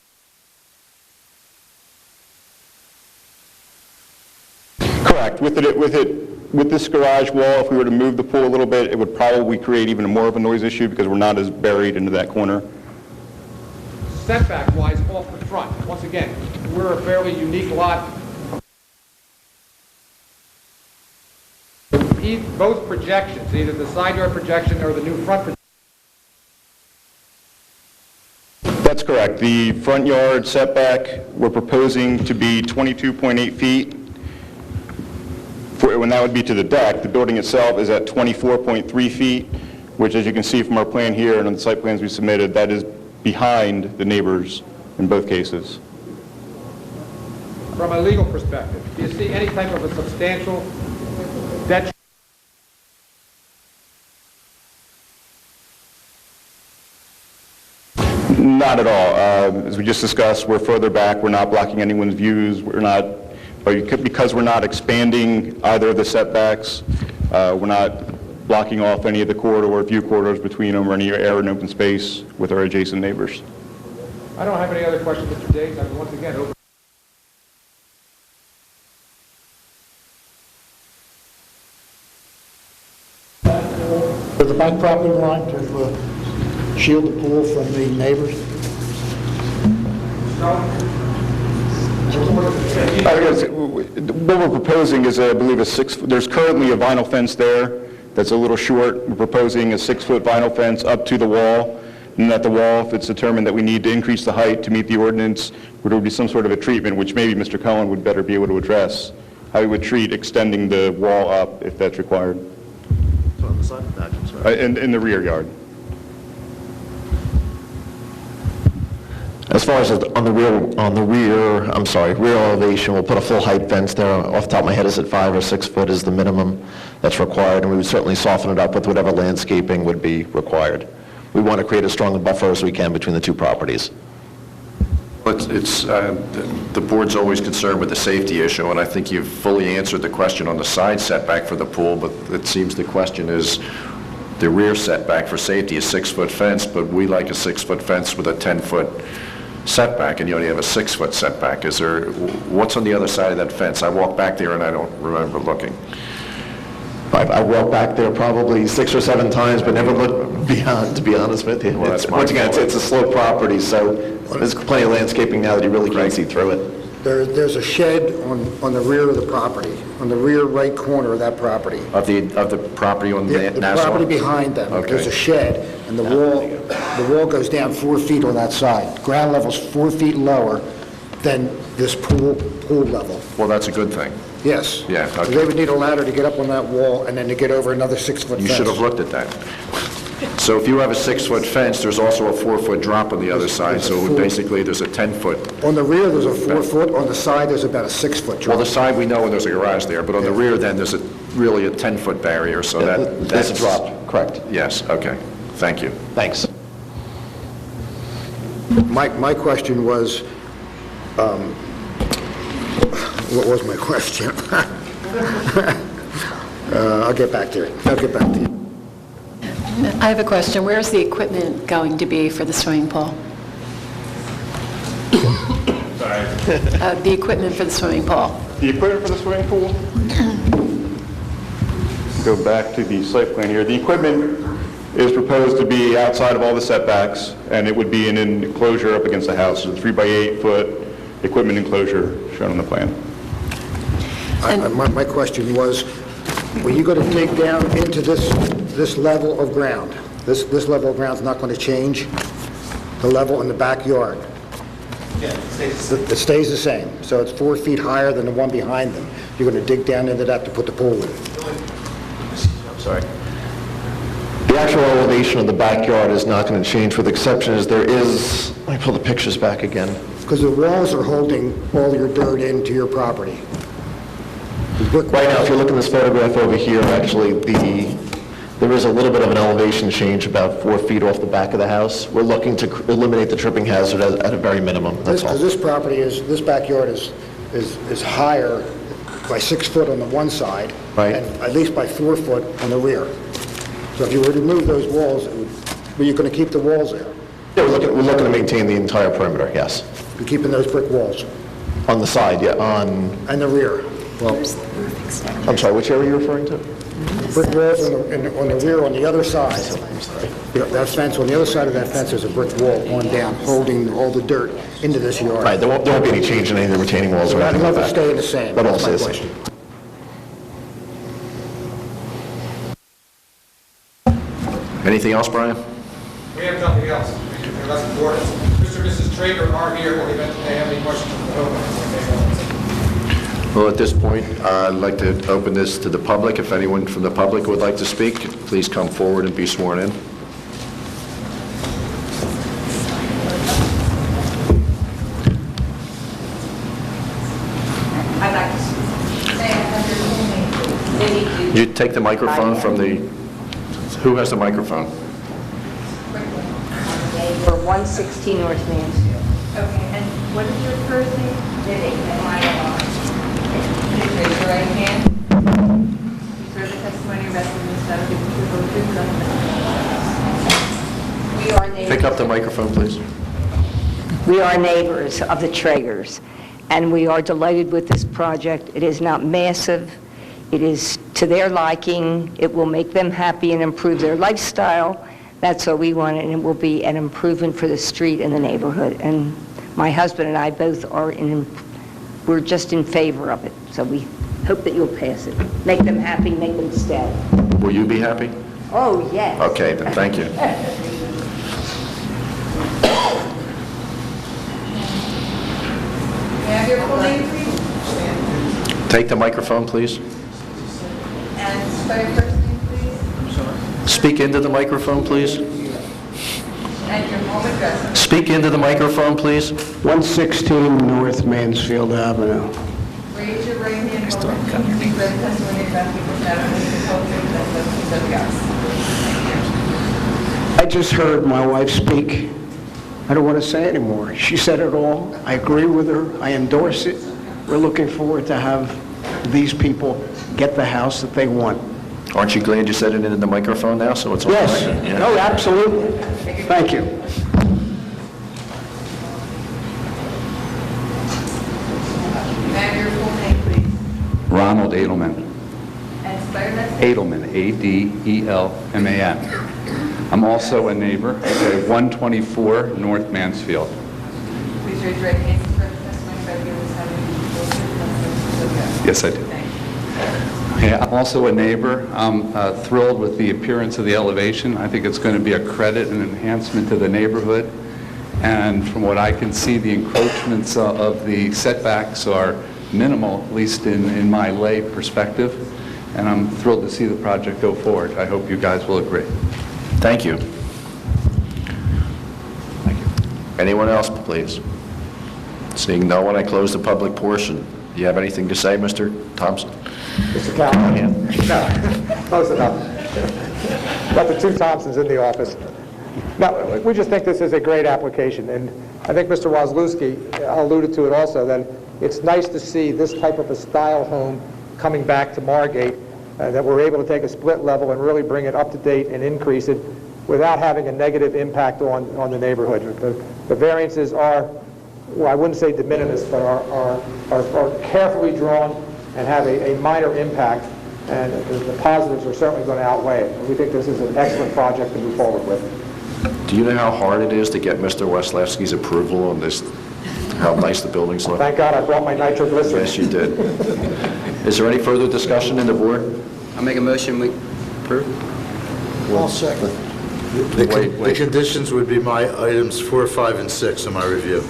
Correct. With this garage wall, if we were to move the pool a little bit, it would probably create even more of a noise issue because we're not as buried into that corner. Setback-wise off the front, once again, we're a fairly unique lot. Both projections, either the side yard projection or the new front projection. That's correct. The front yard setback, we're proposing to be 22.8 feet. When that would be to the deck, the building itself is at 24.3 feet, which, as you can see from our plan here and on the site plans we submitted, that is behind the neighbors in both cases. From a legal perspective, do you see any type of a substantial detriment? Not at all. As we just discussed, we're further back. We're not blocking anyone's views. We're not, because we're not expanding either of the setbacks, we're not blocking off any of the corridor or view corridors between them or any air and open space with our adjacent neighbors. I don't have any other questions, Mr. Days. I mean, once again, over. To the back property line to shield the pool from the neighbors? What we're proposing is, I believe, there's currently a vinyl fence there that's a little short. We're proposing a 6-foot vinyl fence up to the wall, and at the wall, if it's determined that we need to increase the height to meet the ordinance, there would be some sort of a treatment, which maybe Mr. Cohen would better be able to address, how he would treat extending the wall up if that's required. So on the side of that, I'm sorry. In the rear yard. As far as on the rear elevation, we'll put a full height fence there. Off the top of my head, is it 5 or 6 foot is the minimum that's required, and we would certainly soften it up with whatever landscaping would be required. We want to create as strong a buffer as we can between the two properties. The board's always concerned with the safety issue, and I think you've fully answered the question on the side setback for the pool, but it seems the question is the rear setback for safety is 6-foot fence, but we like a 6-foot fence with a 10-foot setback, and you only have a 6-foot setback. What's on the other side of that fence? I walked back there and I don't remember looking. I walked back there probably 6 or 7 times, but never looked beyond, to be honest with you. Once again, it's a slow property, so there's plenty of landscaping now that you really can't see through it. There's a shed on the rear of the property, on the rear right corner of that property. Of the property on The Nassau? property behind them. Okay. There's a shed, and the wall goes down 4 feet on that side. Ground level's 4 feet lower than this pool level. Well, that's a good thing. Yes. Yeah, okay. They would need a ladder to get up on that wall and then to get over another 6-foot fence. You should have looked at that. So if you have a 6-foot fence, there's also a 4-foot drop on the other side, so basically there's a 10-foot. On the rear, there's a 4-foot. On the side, there's about a 6-foot drop. Well, the side, we know there's a garage there, but on the rear, then, there's really a 10-foot barrier, so that's a drop, correct? Yes, okay. Thank you. Thanks. My question was, what was my question? I'll get back to you. I have a question. Where's the equipment going to be for the swimming pool? Sorry. The equipment for the swimming pool. The equipment for the swimming pool? Go back to the site plan here. The equipment is proposed to be outside of all the setbacks, and it would be in an enclosure up against the house, a 3-by-8 foot equipment enclosure shown on the plan. My question was, were you going to dig down into this level of ground? This level of ground is not going to change? The level in the backyard? Yeah, It stays the same, so it's 4 feet higher than the one behind them. You're going to dig down into that to put the pool in? I'm sorry. The actual elevation of the backyard is not going to change, with the exception is there is, let me pull the pictures back again. Because the walls are holding all your dirt into your property. Right now, if you look at this photograph over here, actually, there is a little bit of an elevation change about 4 feet off the back of the house. We're looking to eliminate the tripping hazard at a very minimum, that's all. Because this backyard is higher by 6 foot on the one side, Right. and at least by 4 foot on the rear. So if you were to move those walls, were you going to keep the walls there? Yeah, we're looking to maintain the entire perimeter, yes. You're keeping those brick walls? On the side, yeah, And the rear? Well, I'm sorry, which area are you referring to? Brick walls on the rear, on the other side. Yeah, that fence, on the other side of that fence is a brick wall going down, holding all the dirt into this yard. Right, there won't be any change in any of the retaining walls So or anything like that'll that. stay the same? That'll all That's stay my the same. question. Anything else, Brian? We have nothing else. That's important. Mr. and Mrs. Traeger are here. Will they have any questions from the public? Well, at this point, I'd like to open this to the public. If anyone from the public would like to speak, please come forward and be sworn in. I'd like to say I have your full name. You take the microphone from the, who has the microphone? For 116 North Mansfield. Okay, and what is your first name? Vivian, and my Please raise your right hand. You swear the testimony you're about to give is the truth, the whole truth, nothing but the truth. We are neighbors. Pick up the microphone, please. We are neighbors of the Traegers, and we are delighted with this project. It is not massive. It is to their liking. It will make them happy and improve their lifestyle. That's what we want, and it will be an improvement for the street and the neighborhood. And my husband and I both we're just in favor of it. So we hope that you'll pass it. Make them happy, make them stay. Will you be happy? Oh, yes. Okay, then, thank you. May I have your full name, please? Take the microphone, please. And spell your first name, please? Speak into the microphone, please. And your home address. Speak into the microphone, please. 116 North Mansfield Avenue. Raise your right hand. You swear the testimony you're about to give is the whole truth, nothing but the truth. I just heard my wife speak. I don't want to say anymore. She said it all. I agree with her. I endorse it. We're looking forward to have these people get the house that they want. Aren't you glad you said it into the microphone now, so it's all Yes. right? Yeah. No, absolutely. Thank you. May I have your full name, please? Ronald Edelman. And spell your last name. Edelman, A-D-E-L-M-A-N. I'm also a neighbor at 124 North Mansfield. Please raise your right hand. You swear the testimony you're about to give is the whole truth, nothing but the truth. Yes, I do. Yeah, I'm also a neighbor. I'm thrilled with the appearance of the elevation. I think it's going to be a credit and enhancement to the neighborhood. And from what I can see, the encroachments of the setbacks are minimal, at least in my lay perspective. And I'm thrilled to see the project go forward. I hope you guys will agree. Thank you. Thank you. Anyone else, please? Seeing no one, I close the public portion. Do you have anything to say, Mr. Thompson? Mr. Callahan? No, close enough. Got the two Thompsons in the office. No, we just think this is a great application, and I think Mr. Wozlewski alluded to it also, that it's nice to see this type of a style home coming back to Margate, that we're able to take a split level and really bring it up to date and increase it without having a negative impact on the neighborhood. The variances are, well, I wouldn't say de minimis, but are carefully drawn and have a minor impact, and the positives are certainly going to outweigh it. We think this is an excellent project to move forward with. Do you know how hard it is to get Mr. Westlewski's approval on this, how nice the buildings look? Thank God I brought my nitroglycerin. Yes, you did. Is there any further discussion in the board? I'll make a motion, we approve. I'll second. The conditions would be my items 4, 5, and 6 in my review.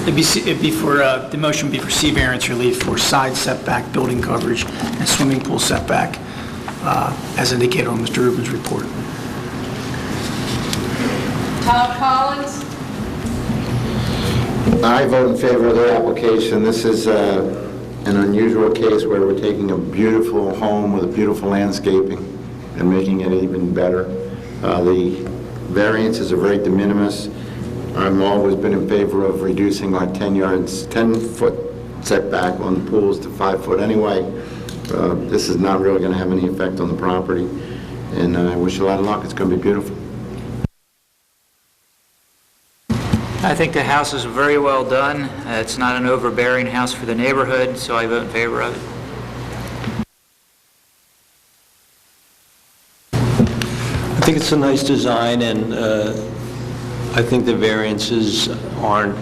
It'd be for, the motion would be for C variance relief for side setback, building coverage, and swimming pool setback. as indicated on Mr. Rubin's report. Tom Collins? I vote in favor of their application. This is an unusual case where we're taking a beautiful home with a beautiful landscaping and making it even better. The variances are very de minimis. I've always been in favor of reducing our 10-foot setback on pools to 5 foot anyway. This is not really going to have any effect on the property, and I wish you a lot of luck. It's going to be beautiful. I think the house is very well done. It's not an overbearing house for the neighborhood, so I vote in favor of it. I think it's a nice design, and I think the variances aren't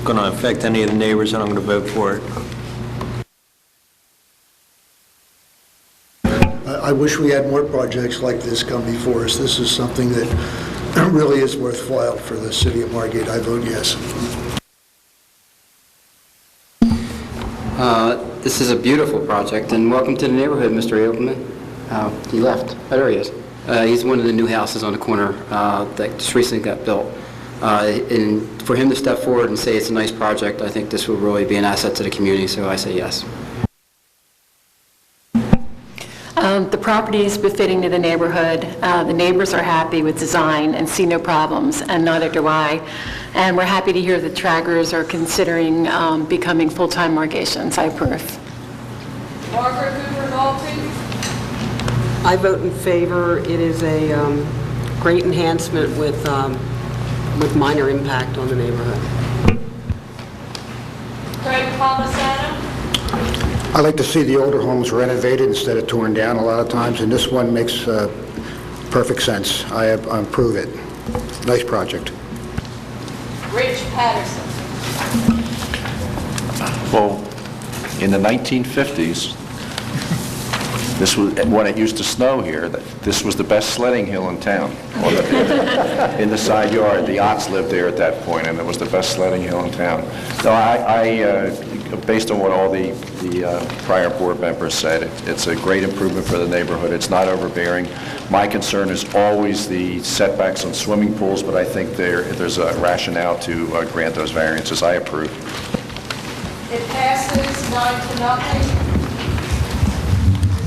going to affect any of the neighbors, and I'm going to vote for it. I wish we had more projects like this come before us. This is something that really is worthwhile for the city of Margate. I vote yes. This is a beautiful project, and welcome to the neighborhood, Mr. Abelman. He left. Oh, there he is. He's one of the new houses on the corner that just recently got built. And for him to step forward and say it's a nice project, I think this will really be an asset to the community, so I say yes. The property is befitting to the neighborhood. The neighbors are happy with design and see no problems, and neither do I. And we're happy to hear that Traggers are considering becoming full-time Margatians. I approve. Margaret Hoover Dalton? I vote in favor. It is a great enhancement with minor impact on the neighborhood. Craig Palmisano? I like to see the older homes renovated instead of torn down a lot of times, and this one makes perfect sense. I approve it. Nice project. Rich Patterson? Well, in the 1950s, this was when it used to snow here. This was the best sledding hill in town. In the side yard, the Otts lived there at that point, and it was the best sledding hill in town. So based on what all the prior board members said, it's a great improvement for the neighborhood. It's not overbearing. My concern is always the setbacks on swimming pools, but I think there's a rationale to grant those variances. I approve. It passes 9-0.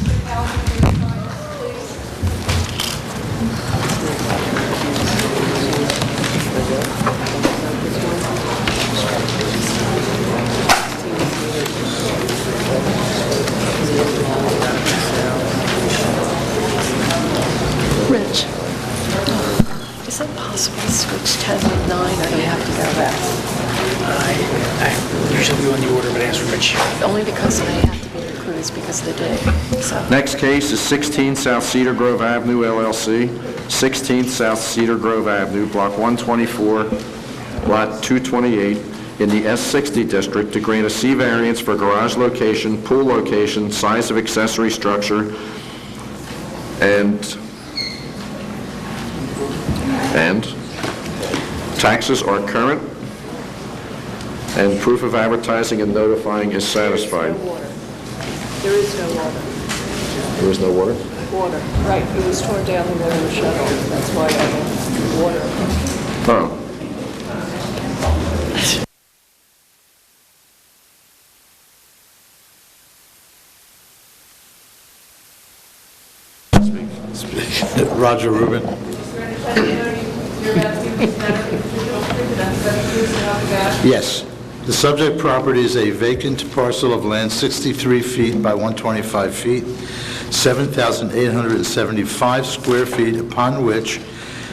Mr. Calvin, will you sign this, Rich, is it possible to switch 10 with 9, or do we have to go back? I usually go in the order, but ask for Rich. Only because I have to be in the cruise because of the day. So. Next case is 16 South Cedar Grove Avenue, LLC, 16 South Cedar Grove Avenue, Block 124, Lot 228, in the S60 district to grant a C variance for garage location, pool location, size of accessory structure, and taxes are current, and proof of advertising and notifying is satisfied. There is no water. There is no water? Water, right, it was torn down and then shut off, that's why I have water. Oh. Roger Rubin. Yes. The subject property is a vacant parcel of land 63 feet by 125 feet, 7,875 square feet, upon which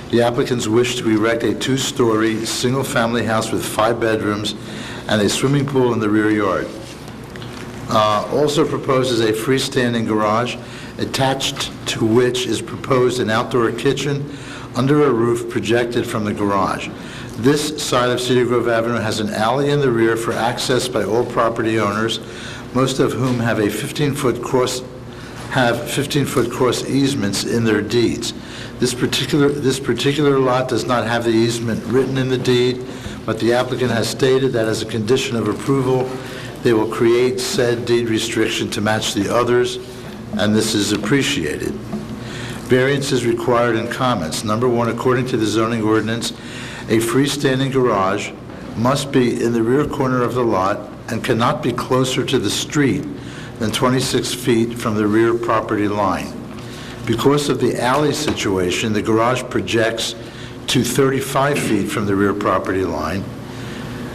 the applicants wish to erect a two-story, single-family house with 5 bedrooms and a swimming pool in the rear yard. Also proposes a freestanding garage, attached to which is proposed an outdoor kitchen under a roof projected from the garage. This side of Cedar Grove Avenue has an alley in the rear for access by all property owners, most of whom have 15-foot cross easements in their deeds. This particular lot does not have the easement written in the deed, but the applicant has stated that as a condition of approval, they will create said deed restriction to match the others, and this is appreciated. Variance is required in comments. Number one, according to the zoning ordinance, a freestanding garage must be in the rear corner of the lot and cannot be closer to the street than 26 feet from the rear property line. Because of the alley situation, the garage projects to 35 feet from the rear property line.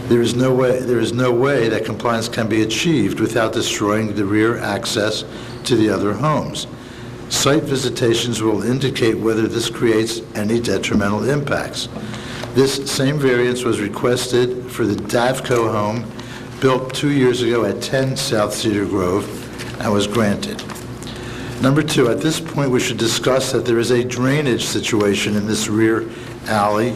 There is no way that compliance can be achieved without destroying the rear access to the other homes. Site visitations will indicate whether this creates any detrimental impacts. This same variance was requested for the Davco home built 2 years ago at 10 South Cedar Grove and was granted. Number two, at this point we should discuss that there is a drainage situation in this rear alley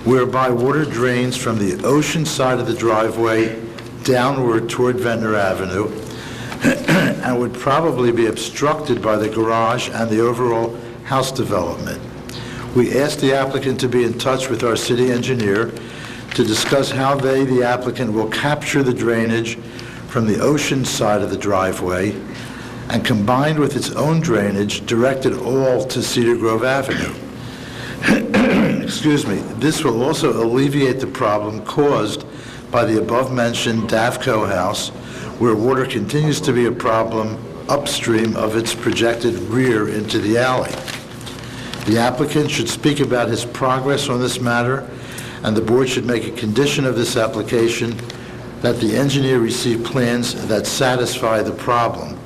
whereby water drains from the ocean side of the driveway downward toward Ventnor Avenue and would probably be obstructed by the garage and the overall house development. We asked the applicant to be in touch with our city engineer to discuss how they, the applicant, will capture the drainage from the ocean side of the driveway and combined with its own drainage, directed all to Cedar Grove Avenue. Excuse me. This will also alleviate the problem caused by the above-mentioned Davco house, where water continues to be a problem upstream of its projected rear into the alley. The applicant should speak about his progress on this matter, and the board should make a condition of this application that the engineer receive plans that satisfy the problem.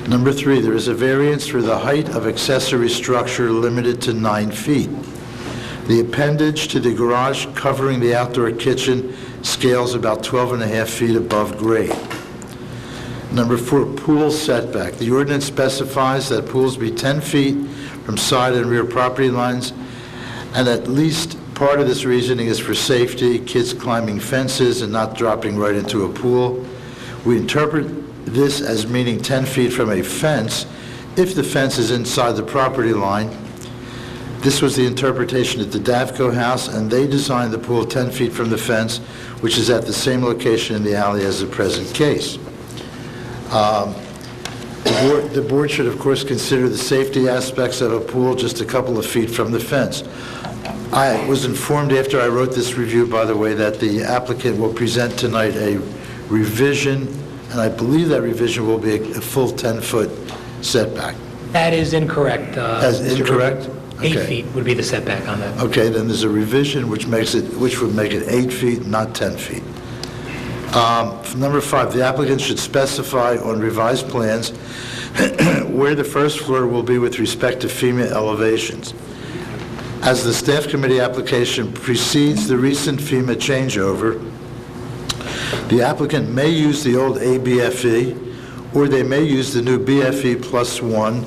Number three, there is a variance for the height of accessory structure limited to 9 feet. The appendage to the garage covering the outdoor kitchen scales about 12.5 feet above grade. Number four, pool setback. The ordinance specifies that pools be 10 feet from side and rear property lines, and at least part of this reasoning is for safety, kids climbing fences and not dropping right into a pool. We interpret this as meaning 10 feet from a fence if the fence is inside the property line. This was the interpretation at the Davco house, and they designed the pool 10 feet from the fence, which is at the same location in the alley as the present case. The board should, of course, consider the safety aspects of a pool just a couple of feet from the fence. I was informed after I wrote this review, by the way, that the applicant will present tonight a revision, and I believe that revision will be a full 10-foot setback. That is incorrect. As Mr. incorrect? Rubin. 8 feet would be the setback on that. Okay, then there's a revision which would make it 8 feet, not 10 feet. Number five, the applicant should specify on revised plans where the first floor will be with respect to FEMA elevations. As the staff committee application precedes the recent FEMA changeover, the applicant may use the old ABFE, or they may use the new BFE plus 1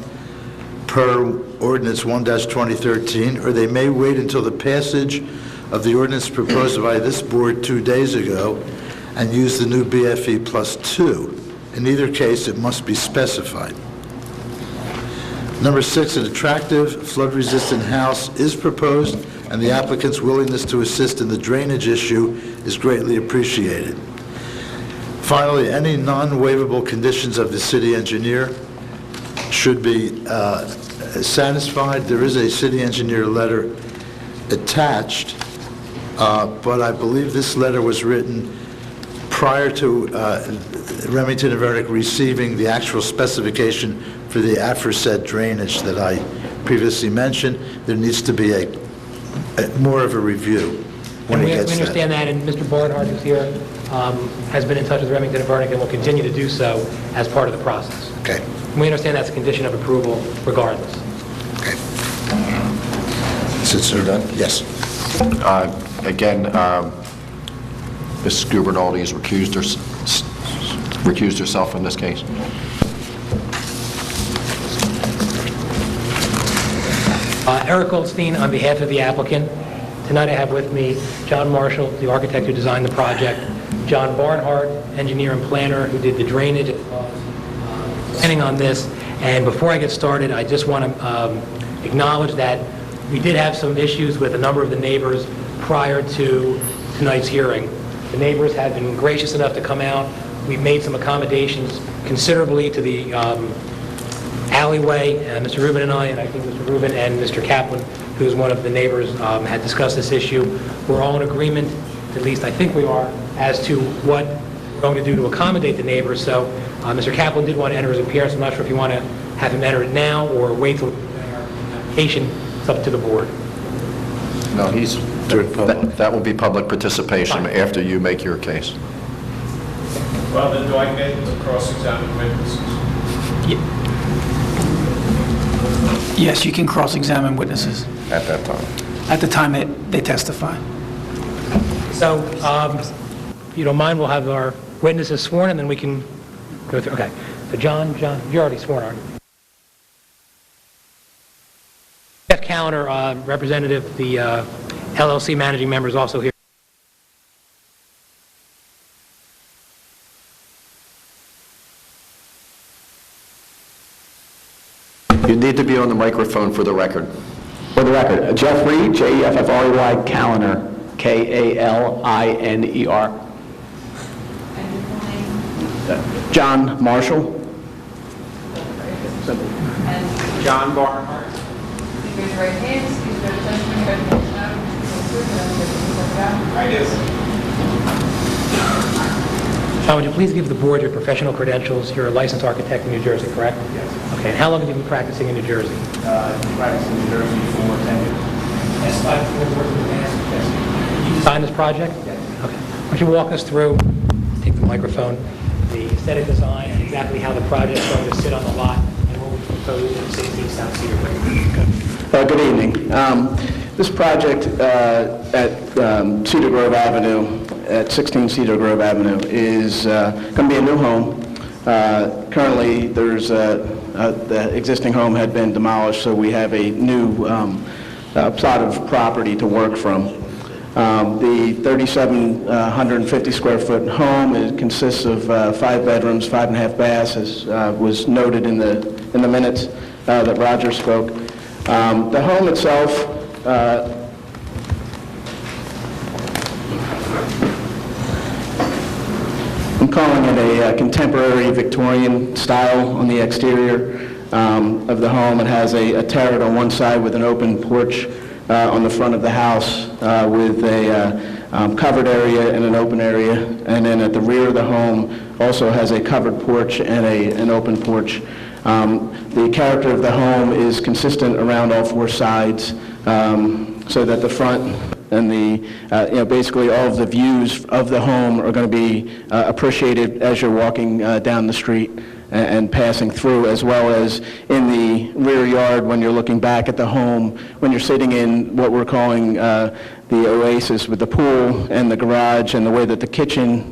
per ordinance 1-2013, or they may wait until the passage of the ordinance proposed by this board 2 days ago and use the new BFE plus 2. In either case, it must be specified. Number six, an attractive flood-resistant house is proposed, and the applicant's willingness to assist in the drainage issue is greatly appreciated. Finally, any non-waivable conditions of the city engineer should be satisfied. There is a city engineer letter attached, but I believe this letter was written prior to Remington and Vernick receiving the actual specification for the aforesaid drainage that I previously mentioned. There needs to be more of a review when And it we gets that. understand that, and Mr. Barnhart, who's here, has been in touch with Remington and Vernick and will continue to do so as part of the process. Okay. And we understand that's a condition of approval regardless. Since they're done? Yes. Again, Ms. Gubernaldi has recused herself from this case. Eric Goldstein, on behalf of the applicant. Tonight I have with me John Marshall, the architect who designed the project, John Barnhart, engineer and planner who did the drainage planning on this. And before I get started, I just want to acknowledge that we did have some issues with a number of the neighbors prior to tonight's hearing. The neighbors have been gracious enough to come out we made some accommodations considerably to the alleyway. Mr. Rubin and I think Mr. Rubin and Mr. Kaplan, who is one of the neighbors, had discussed this issue. We're all in agreement, at least I think we are, as to what we're going to do to accommodate the neighbors. So Mr. Kaplan did want to enter his appearance. I'm not sure if you want to have him enter it now or wait till our application. It's up to the board. No, that will be public participation after you make your case. Well, then do I get to cross-examine witnesses? Yes, you can cross-examine witnesses At that time. at the time that they testify. So, if you don't mind, we'll have our witnesses sworn, and then we can go through. Okay. So, John, you're already sworn, aren't you? Jeff Callender, representative, the LLC managing member, is also here. You need to be on the microphone for the record. For the record, Jeffrey, Jeffrey Callender, Kaliner. John Marshall. John Barnhart. Please raise your right hand. Please swear the testimony you're about to give tonight will be the truth and nothing but the truth, so help you God. I do. John, would you please give the board your professional credentials? You're a licensed architect in New Jersey, correct? Yes. Okay, and how long have you been practicing in New Jersey? Practiced in New Jersey for 10 years. Yes, you designed this project? Yes. Okay. Why don't you walk us through, take the microphone, the aesthetic design, and exactly how the project's going to sit on the lot, and what we propose in 16 South Cedar Way? Good evening. This project at Cedar Grove Avenue, at 16 Cedar Grove Avenue, is going to be a new home. Currently, the existing home had been demolished, so we have a new plot of property to work from. The 3,750 square foot home consists of 5 bedrooms, 5.5 baths, as was noted in the minutes that Roger spoke. The home itself I'm calling it a contemporary Victorian style on the exterior of the home. It has a terrace on one side with an open porch on the front of the house with a covered area and an open area. And then at the rear of the home also has a covered porch and an open porch. The character of the home is consistent around all 4 sides, so that the front and basically all of the views of the home are going to be appreciated as you're walking down the street and passing through, as well as in the rear yard when you're looking back at the home, when you're sitting in what we're calling the oasis with the pool and the garage and the way that the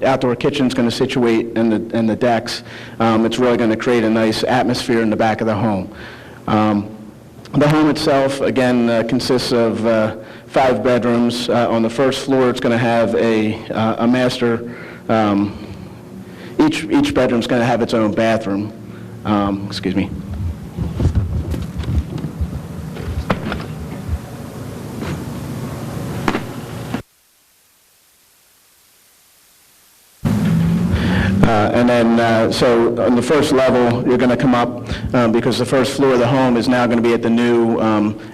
outdoor kitchen is going to situate and the decks. It's really going to create a nice atmosphere in the back of the home. The home itself, again, consists of 5 bedrooms. On the first floor, it's going to have a master. Each bedroom is going to have its own bathroom. Excuse me. And then, so on the first level, you're going to come up, because the first floor of the home is now going to be at the new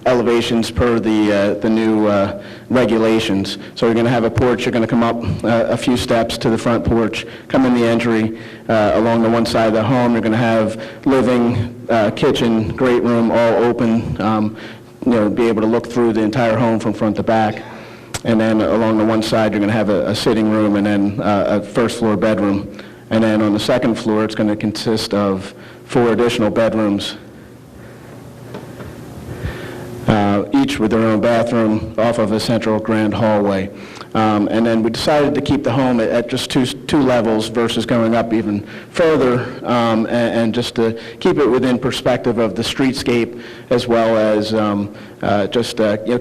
elevations per the new regulations. So you're going to have a porch, you're going to come up a few steps to the front porch, come in the entry along the one side of the home. You're going to have living, kitchen, great room, all open, be able to look through the entire home from front to back. And then along the one side, you're going to have a sitting room and then a first floor bedroom. And then on the second floor, it's going to consist of 4 additional bedrooms, each with their own bathroom off of a central grand hallway. And then we decided to keep the home at just two levels versus going up even further, and just to keep it within perspective of the streetscape, as well as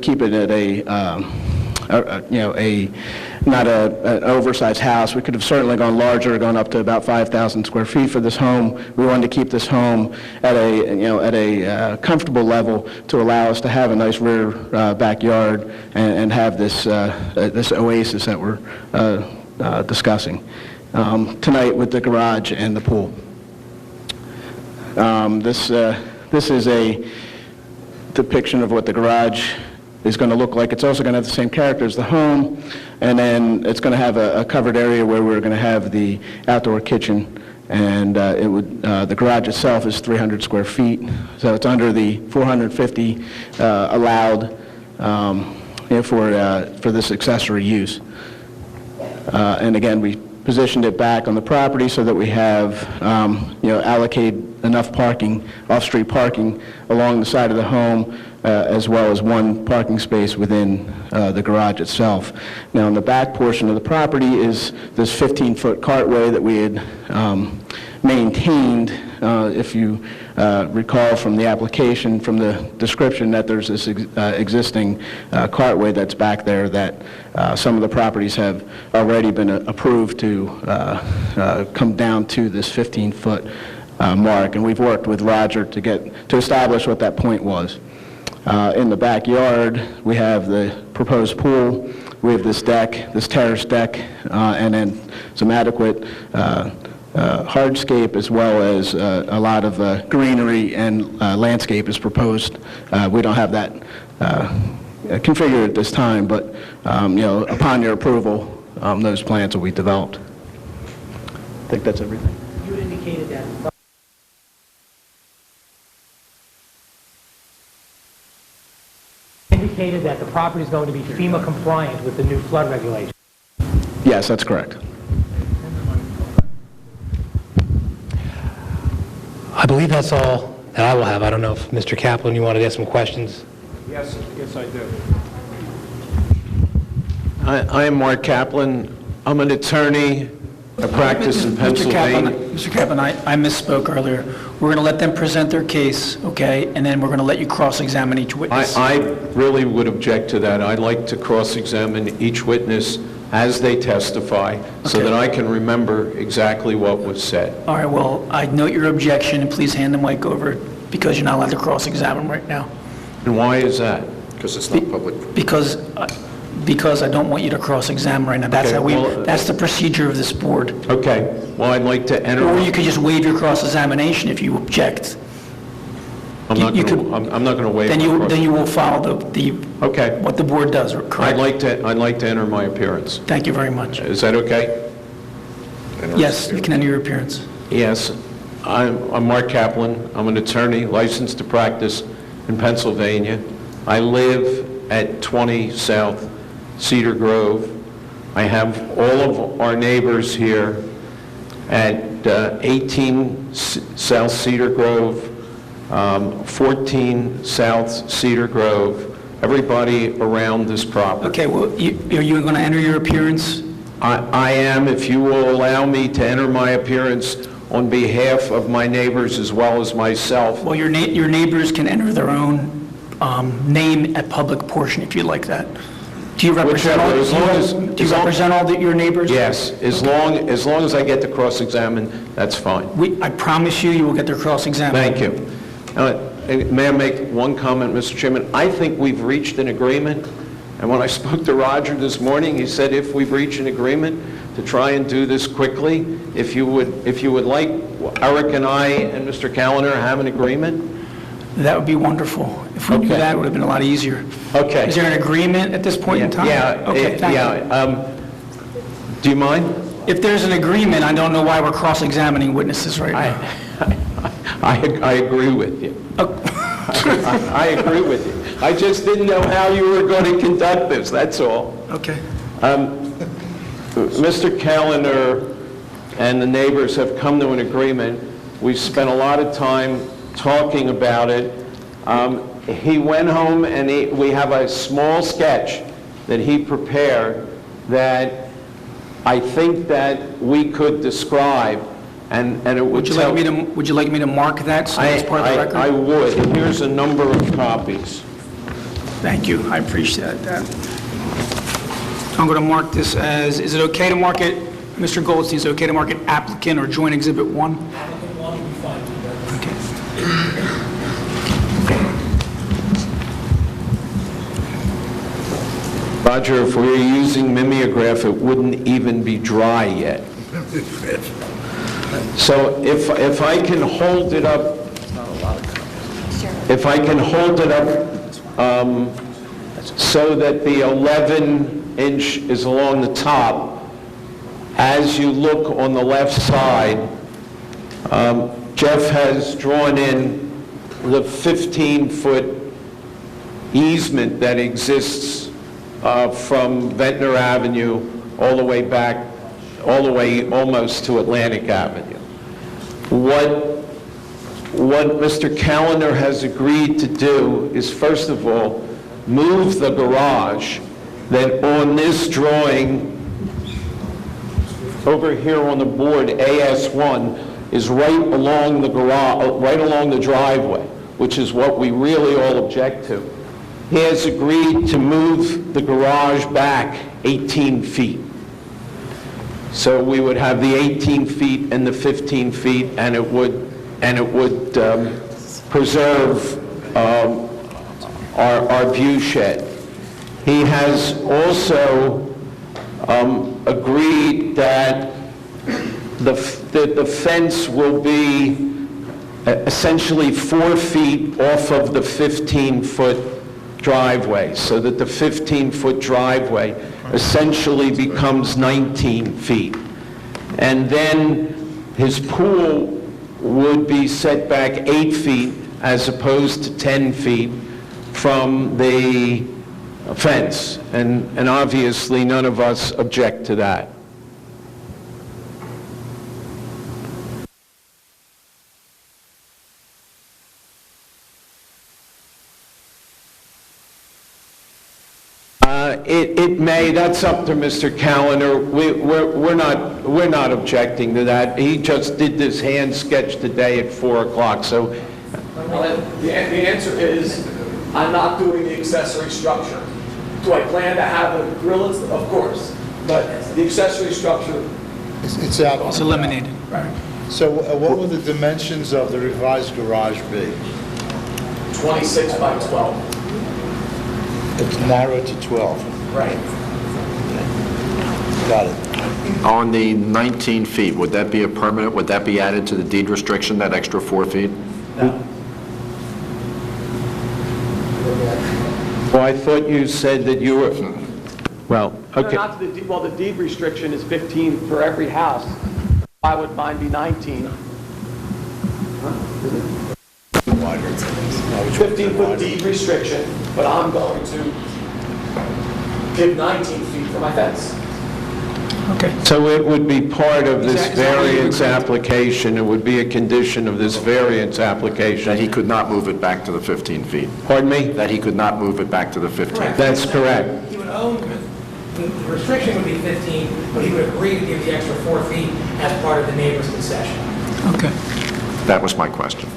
keep it at not an oversized house. We could have certainly gone larger, gone up to about 5,000 square feet for this home. We wanted to keep this home at a comfortable level to allow us to have a nice rear backyard and have this oasis that we're discussing. tonight with the garage and the pool. This is a depiction of what the garage is going to look like. It's also going to have the same character as the home, and then it's going to have a covered area where we're going to have the outdoor kitchen, and the garage itself is 300 square feet, so it's under the 450 allowed for this accessory use. And again, we positioned it back on the property so that we have, allocate enough parking, off-street parking along the side of the home, as well as one parking space within the garage itself. Now, in the back portion of the property is this 15-foot cartway that we had maintained. If you recall from the application, from the description, that there's this existing cartway that's back there that some of the properties have already been approved to come down to this 15-foot mark, and we've worked with Roger to establish what that point was. In the backyard, we have the proposed pool, we have this deck, this terrace deck, and then some adequate hardscape, as well as a lot of greenery and landscape is proposed. We don't have that configured at this time, but upon your approval, those plans will be developed. I think that's everything. You indicated that. Indicated that the property is going to be FEMA compliant with the new flood regulation. Yes, that's correct. I believe that's all that I will have. I don't know if Mr. Kaplan, you wanted to ask some questions? Yes, I do. I am Mark Kaplan. I'm an attorney. I practice in Pennsylvania. Mr. Kaplan, I misspoke earlier. We're going to let them present their case, okay, and then we're going to let you cross-examine each witness. I really would object to that. I'd like to cross-examine each witness as they testify so that I can remember exactly what was said. All right, well, I note your objection, and please hand the mic over because you're not allowed to cross-examine right now. And why is that? Because it's not public. Because I don't want you to cross-examine right now. That's that's the procedure of this board. Okay. Well, I'd like to enter... Or you could just waive your cross-examination if you object. I'm not going to waive... Then you will follow what the board does, correct? I'd like to enter my appearance. Thank you very much. Is that okay? Yes, you can enter your appearance. Yes. I'm Mark Kaplan. I'm an attorney licensed to practice in Pennsylvania. I live at 20 South Cedar Grove. I have all of our neighbors here at 18 South Cedar Grove, 14 South Cedar Grove, everybody around this property. Okay, well, are you going to enter your appearance? I am, if you will allow me to enter my appearance on behalf of my neighbors as well as myself. Well, your neighbors can enter their own name at public portion if you like that. Do you represent all your neighbors? Yes, as long as I get to cross-examine, that's fine. I promise you will get to cross-examine. Thank you. May I make one comment, Mr. Chairman? I think we've reached an agreement, and when I spoke to Roger this morning, he said if we've reached an agreement to try and do this quickly, if you would like Eric and I and Mr. Callender have an agreement. That would be wonderful. If we knew that, it would have been a lot easier. Okay. Is there an agreement at this point in time? Yeah. Okay, thank you. Do you mind? If there's an agreement, I don't know why we're cross-examining witnesses right now. I agree with you. I agree with you. I just didn't know how you were going to conduct this, that's all. Okay. Mr. Callender and the neighbors have come to an agreement. We've spent a lot of time talking about it. He went home and we have a small sketch that he prepared that I think that we could describe, and it would tell... Would you like me to mark that so it's part of the record? I would. Here's a number of copies. Thank you. I appreciate that. I'm going to mark this as, is it okay to mark it, Mr. Goldstein, is it okay to mark it applicant or joint exhibit 1? Applicant 1 will be fine. Roger, if we were using mimeograph, it wouldn't even be dry yet. So if I can hold it up, so that the 11-inch is along the top, as you look on the left side, Jeff has drawn in the 15-foot easement that exists from Ventnor Avenue all the way back, all the way almost to Atlantic Avenue. What Mr. Callender has agreed to do is, first of all, move the garage that on this drawing over here on the board, AS1, is right along the garage, right along the driveway, which is what we really all object to. He has agreed to move the garage back 18 feet. So we would have the 18 feet and the 15 feet, and it would preserve our view shed. He has also agreed that the fence will be essentially 4 feet off of the 15-foot driveway, so that the 15-foot driveway essentially becomes 19 feet. And then his pool would be set back 8 feet as opposed to 10 feet from the fence. And obviously, none of us object to that. It may, that's up to Mr. Callender. We're not objecting to that. He just did this hand sketch today at 4 o'clock, so. The answer is, I'm not doing the accessory structure. Do I plan to have a grill? Of course, but the accessory structure. It's out. It's eliminated. Right. So what will the dimensions of the revised garage be? 26 by 12. It's narrowed to 12. Right. Got it. On the 19 feet, would that be a permanent, would that be added to the deed restriction, that extra 4 feet? No. Well, I thought you said that you were, well, okay. No, not to the deed, well, the deed restriction is 15 for every house. Why would mine be 19? 15-foot deed restriction, but I'm going to give 19 feet for my fence. Okay. So it would be part of this variance application, it would be a condition of this variance application. That he could not move it back to the 15 feet. Pardon me? That he could not move it back to the 15 feet. That's correct. He would own, the restriction would be 15, but he would agree to give the extra 4 feet as part of the neighbor's concession. Okay. That was my question.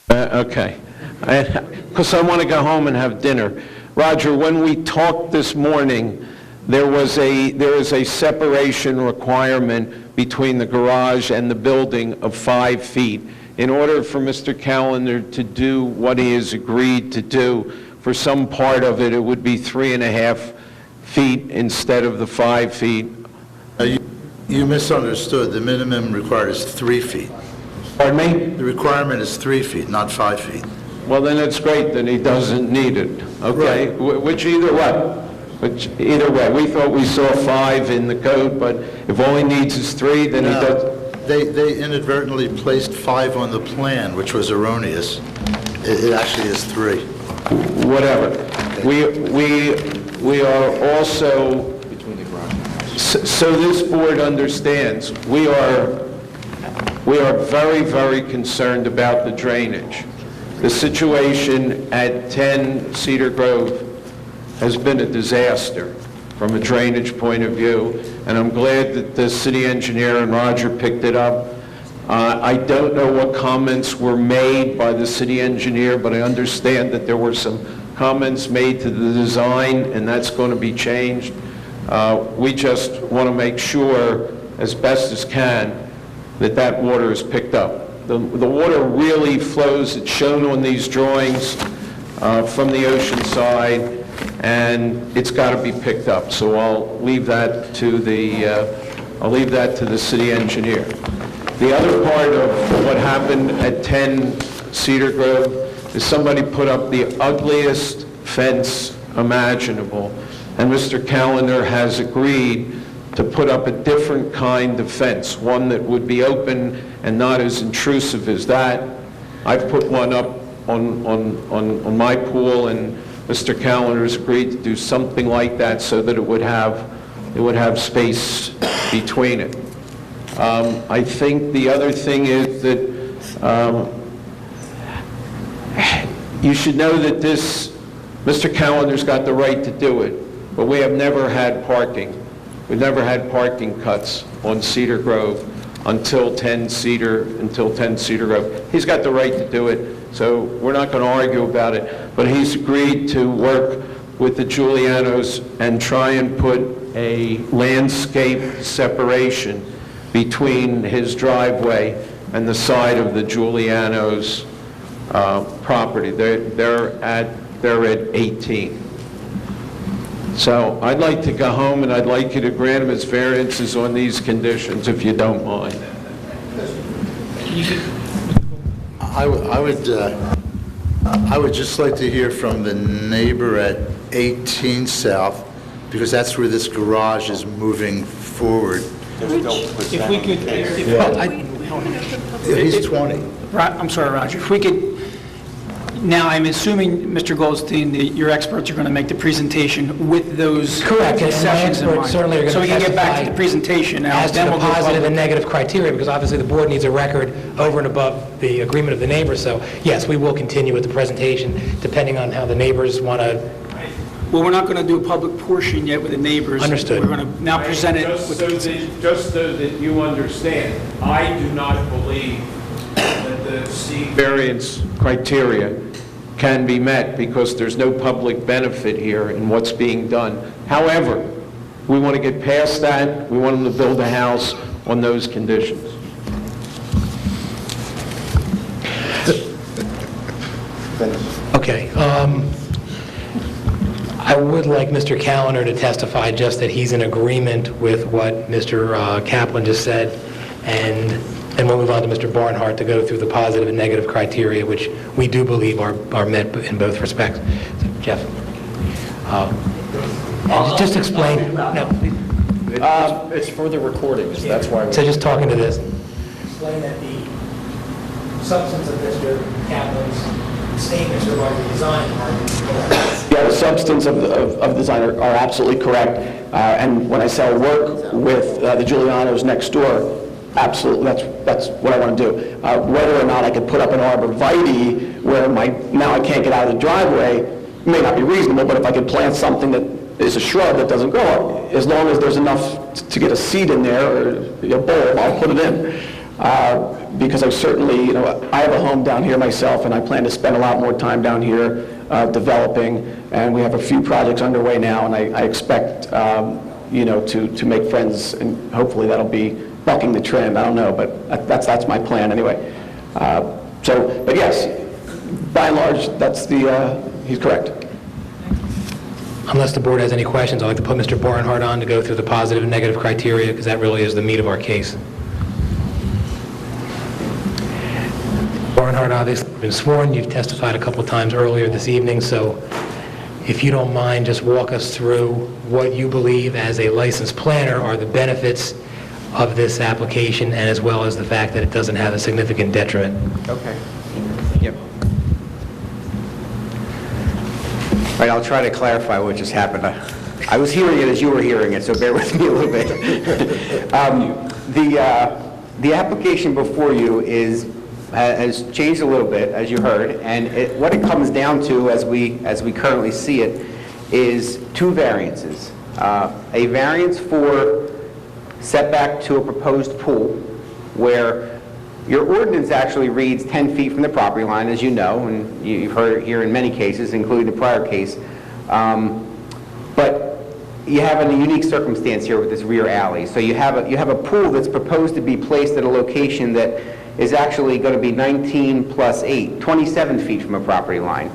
Okay. Because I want to go home and have dinner. Roger, when we talked this morning, there is a separation requirement between the garage and the building of 5 feet. In order for Mr. Callender to do what he has agreed to do, for some part of it, it would be 3.5 feet instead of the 5 feet. You misunderstood. The minimum required is 3 feet. Pardon me? The requirement is 3 feet, not 5 feet. Well, then it's great that he doesn't need it, okay? Right. Which either way, we thought we saw 5 in the code, but if all he needs is 3, then he does. They inadvertently placed 5 on the plan, which was erroneous. It actually is 3. Whatever. We are also, so this board understands, we are very, very concerned about the drainage. The situation at 10 Cedar Grove has been a disaster from a drainage point of view, and I'm glad that the city engineer and Roger picked it up. I don't know what comments were made by the city engineer, but I understand that there were some comments made to the design, and that's going to be changed. We just want to make sure, as best as can, that water is picked up. The water really flows, it's shown on these drawings, from the ocean side, and it's got to be picked up. So I'll leave that to the city engineer. The other part of what happened at 10 Cedar Grove is somebody put up the ugliest fence imaginable, and Mr. Callender has agreed to put up a different kind of fence, one that would be open and not as intrusive as that. I've put one up on my pool, and Mr. Callender's agreed to do something like that so that it would have space between it. I think the other thing is that you should know that Mr. Callender's got the right to do it, but we have never had parking. We've never had parking cuts on Cedar Grove until 10 Cedar Grove. He's got the right to do it, so we're not going to argue about it, but he's agreed to work with the Giulianos and try and put a landscape separation between his driveway and the side of the Giulianos' property. They're at 18. So I'd like to go home, and I'd like you to grant him his variances on these conditions, if you don't mind. I would just like to hear from the neighbor at 18 South, because that's where this garage is moving forward. If we could, He's 20. I'm sorry, Roger, if we could, now I'm assuming, Mr. Goldstein, that your experts are going to make the presentation with those Correct, and my concessions in experts mind. certainly are going to So we can get back to testify the presentation now. as to then the we'll go positive public. and negative criteria, because obviously the board needs a record over and above the agreement of the neighbors. So yes, we will continue with the presentation, depending on how the neighbors want to. Well, we're not going to do a public portion yet with the neighbors. Understood. We're going to now present it with the Just so that you understand, I do not believe that the C variance criteria can be met because there's no public benefit here in what's being done. However, we want to get past that. We want them to build a house on those conditions. Okay. I would like Mr. Callender to testify just that he's in agreement with what Mr. Kaplan just said, and then we'll move on to Mr. Barnhart to go through the positive and negative criteria, which we do believe are met in both respects. So, Jeff, just explain. No, It's for the recordings, that's why. so just talking to this. Explain that the substance of Mr. Kaplan's statements regarding the design are... Yeah, the substance of the design are absolutely correct. And when I say I work with the Giulianos next door, absolutely, that's what I want to do. Whether or not I could put up an arborvitae where now I can't get out of the driveway may not be reasonable, but if I could plant something that is a shrub that doesn't grow, as long as there's enough to get a seed in there or a bulb, I'll put it in. Because I certainly, I have a home down here myself, and I plan to spend a lot more time down here developing, and we have a few projects underway now, and I expect, to make friends, and hopefully that'll be bucking the trend. I don't know, but that's my plan anyway. But yes, by and large, he's correct. Unless the board has any questions, I'd like to put Mr. Barnhart on to go through the positive and negative criteria, because that really is the meat of our case. Barnhart, obviously, been sworn. You've testified a couple of times earlier this evening, so if you don't mind, just walk us through what you believe as a licensed planner are the benefits of this application, and as well as the fact that it doesn't have a significant detriment. Okay. Yep. All right, I'll try to clarify what just happened. I was hearing it as you were hearing it, so bear with me a little bit. The application before you has changed a little bit, as you heard, and what it comes down to, as we currently see it, is two variances. A variance for setback to a proposed pool, where your ordinance actually reads 10 feet from the property line, as you know, and you've heard it here in many cases, including the prior case. But you have a unique circumstance here with this rear alley. So you have a pool that's proposed to be placed at a location that is actually going to be 19 plus 8, 27 feet from a property line.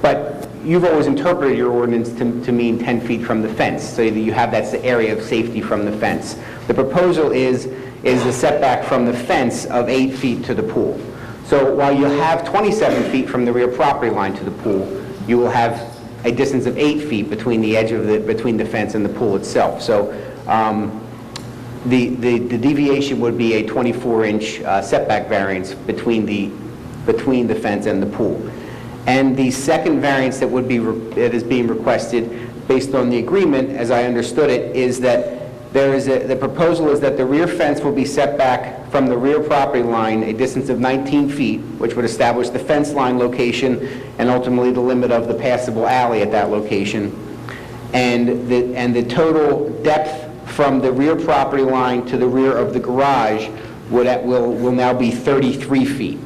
But you've always interpreted your ordinance to mean 10 feet from the fence, so that you have that area of safety from the fence. The proposal is a setback from the fence of 8 feet to the pool. So while you have 27 feet from the rear property line to the pool, you will have a distance of 8 feet between the edge of between the fence and the pool itself. So the deviation would be a 24-inch setback variance between the fence and the pool. And the second variance that is being requested, based on the agreement, as I understood it, is that the proposal is that the rear fence will be set back from the rear property line a distance of 19 feet, which would establish the fence line location and ultimately the limit of the passable alley at that location. And the total depth from the rear property line to the rear of the garage will now be 33 feet.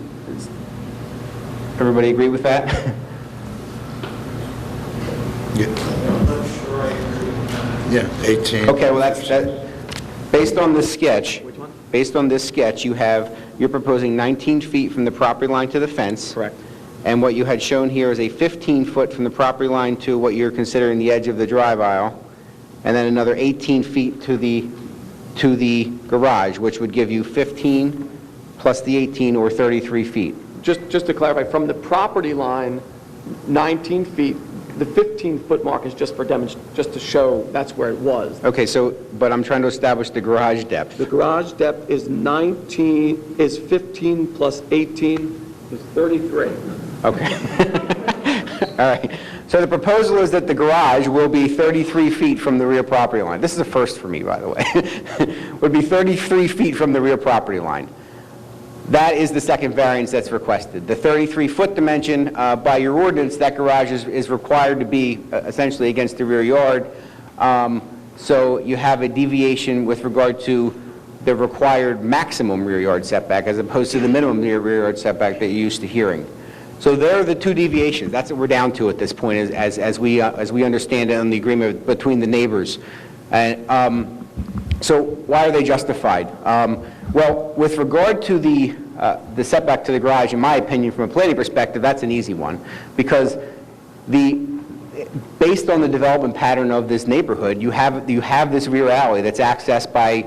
Everybody agree with that? Yeah, 18. Okay, well, that's based on this sketch. Which one? Based on this sketch, you're proposing 19 feet from the property line to the fence. Correct. And what you had shown here is a 15-foot from the property line to what you're considering the edge of the drive aisle, and then another 18 feet to the garage, which would give you 15 plus the 18, or 33 feet. Just to clarify, from the property line, 19 feet, the 15-foot mark is just to show that's where it was. Okay, but I'm trying to establish the garage depth. The garage depth is 15 plus 18 is 33. Okay. All right. So the proposal is that the garage will be 33 feet from the rear property line. This is a first for me, by the way. Would be 33 feet from the rear property line. That is the second variance that's requested. The 33-foot dimension, by your ordinance, that garage is required to be essentially against the rear yard. So you have a deviation with regard to the required maximum rear yard setback as opposed to the minimum rear yard setback that you're used to hearing. So there are the two deviations. That's what we're down to at this point as we understand it on the agreement between the neighbors. So why are they justified? Well, with regard to the setback to the garage, in my opinion, from a planning perspective, that's an easy one, because based on the development pattern of this neighborhood, you have this rear alley that's accessed by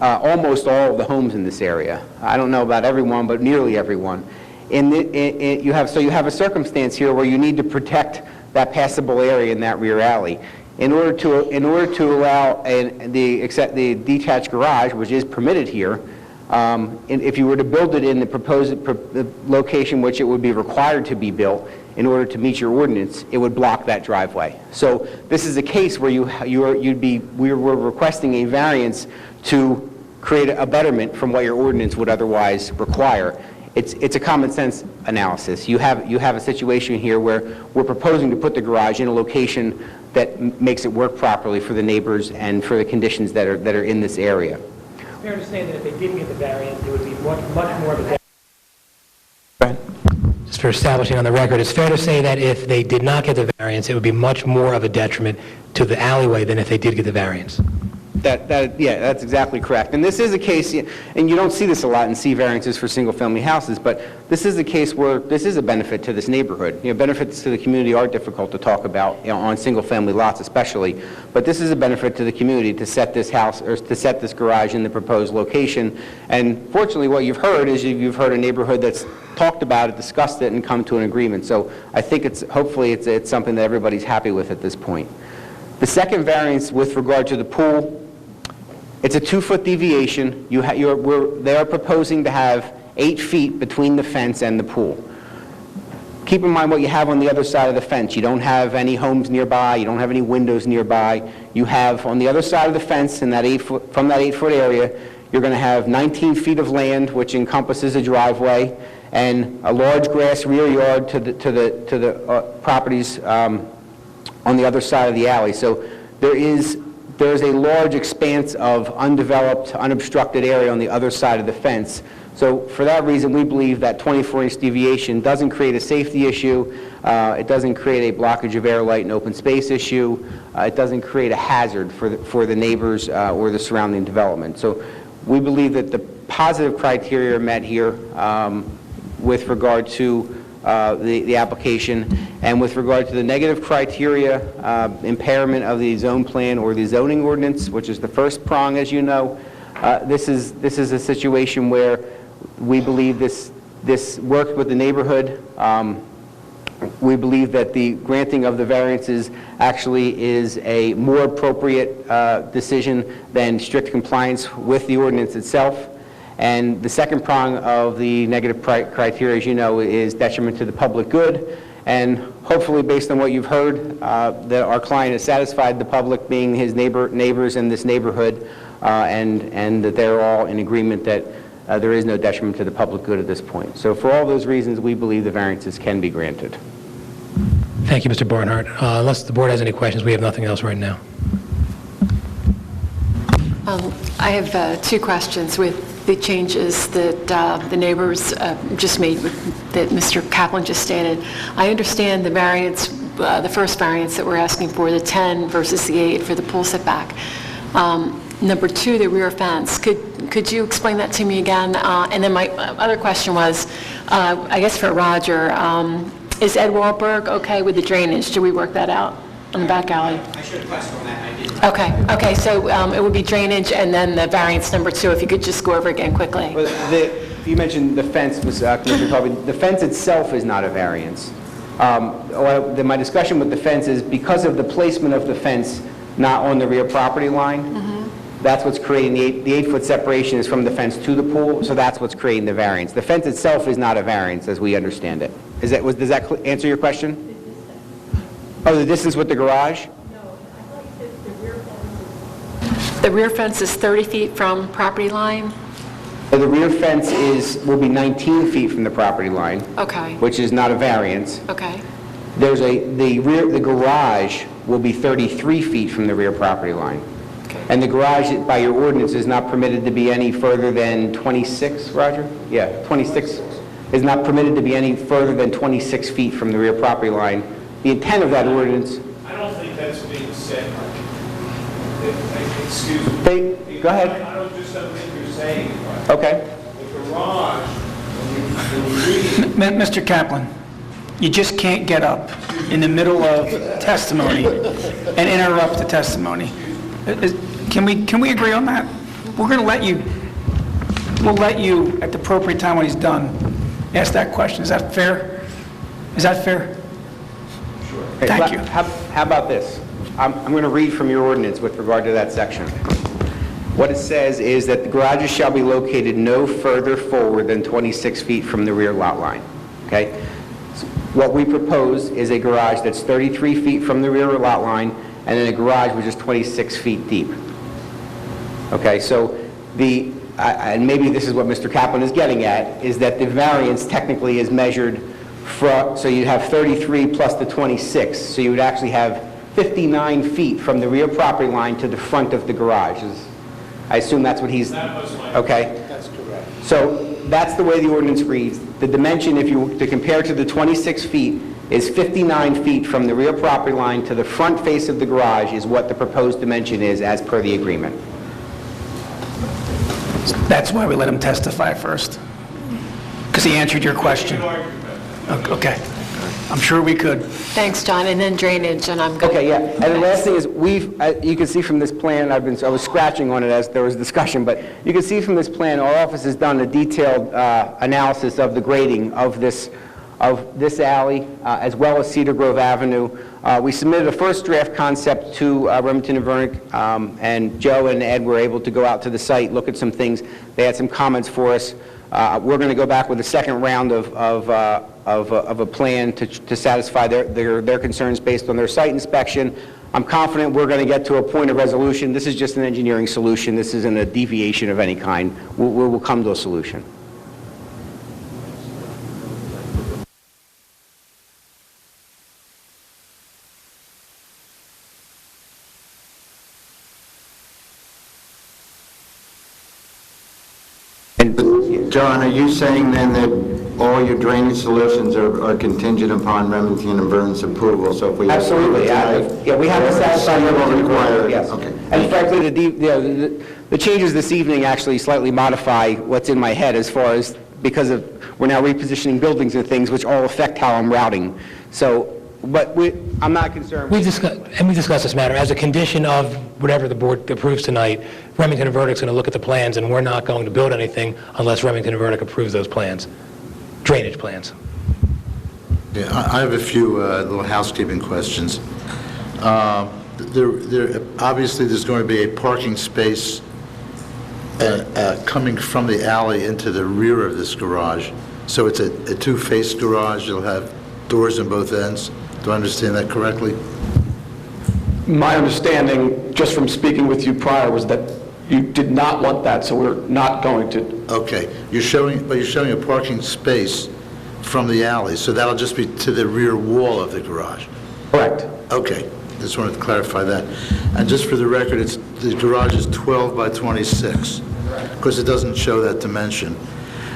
almost all of the homes in this area. I don't know about everyone, but nearly everyone. You have a circumstance here where you need to protect that passable area in that rear alley. In order to allow the detached garage, which is permitted here, if you were to build it in the proposed location which it would be required to be built in order to meet your ordinance, it would block that driveway. So this is a case where we're requesting a variance to create a betterment from what your ordinance would otherwise require. It's a common sense analysis. You have a situation here where we're proposing to put the garage in a location that makes it work properly for the neighbors and for the conditions that are in this area. It's fair to say that if they didn't get the variance, it would be much more of a detriment. Just for establishing on the record, it's fair to say that if they did not get the variance, it would be much more of a detriment to the alleyway than if they did get the variance. Yeah, that's exactly correct. And this is a case, and you don't see this a lot in C variances for single-family houses, but this is a case where this is a benefit to this neighborhood. Benefits to the community are difficult to talk about, on single-family lots especially, but this is a benefit to the community to set this house, or to set this garage in the proposed location. And fortunately, what you've heard is you've heard a neighborhood that's talked about it, discussed it, and come to an agreement. So I think hopefully it's something that everybody's happy with at this point. The second variance with regard to the pool, it's a 2-foot deviation. They are proposing to have 8 feet between the fence and the pool. Keep in mind what you have on the other side of the fence. You don't have any homes nearby. You don't have any windows nearby. You have on the other side of the fence, from that 8-foot area, you're going to have 19 feet of land, which encompasses a driveway, and a large grass rear yard to the properties on the other side of the alley. So there's a large expanse of undeveloped, unobstructed area on the other side of the fence. So for that reason, we believe that 24-inch deviation doesn't create a safety issue. It doesn't create a blockage of air, light, and open space issue. It doesn't create a hazard for the neighbors or the surrounding development. So we believe that the positive criteria are met here with regard to the application. And with regard to the negative criteria, impairment of the zone plan or the zoning ordinance, which is the first prong, as you know, this is a situation where we believe this worked with the neighborhood. We believe that the granting of the variances actually is a more appropriate decision than strict compliance with the ordinance itself. And the second prong of the negative criteria, as you know, is detriment to the public good. And hopefully, based on what you've heard, that our client has satisfied the public, being his neighbors in this neighborhood, and that they're all in agreement that there is no detriment to the public good at this point. So for all those reasons, we believe the variances can be granted. Thank you, Mr. Barnhart. Unless the board has any questions, we have nothing else right now. I have two questions with the changes that the neighbors just made, that Mr. Kaplan just stated. I understand the variance, the first variance that we're asking for, the 10 versus the 8 for the pool setback. Number 2, the rear fence. Could you explain that to me again? And then my other question was, I guess for Roger, is Ed Wahlberg okay with the drainage? Did we work that out on the back alley? I should have questioned on that, I didn't. Okay, so it would be drainage and then the variance number 2, if you could just go over again quickly. Well, you mentioned the fence, Commissioner Colby. The fence itself is not a variance. My discussion with the fence is because of the placement of the fence not on the rear property line, that's what's creating the 8-foot separation is from the fence to the pool, so that's what's creating the variance. The fence itself is not a variance, as we understand it. Does that answer your question? Oh, the distance with the garage? The rear fence is 30 feet from property line? The rear fence will be 19 feet from the property line. Okay. Which is not a variance. Okay. The garage will be 33 feet from the rear property line. And the garage, by your ordinance, is not permitted to be any further than 26, Roger? Yeah, 26. Is not permitted to be any further than 26 feet from the rear property line. The intent of that ordinance... I don't think that's being said. Excuse me. Go ahead. I don't think you're saying it right. Okay. The garage, when you read... Mr. Kaplan, you just can't get up in the middle of testimony and interrupt the testimony. Can we agree on that? We're going to let you, we'll let you, at the appropriate time when he's done, ask that question. Is that fair? Is that fair? Sure. Thank you. How about this? I'm going to read from your ordinance with regard to that section. What it says is that the garages shall be located no further forward than 26 feet from the rear lot line. Okay? So what we propose is a garage that's 33 feet from the rear lot line, and then a garage which is 26 feet deep. Okay, so and maybe this is what Mr. Kaplan is getting at, is that the variance technically is measured so you have 33 plus the 26, so you would actually have 59 feet from the rear property line to the front of the garage. I assume that's what he's... Okay. That's correct. So that's the way the ordinance reads. The dimension, if you to compare to the 26 feet, is 59 feet from the rear property line to the front face of the garage is what the proposed dimension is as per the agreement. That's why we let him testify first, because he answered your question. Okay. I'm sure we could. Thanks, John. And then drainage, and I'm good. Okay, yeah. And the last thing is, you can see from this plan, I was scratching on it as there was discussion, but you can see from this plan, our office has done a detailed analysis of the grading of this alley, as well as Cedar Grove Avenue. We submitted a first draft concept to Remington and Vernick, and Joe and Ed were able to go out to the site, look at some things. They had some comments for us. We're going to go back with a second round of a plan to satisfy their concerns based on their site inspection. I'm confident we're going to get to a point of resolution. This is just an engineering solution. This isn't a deviation of any kind. We'll come to a solution. John, are you saying then that all your drainage solutions are contingent upon Remington and Burns' approval? So if we absolutely, yeah, we have to satisfy your requirement. Yes. Okay. And frankly, the changes this evening actually slightly modify what's in my head as far as because we're now repositioning buildings and things which all affect how I'm routing. So, but I'm not concerned. We discussed this matter as a condition of whatever the board approves tonight. Remington and Verdict's going to look at the plans, and we're not going to build anything unless Remington and Verdict approves those plans, drainage plans. Yeah, I have a few little housekeeping questions. Obviously, there's going to be a parking space coming from the alley into the rear of this garage. So it's a two-face garage. You'll have doors on both ends. Do I understand that correctly? My understanding, just from speaking with you prior, was that you did not want that, so we're not going to. Okay. You're showing a parking space from the alley, so that'll just be to the rear wall of the garage? Correct. Okay. Just wanted to clarify that. And just for the record, the garage is 12 by 26, because it doesn't show that dimension.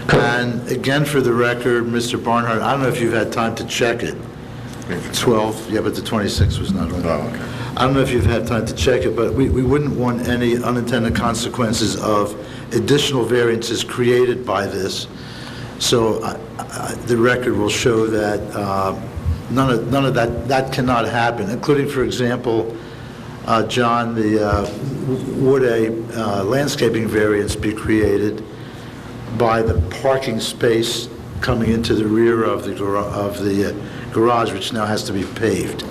And again, for the record, Mr. Barnhart, I don't know if you've had time to check it. 12, yeah, but the 26 was not on there. Oh, okay. I don't know if you've had time to check it, but we wouldn't want any unintended consequences of additional variances created by this. So the record will show that none of that cannot happen, including, for example, John, would a landscaping variance be created by the parking space coming into the rear of the garage, which now has to be paved?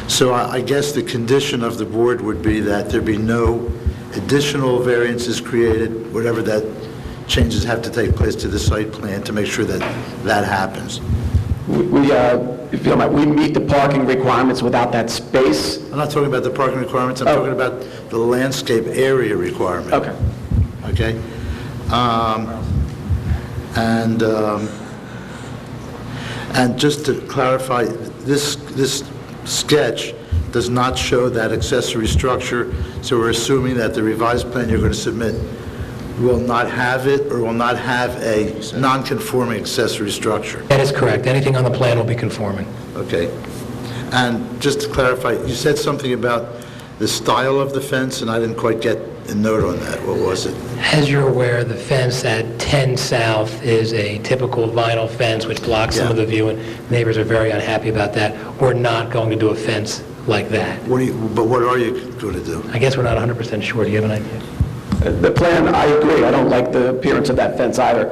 So I guess the condition of the board would be that there be no additional variances created, whatever that changes have to take place to the site plan to make sure that that happens. If you don't mind, we meet the parking requirements without that space. I'm not talking about the parking requirements, I'm talking about the landscape area requirement. Okay. Okay? And just to clarify, this sketch does not show that accessory structure, so we're assuming that the revised plan you're going to submit will not have it, or will not have a non-conforming accessory structure. That is correct. Anything on the plan will be conforming. Okay. And just to clarify, you said something about the style of the fence, and I didn't quite get a note on that. What was it? As you're aware, the fence at 10 South is a typical vinyl fence which blocks some of the view, and neighbors are very unhappy about that. We're not going to do a fence like that. But what are you going to do? I guess we're not 100% sure. Do you have an idea? The plan, I agree. I don't like the appearance of that fence either.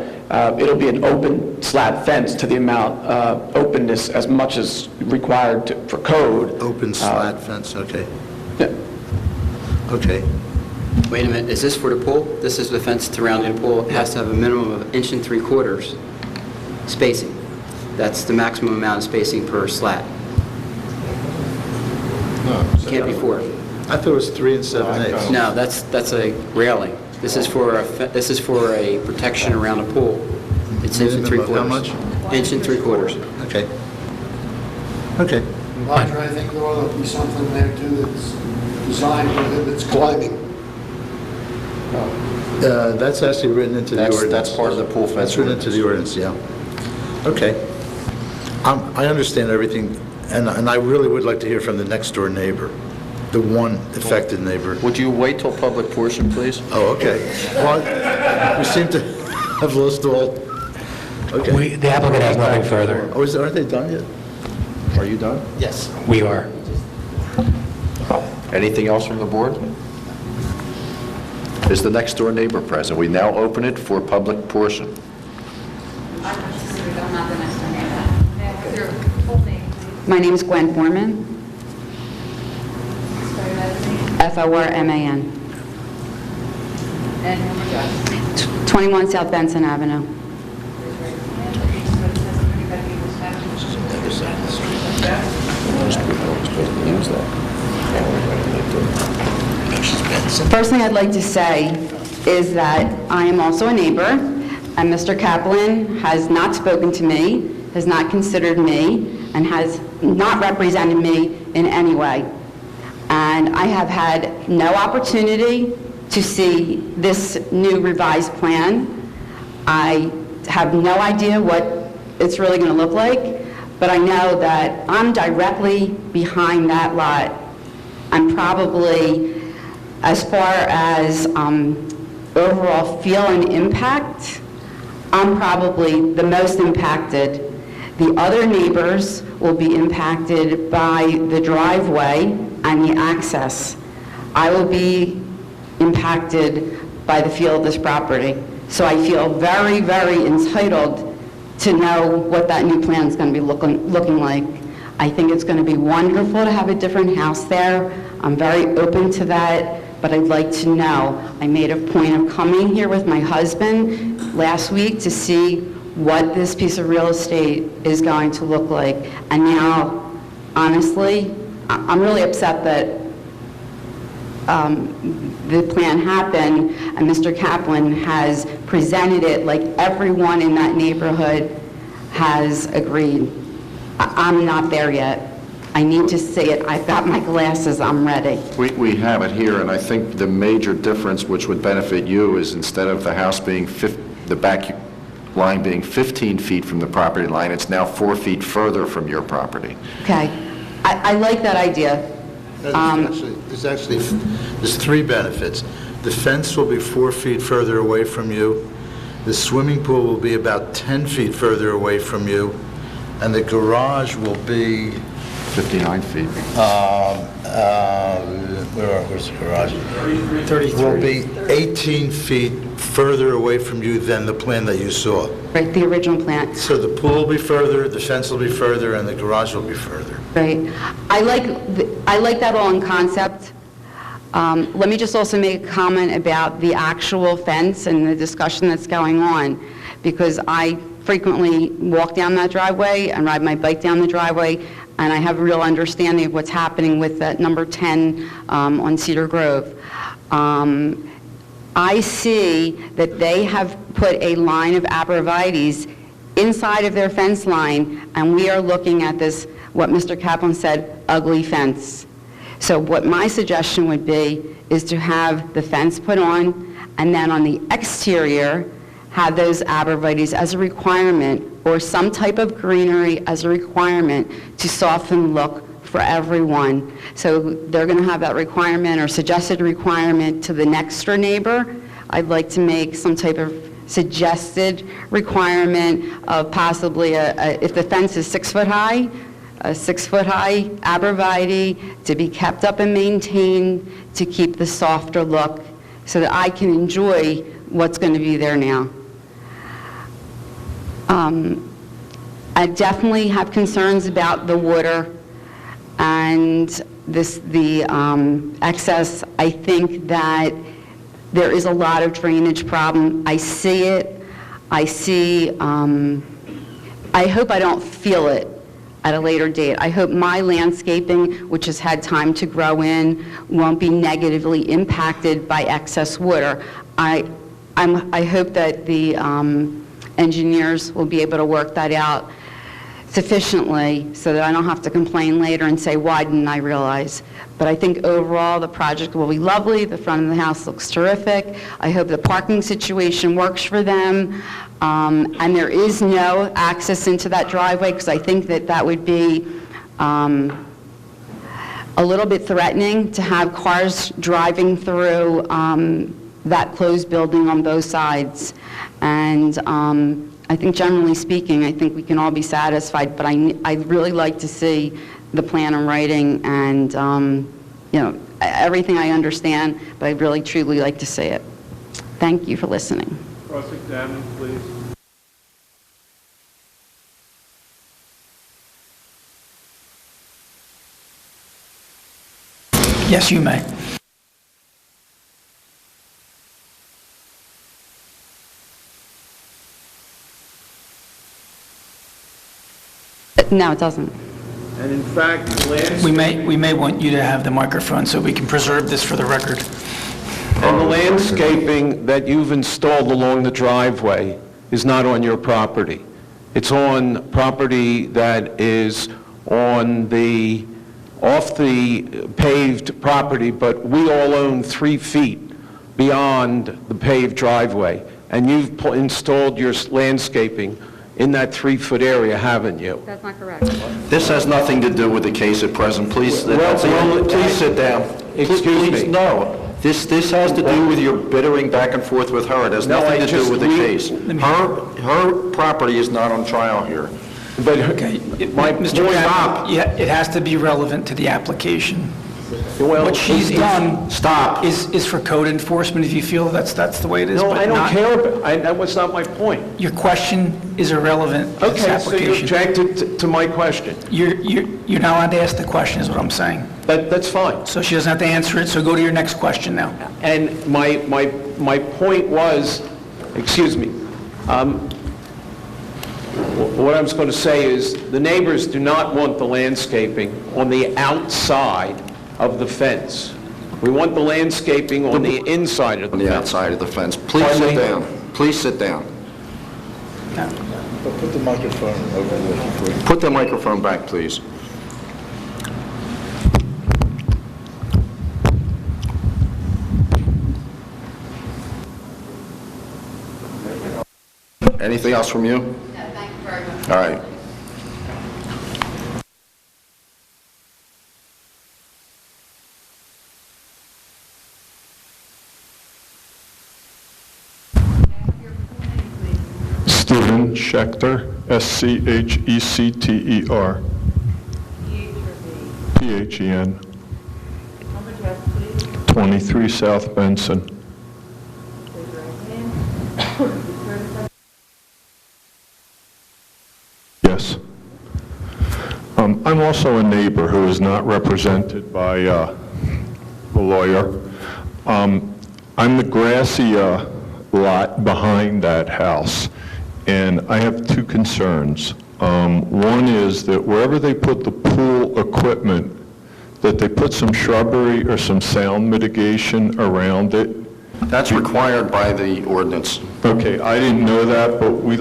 It'll be an open slat fence to the amount openness as much as required for code. Open slat fence, okay. Yeah. Okay. Wait a minute, is this for the pool? This is the fence surrounding the pool. It has to have a minimum of 1 3/4 spacing. That's the maximum amount of spacing per slat. No. Can't be 4. I thought it was 3 7/8. No, that's a railing. This is for a protection around the pool. It's 1 3/4. How much? 1 3/4. Okay. Okay. Roger, I think there ought to be something there too that's designed prohibits climbing. That's actually written into the ordinance. That's part of the pool fence. That's written into the ordinance, yeah. Okay. I understand everything, and I really would like to hear from the next door neighbor, the one affected neighbor. Would you wait till public portion, please? Oh, okay. Well, we seem to have lost all... Okay. The applicant has nothing further. Oh, aren't they done yet? Are you done? Yes. We are. Anything else from the board? Is the next door neighbor present? We now open it for public portion. I'm not the next door neighbor. Your full name, please. My name is Gwen Foreman, Spell your last name. Forman, And home address. 21 South Benson Avenue. First thing I'd like to say is that I am also a neighbor, and Mr. Kaplan has not spoken to me, has not considered me, and has not represented me in any way. And I have had no opportunity to see this new revised plan. I have no idea what it's really going to look like, but I know that I'm directly behind that lot. I'm probably, as far as overall feel and impact, I'm probably the most impacted. The other neighbors will be impacted by the driveway and the access. I will be impacted by the feel of this property. So I feel very, very entitled to know what that new plan is going to be looking like. I think it's going to be wonderful to have a different house there. I'm very open to that, but I'd like to know. I made a point of coming here with my husband last week to see what this piece of real estate is going to look like. And now, honestly, I'm really upset that the plan happened and Mr. Kaplan has presented it like everyone in that neighborhood has agreed. I'm not there yet. I need to see it. I've got my glasses. I'm ready. We have it here, and I think the major difference which would benefit you is instead of the house being, the back line being 15 feet from the property line, it's now 4 feet further from your property. Okay. I like that idea. There's three benefits. The fence will be 4 feet further away from you. The swimming pool will be about 10 feet further away from you. And the garage will be 59 feet. Where's the garage? 33. Will be 18 feet further away from you than the plan that you saw. Right, the original plan. So the pool will be further, the fence will be further, and the garage will be further. Right. I like that all in concept. Let me just also make a comment about the actual fence and the discussion that's going on, because I frequently walk down that driveway and ride my bike down the driveway, and I have a real understanding of what's happening with that number 10 on Cedar Grove. I see that they have put a line of arborvitaes inside of their fence line, and we are looking at this, what Mr. Kaplan said, ugly fence. So what my suggestion would be is to have the fence put on, and then on the exterior, have those arborvitaes as a requirement, or some type of greenery as a requirement to soften look for everyone. So they're going to have that requirement or suggested requirement to the next door neighbor. I'd like to make some type of suggested requirement of possibly, if the fence is 6 foot high, a 6 foot high arborvitae to be kept up and maintained to keep the softer look so that I can enjoy what's going to be there now. I definitely have concerns about the water and the excess. I think that there is a lot of drainage problem. I see it. I hope I don't feel it at a later date. I hope my landscaping, which has had time to grow in, won't be negatively impacted by excess water. I hope that the engineers will be able to work that out sufficiently so that I don't have to complain later and say, why didn't I realize? But I think overall the project will be lovely. The front of the house looks terrific. I hope the parking situation works for them. And there is no access into that driveway, because I think that that would be a little bit threatening to have cars driving through that closed building on both sides. And I think generally speaking, I think we can all be satisfied, but I'd really like to see the plan in writing and, you know, everything I understand, but I'd really truly like to see it. Thank you for listening. Cross-examine, please. Yes, you may. No, it doesn't. And in fact, We may want you to have the microphone so we can preserve this for the record. And the landscaping that you've installed along the driveway is not on your property. It's on property that is on the, off the paved property, but we all own 3 feet beyond the paved driveway. And you've installed your landscaping in that 3-foot area, haven't you? That's not correct. This has nothing to do with the case at present. Please, please sit down. Excuse me. No. This has to do with your bittering back and forth with her. It has No, nothing to do with the case. let me- Her property is not on trial here. But My Mr. Kaplan, yeah, it has to be relevant to the application. What she's done is for code enforcement, if you feel that's the way it is. No, but I don't not- care, that was not my point. Your question is irrelevant to this Okay, so you application. objected to my question. You're not allowed to ask the question, is what I'm saying. That's fine. So she doesn't have to answer it, so go to your next question now. And my point was, excuse me, what I was going to say is, the neighbors do not want the landscaping on the outside of the fence. We want the landscaping on the inside of the fence. On the outside of the fence. Please Pardon sit me? down. Please sit down. Put the microphone over there. Put the microphone back, please. Anything else from you? No, thank you very much. All right. Stephen Schechter, S-C-H-E-C-T-E-R. P-H-E-N. 23 South Benson. Yes. I'm also a neighbor who is not represented by a lawyer. I'm the grassy lot behind that house, and I have two concerns. One is that wherever they put the pool equipment, that they put some shrubbery or some sound mitigation around it. That's required by the ordinance. Okay, I didn't know that, but we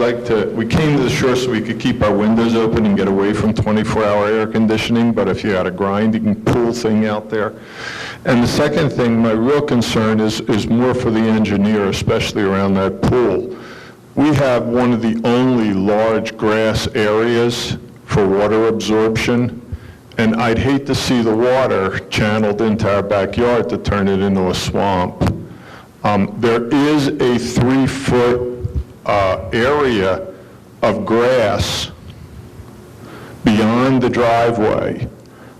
came to the shore so we could keep our windows open and get away from 24-hour air conditioning, but if you had a grinding pool thing out there. And the second thing, my real concern is more for the engineer, especially around that pool. We have one of the only large grass areas for water absorption, and I'd hate to see the water channeled into our backyard to turn it into a swamp. There is a 3-foot area of grass beyond the driveway.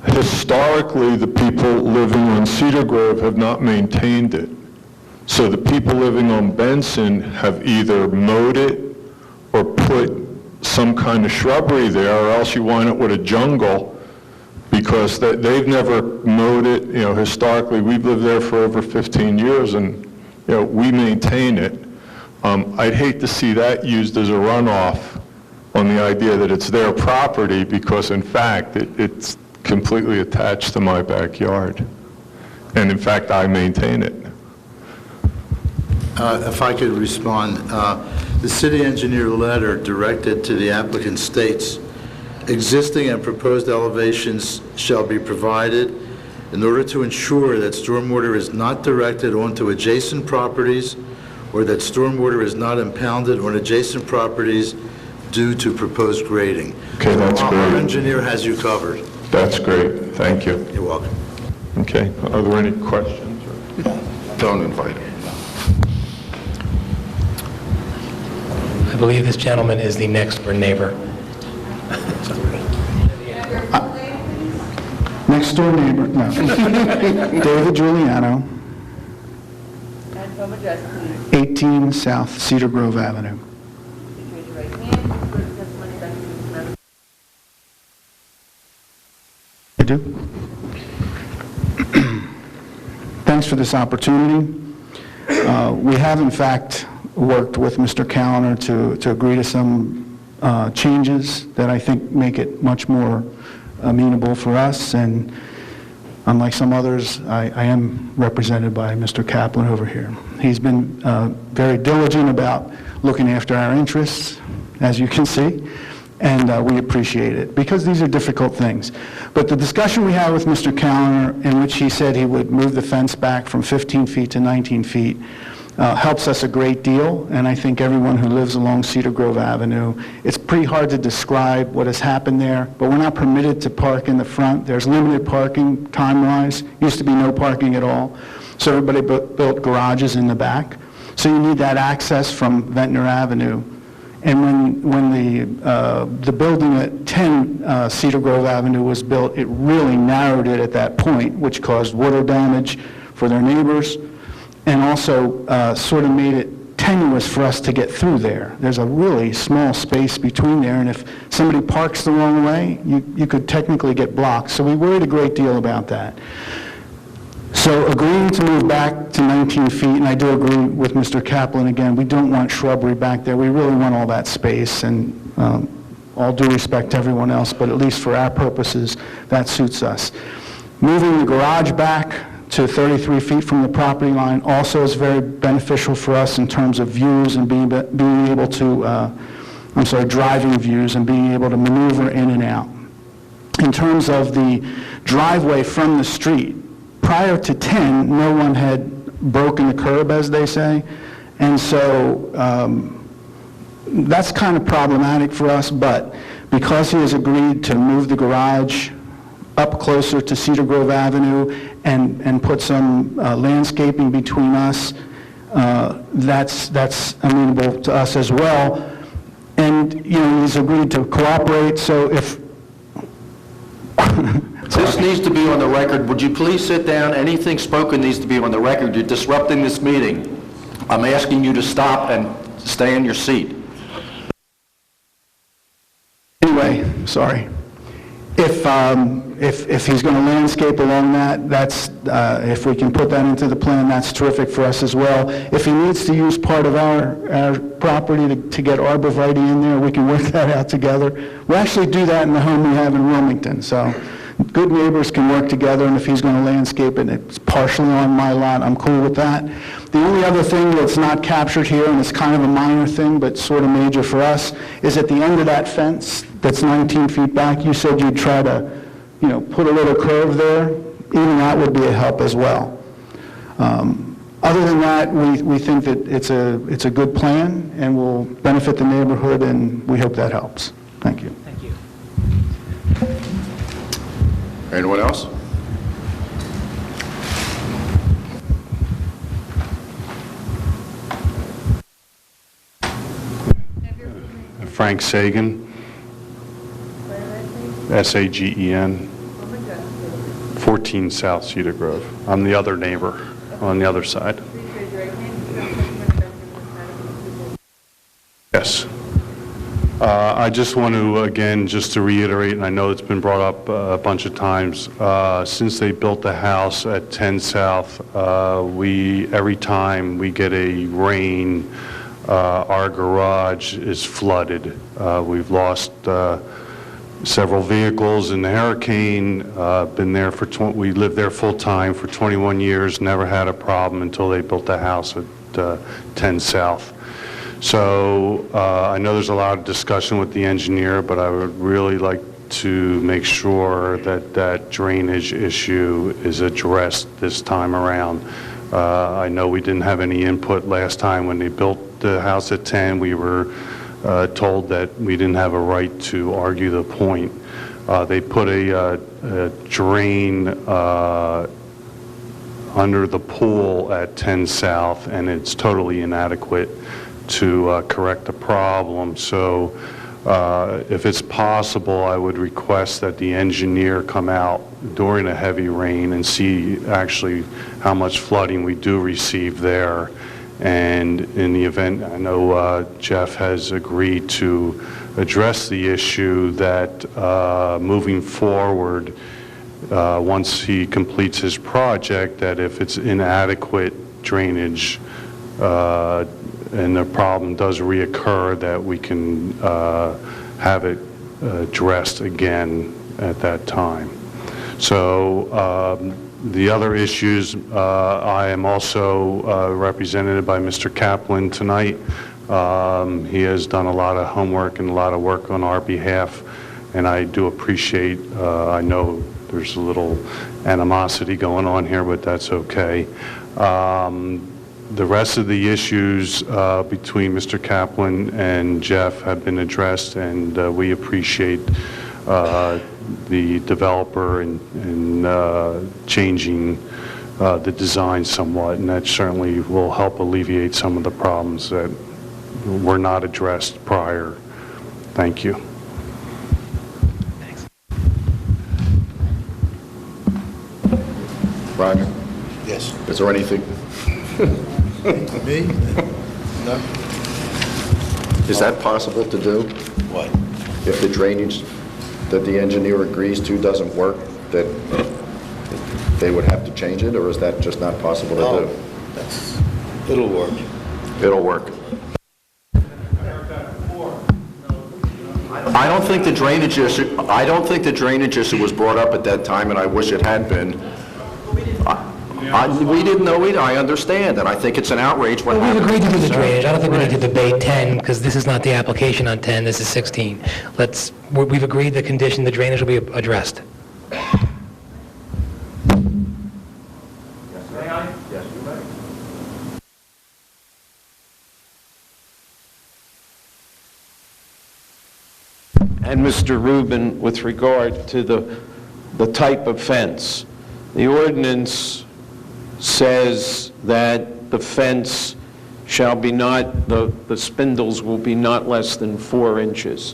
Historically, the people living on Cedar Grove have not maintained it. So the people living on Benson have either mowed it or put some kind of shrubbery there, or else you wind up with a jungle, because they've never mowed it. You know, historically, we've lived there for over 15 years, and we maintain it. I'd hate to see that used as a runoff on the idea that it's their property, because in fact, it's completely attached to my backyard. And in fact, I maintain it. If I could respond, the city engineer letter directed to the applicant states, existing and proposed elevations shall be provided in order to ensure that stormwater is not directed onto adjacent properties or that stormwater is not impounded on adjacent properties due to proposed grading. Okay, that's Our great. engineer has you covered. That's great. Thank you. You're welcome. Okay. Are there any questions? Don't invite him. I believe this gentleman is the next door neighbor. Next door neighbor, no. David Giuliano, And home address, please. 18 South Cedar Grove Avenue. Please raise your right hand. You swear the testimony that you give tonight I do. Thanks for this opportunity. We have, in fact, worked with Mr. Callender to agree to some changes that I think make it much more amenable for us, and unlike some others, I am represented by Mr. Kaplan over here. He's been very diligent about looking after our interests, as you can see, and we appreciate it, because these are difficult things. But the discussion we had with Mr. Callender, in which he said he would move the fence back from 15 feet to 19 feet, helps us a great deal, and I think everyone who lives along Cedar Grove Avenue, it's pretty hard to describe what has happened there, but we're not permitted to park in the front. There's limited parking time-wise. Used to be no parking at all. so everybody built garages in the back. So you need that access from Ventnor Avenue. And when the building at 10 Cedar Grove Avenue was built, it really narrowed it at that point, which caused water damage for their neighbors, and also sort of made it tenuous for us to get through there. There's a really small space between there, and if somebody parks the wrong way, you could technically get blocked. So we worried a great deal about that. So agreeing to move back to 19 feet, and I do agree with Mr. Kaplan again, we don't want shrubbery back there. We really want all that space, and all due respect to everyone else, but at least for our purposes, that suits us. Moving the garage back to 33 feet from the property line also is very beneficial for us in terms of views and being able to, driving views and being able to maneuver in and out. In terms of the driveway from the street, prior to 10, no one had broken the curb, as they say, and so that's kind of problematic for us, but because he has agreed to move the garage up closer to Cedar Grove Avenue and put some landscaping between us, that's amenable to us as well. And, he's agreed to cooperate, so if... This needs to be on the record. Would you please sit down? Anything spoken needs to be on the record. You're disrupting this meeting. I'm asking you to stop and stay in your seat. Anyway, sorry. If he's going to landscape along that's if we can put that into the plan, that's terrific for us as well. If he needs to use part of our property to get arborvitae in there, we can work that out together. We actually do that in the home we have in Wilmington, so good neighbors can work together, and if he's going to landscape it, it's partially on my lot, I'm cool with that. The only other thing that's not captured here, and it's kind of a minor thing, but sort of major for us, is at the end of that fence that's 19 feet back, you said you'd try to, put a little curve there. Even that would be a help as well. Other than that, we think that it's a good plan and will benefit the neighborhood, and we hope that helps. Thank you. Thank you. Anyone else? Frank Sagan, S-A-G-E-N, 14 South Cedar Grove. I'm the other neighbor on the other side. Yes. I just want to, again, just to reiterate, and I know it's been brought up a bunch of times, since they built the house at 10 South, every time we get a rain, our garage is flooded. We've lost several vehicles in the hurricane. Been there we lived there full time for 21 years, never had a problem until they built the house at 10 South. So I know there's a lot of discussion with the engineer, but I would really like to make sure that that drainage issue is addressed this time around. I know we didn't have any input last time when they built the house at 10. We were told that we didn't have a right to argue the point. They put a drain under the pool at 10 South, and it's totally inadequate to correct the problem. So if it's possible, I would request that the engineer come out during a heavy rain and see actually how much flooding we do receive there. And in the event, I know Jeff has agreed to address the issue that moving forward, once he completes his project, that if it's inadequate drainage and the problem does reoccur, that we can have it addressed again at that time. So the other issues, I am also represented by Mr. Kaplan tonight. He has done a lot of homework and a lot of work on our behalf, and I do appreciate, I know there's a little animosity going on here, but that's okay. The rest of the issues between Mr. Kaplan and Jeff have been addressed, and we appreciate the developer in changing the design somewhat, and that certainly will help alleviate some of the problems that were not addressed prior. Thank you. Roger? Yes. Is there anything? Me? No. Is that possible to do? What? If the drainage that the engineer agrees to doesn't work, that they would have to change it, or is that just not possible to do? It'll work. It'll work. I don't think the drainage issue was brought up at that time, and I wish it had been. We didn't know either, I understand, and I think it's an outrage what Well, happened. we've agreed to do the drainage. I don't think we need to debate 10, because this is not the application on 10, this is 16. We've agreed the condition, the drainage will be addressed. And Mr. Rubin, with regard to the type of fence, the ordinance says that the fence shall be not, the spindles will be not less than 4 inches.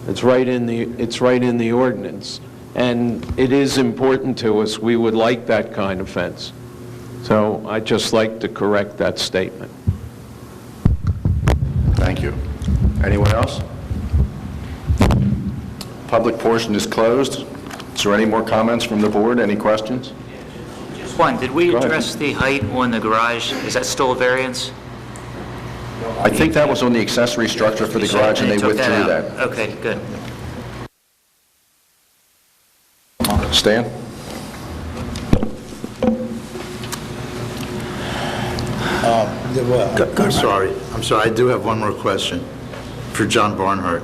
It's right in the ordinance. And it is important to us. We would like that kind of fence. So I'd just like to correct that statement. Thank you. Anyone else? Public portion is closed. Is there any more comments from the board? Any questions? Just one, did we Go ahead. address the height on the garage? Is that still a variance? I think that was on the accessory structure for the garage, and they took withdrew out. that. Okay, good. Stan? I'm sorry, I do have one more question for John Barnhart.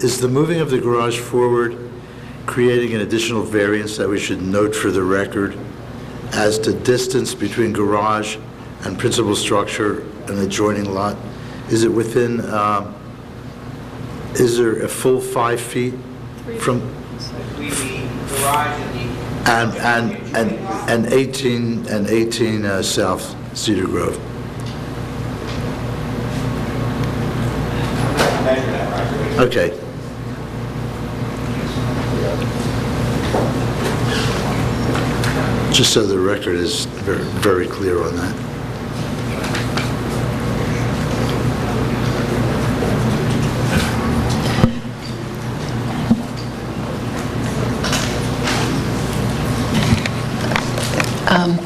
Is the moving of the garage forward creating an additional variance that we should note for the record as to distance between garage and principal structure and adjoining lot? Is it within, is there a full 5 feet from? Between the garage and the... And 18 South Cedar Grove. Measure that, Roger. Okay. Just so the record is very, very clear on that.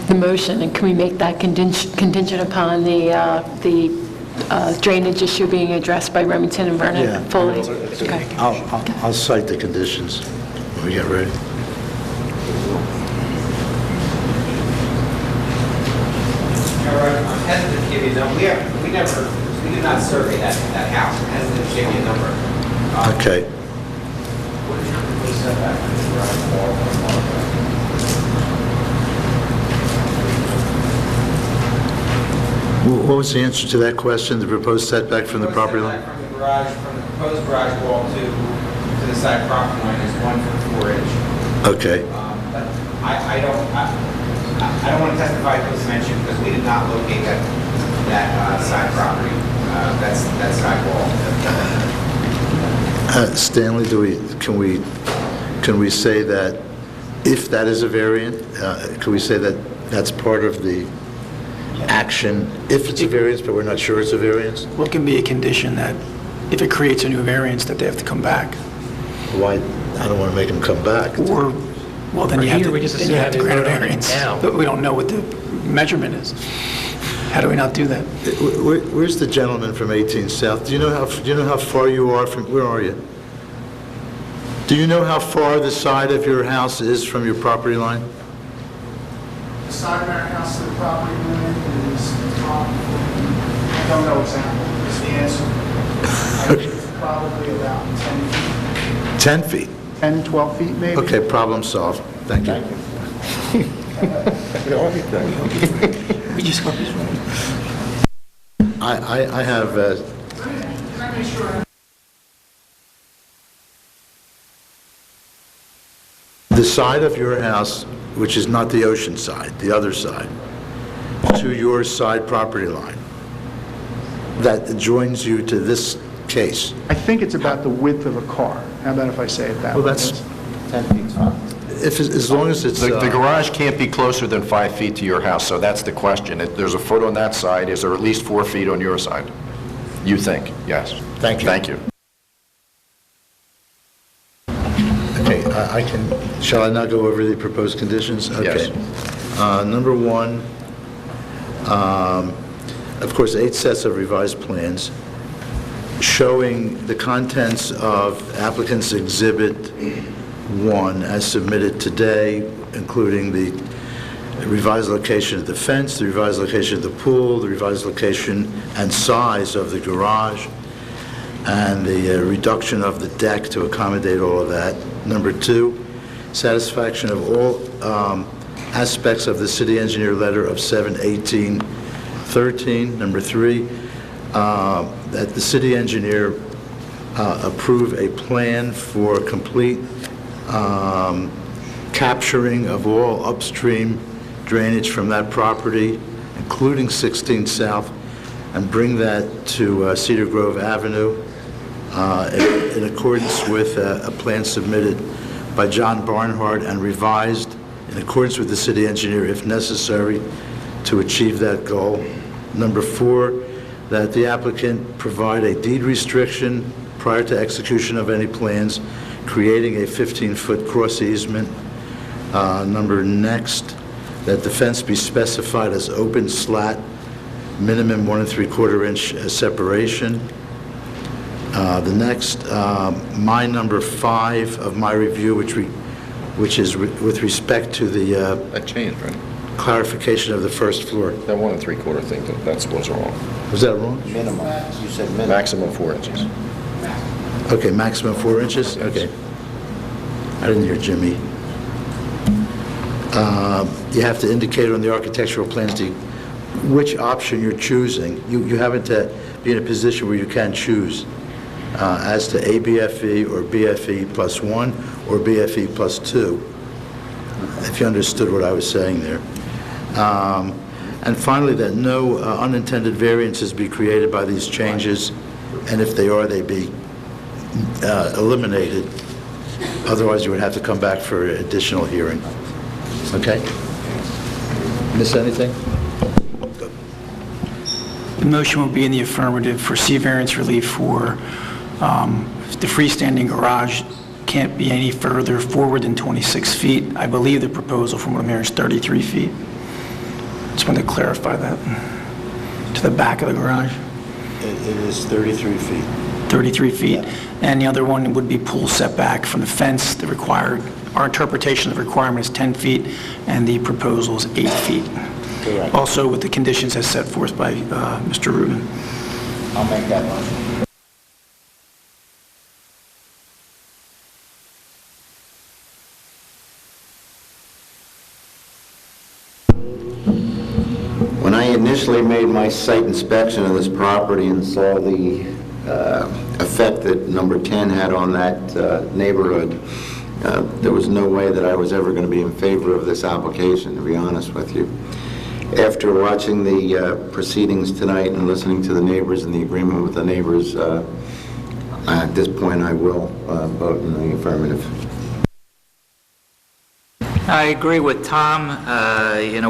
The motion, and can we make that contingent upon the drainage issue being addressed by Remington and Vernon Yeah. fully? Okay. I'll cite the conditions when we get ready. I'm hesitant to give you a number. We did not survey that house. I'm hesitant to give you a number. Okay. What is your proposed setback from the garage wall? What was the answer to that question, the proposed setback from the property line? From the garage, from the proposed garage wall to the side property line is 1 foot 4 inch. Okay. But I don't want to testify to this dimension because we did not locate that side property, that side wall. Stanley, can we say that if that is a variant, can we say that that's part of the action, if it's a variance, but we're not sure it's a variance? What can be a condition that if it creates a new variance, that they have to come back? Why, I don't want to make them come back. Or, well, then you have to, we just then you have to assume grant a that variance. now. But we don't know what the measurement is. How do we not do that? Where's the gentleman from 18 South? Do you know how far you are from, where are you? Do you know how far the side of your house is from your property line? The side of our house to the property line is, I don't know exactly, is the answer. I think it's probably about 10 feet. 10 feet? 10, 12 feet maybe. Okay, problem solved. Thank you. We just got this one. I have, Let me sure. the side of your house which is not the ocean side, the other side, to your side property line that joins you to this case? I think it's about the width of a car. How about if I say it that way? Well, that's 10 feet tall. as long as it's... The garage can't be closer than 5 feet to your house, so that's the question. If there's a foot on that side, is there at least 4 feet on your side? You think, yes. Thank you. Thank you. Okay, I can, shall I now go over the proposed conditions? Okay. Number one, of course, 8 sets of revised plans showing the contents of applicant's Exhibit 1 as submitted today, including the revised location of the fence, the revised location of the pool, the revised location and size of the garage, and the reduction of the deck to accommodate all of that. Number 2, satisfaction of all aspects of the city engineer letter of 7/18/13. Number 3, that the city engineer approve a plan for complete capturing of all upstream drainage from that property, including 16th South, and bring that to Cedar Grove Avenue in accordance with a plan submitted by John Barnhart and revised in accordance with the city engineer if necessary to achieve that goal. Number 4, that the applicant provide a deed restriction prior to execution of any plans creating a 15-foot cross easement. Next, that the fence be specified as open slat, minimum 1 3/4 inch separation. The next, my number 5 of my review, which is with respect to the That changed, right? clarification of the first floor. That 1 3/4 thing, that was wrong. Was that wrong? Minimum. You said minimum. Maximum 4 inches. Okay, maximum 4 inches? Okay. I didn't hear Jimmy. You have to indicate on the architectural plans which option you're choosing. You happen to be in a position where you can choose as to ABFE or BFE plus 1 or BFE plus 2, if you understood what I was saying there. And finally, that no unintended variances be created by these changes, and if they are, they be eliminated. Otherwise, you would have to come back for additional hearing. Okay? Miss anything? The motion will be in the affirmative for C variance relief for the freestanding garage can't be any further forward than 26 feet. I believe the proposal from what I'm hearing is 33 feet. Just wanted to clarify that. To the back of the garage. It is 33 feet. 33 feet. And the other one would be pool setback from the fence. The required, our interpretation of the requirement is 10 feet, and the proposal is 8 feet. Correct. Also with the conditions as set forth by Mr. Rubin. I'll make that motion. When I initially made my site inspection of this property and saw the effect that number 10 had on that neighborhood, there was no way that I was ever going to be in favor of this application, to be honest with you. After watching the proceedings tonight and listening to the neighbors and the agreement with the neighbors, at this point I will vote in the affirmative. I agree with Tom.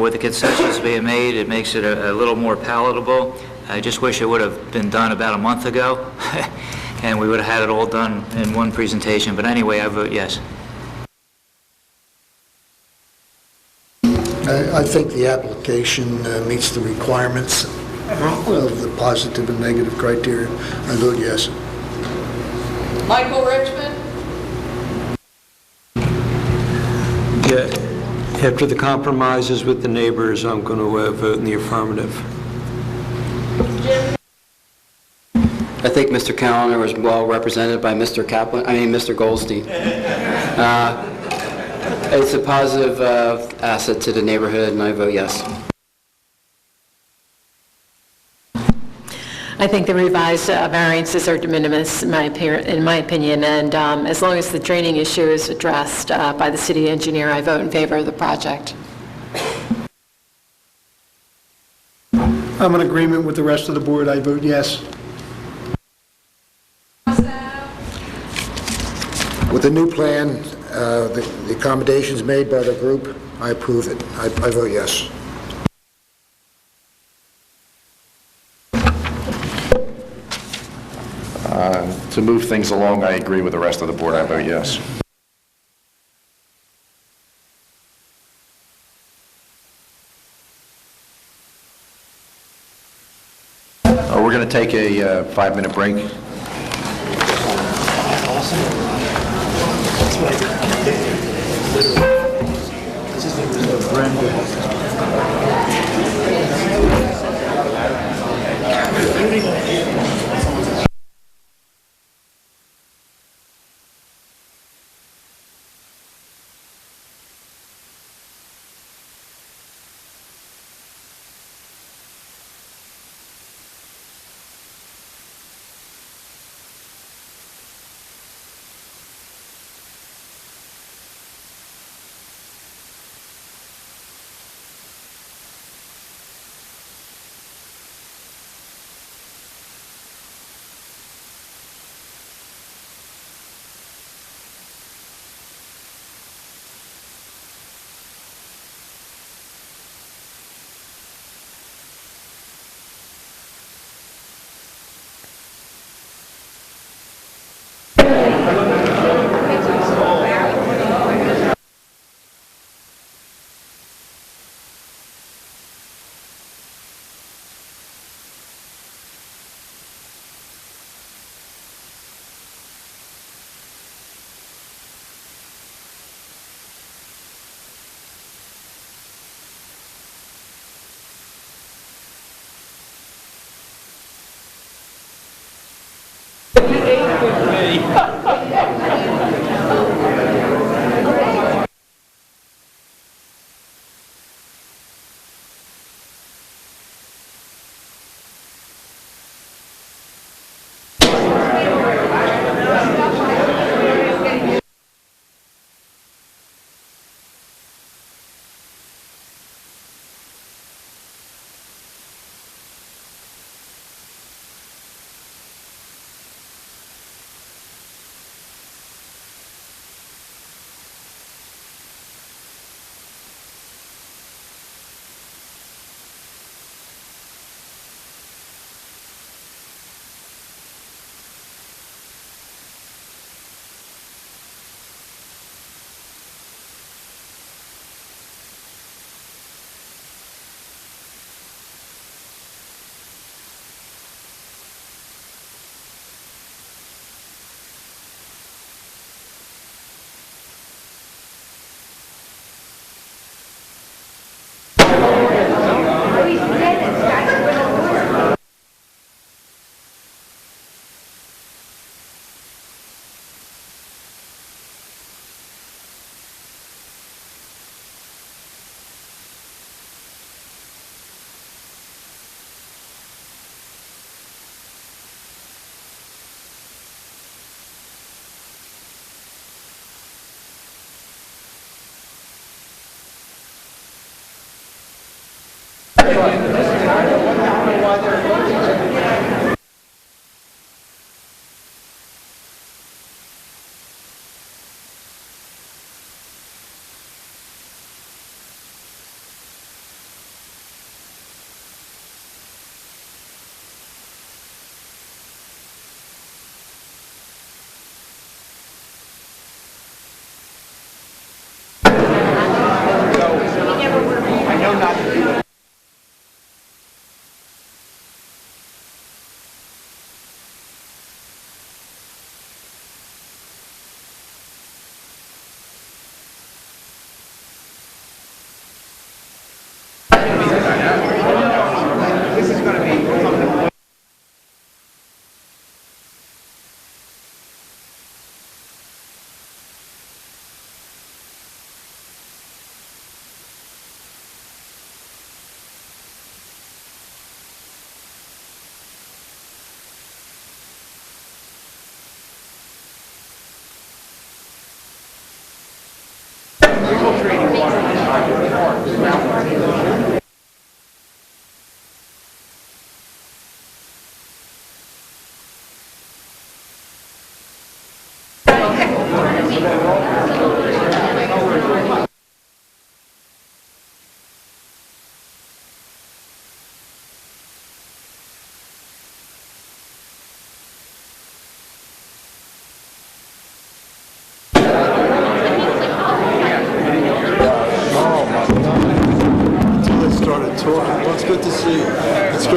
With the concessions being made, it makes it a little more palatable. I just wish it would have been done about a month ago, and we would have had it all done in one presentation. But anyway, I vote yes. I think the application meets the requirements of the positive and negative criteria. I vote yes. Michael Richmond? Yeah, after the compromises with the neighbors, I'm going to vote in the affirmative. I think Mr. Callender was well represented by Mr. Mr. Goldstein. It's a positive asset to the neighborhood, and I vote yes. I think the revised variances are de minimis in my opinion, and as long as the draining issue is addressed by the city engineer, I vote in favor of the project. I'm in agreement with the rest of the board. I vote yes. With the new plan, the accommodations made by the group, I approve it. I vote yes. To move things along, I agree with the rest of the board. I vote yes. We're going to take a 5-minute break.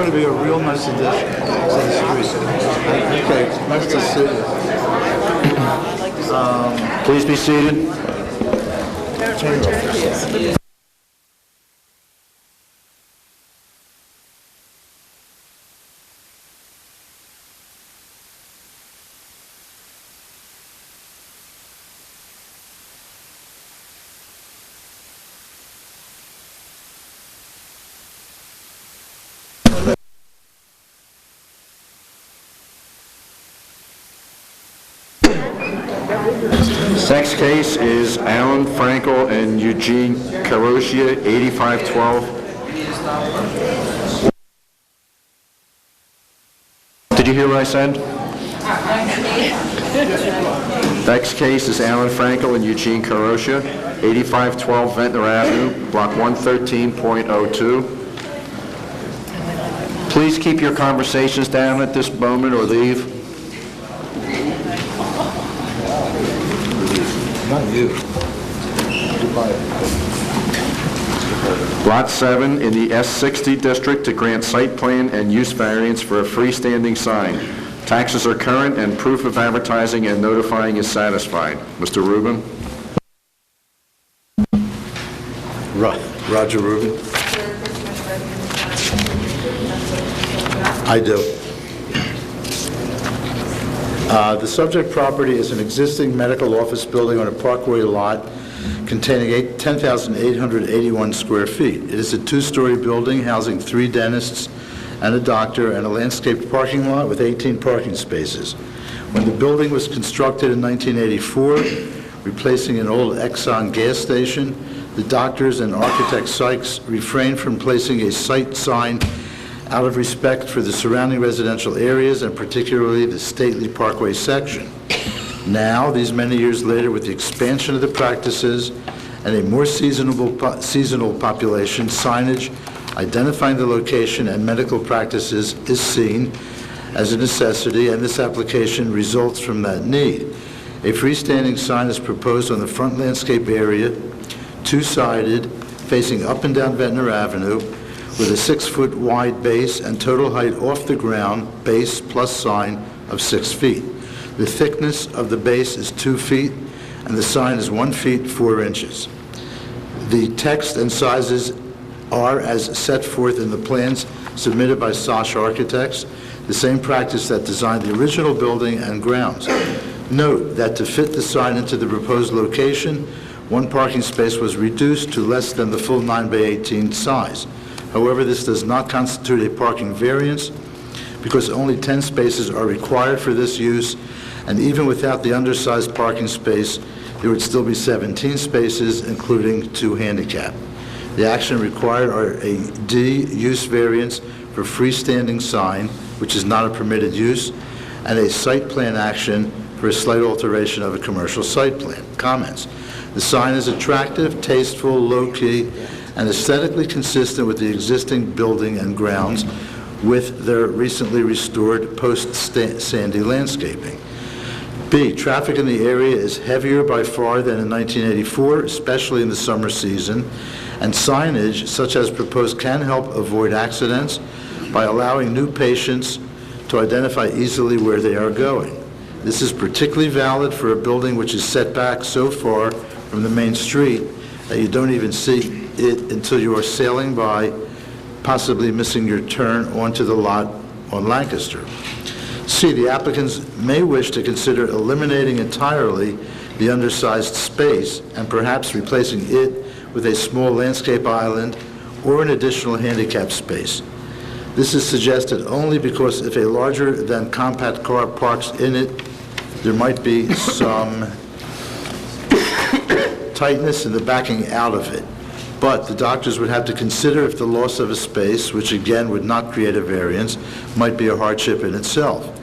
going to be a real nice addition to the street. Okay, nice to see you. Please be seated. Next case is Alan Frankel and Eugene Karoshia, 8512. Did you hear what I said? Next case is Alan Frankel and Eugene Karoshia, 8512 Ventnor Avenue, Block 113.02. Please keep your conversations down at this moment or leave. Not you. Lot 7 in the S60 district to grant site plan and use variance for a freestanding sign. Taxes are current and proof of advertising and notifying is satisfied. Mr. Rubin? Roger Rubin. I do. The subject property is an existing medical office building on a parkway lot containing 10,881 square feet. It is a two-story building housing 3 dentists and a doctor and a landscaped parking lot with 18 parking spaces. When the building was constructed in 1984, replacing an old Exxon gas station, the doctors and architect Sykes refrained from placing a site sign out of respect for the surrounding residential areas and particularly the stately Parkway section. Now, these many years later, with the expansion of the practices and a more seasonal population, signage identifying the location and medical practices is seen as a necessity, and this application results from that need. A freestanding sign is proposed on the front landscape area, two-sided, facing up and down Ventnor Avenue, with a 6-foot wide base and total height off the ground, base plus sign, of 6 feet. The thickness of the base is 2 feet, and the sign is 1 feet 4 inches. The text and sizes are as set forth in the plans submitted by Sosh Architects, the same practice that designed the original building and grounds. Note that to fit the sign into the proposed location, 1 parking space was reduced to less than the full 9x18 size. However, this does not constitute a parking variance because only 10 spaces are required for this use, and even without the undersized parking space, there would still be 17 spaces, including 2 handicap. The action required are a D use variance for freestanding sign, which is not a permitted use, and a site plan action for a slight alteration of a commercial site plan. Comments. The sign is attractive, tasteful, low-key, and aesthetically consistent with the existing building and grounds with their recently restored post-Sandy landscaping. B, traffic in the area is heavier by far than in 1984, especially in the summer season, and signage such as proposed can help avoid accidents by allowing new patients to identify easily where they are going. This is particularly valid for a building which is set back so far from the main street that you don't even see it until you are sailing by, possibly missing your turn onto the lot on Lancaster. C, the applicants may wish to consider eliminating entirely the undersized space and perhaps replacing it with a small landscape island or an additional handicap space. This is suggested only because if a larger than compact car parks in it, there might be some tightness in the backing out of it. But the doctors would have to consider if the loss of a space, which again would not create a variance, might be a hardship in itself.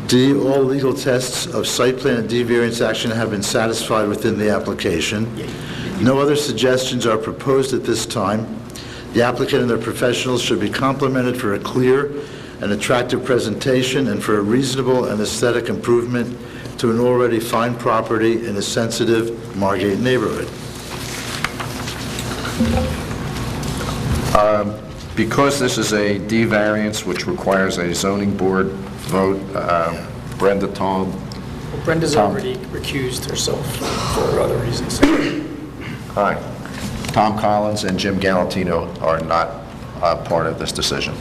D, all legal tests of site plan and D variance action have been satisfied within the application. No other suggestions are proposed at this time. The applicant and their professionals should be complimented for a clear and attractive presentation and for a reasonable and aesthetic improvement to an already fine property in a sensitive Margate neighborhood. Because this is a D variance, which requires a zoning board vote, Brenda Tom. Brenda's Tom. already recused herself for other reasons. Hi. Tom Collins and Jim Galantino are not part of this decision.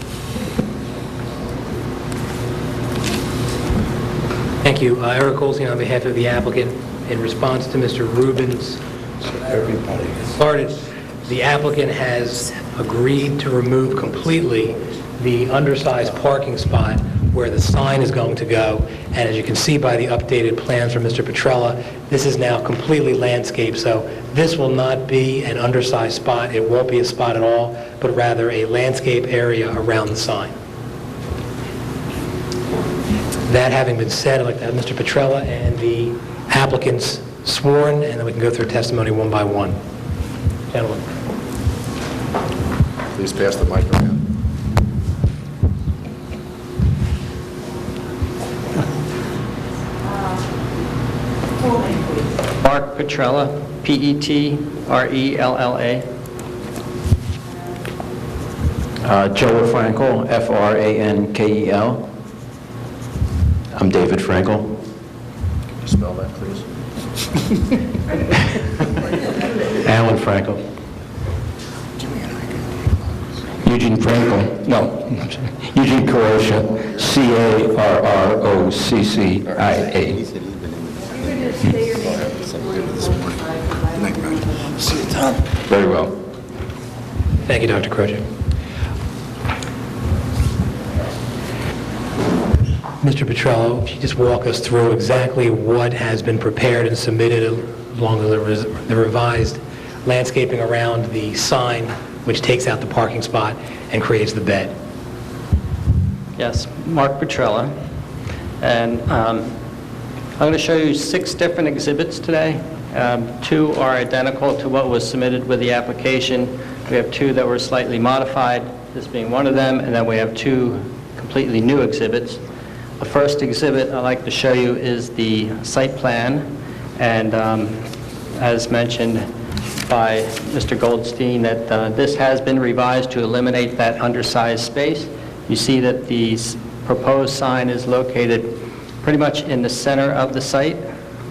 Thank you. Eric Goldstein on behalf of the applicant. In response to Mr. Rubin's started, the applicant has agreed to remove completely the undersized parking spot where the sign is going to go. And as you can see by the updated plans from Mr. Petrella, this is now completely landscaped. So this will not be an undersized spot. It won't be a spot at all, but rather a landscape area around the sign. That having been said, I'd like to have Mr. Petrella and the applicants sworn, and then we can go through testimony one by one. Gentlemen. Please pass the mic around. Mark Petrella, P-E-T-R-E-L-L-A. Joe Frankel, F-R-A-N-K-E-L. I'm David Frankel. Can you spell that, please? Alan Frankel. Eugene Frankel. No. Eugene Caroscia. C-A-R-R-O-C-C-I-A. Very well. Thank you, Dr. Croce. Mr. Petrello, if you just walk us through exactly what has been prepared and submitted along with the revised landscaping around the sign, which takes out the parking spot and creates the bed. Yes, Mark Petrella. And I'm going to show you 6 different exhibits today. 2 are identical to what was submitted with the application. We have 2 that were slightly modified, this being one of them, and then we have 2 completely new exhibits. The first exhibit I'd like to show you is the site plan, and as mentioned by Mr. Goldstein, that this has been revised to eliminate that undersized space. You see that the proposed sign is located pretty much in the center of the site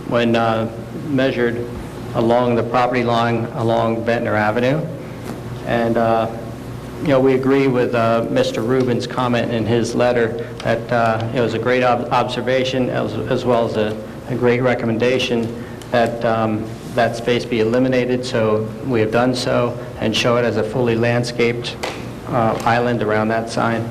when measured along the property line along Ventnor Avenue. And we agree with Mr. Rubin's comment in his letter that it was a great observation as well as a great recommendation that that space be eliminated, so we have done so, and show it as a fully landscaped island around that sign.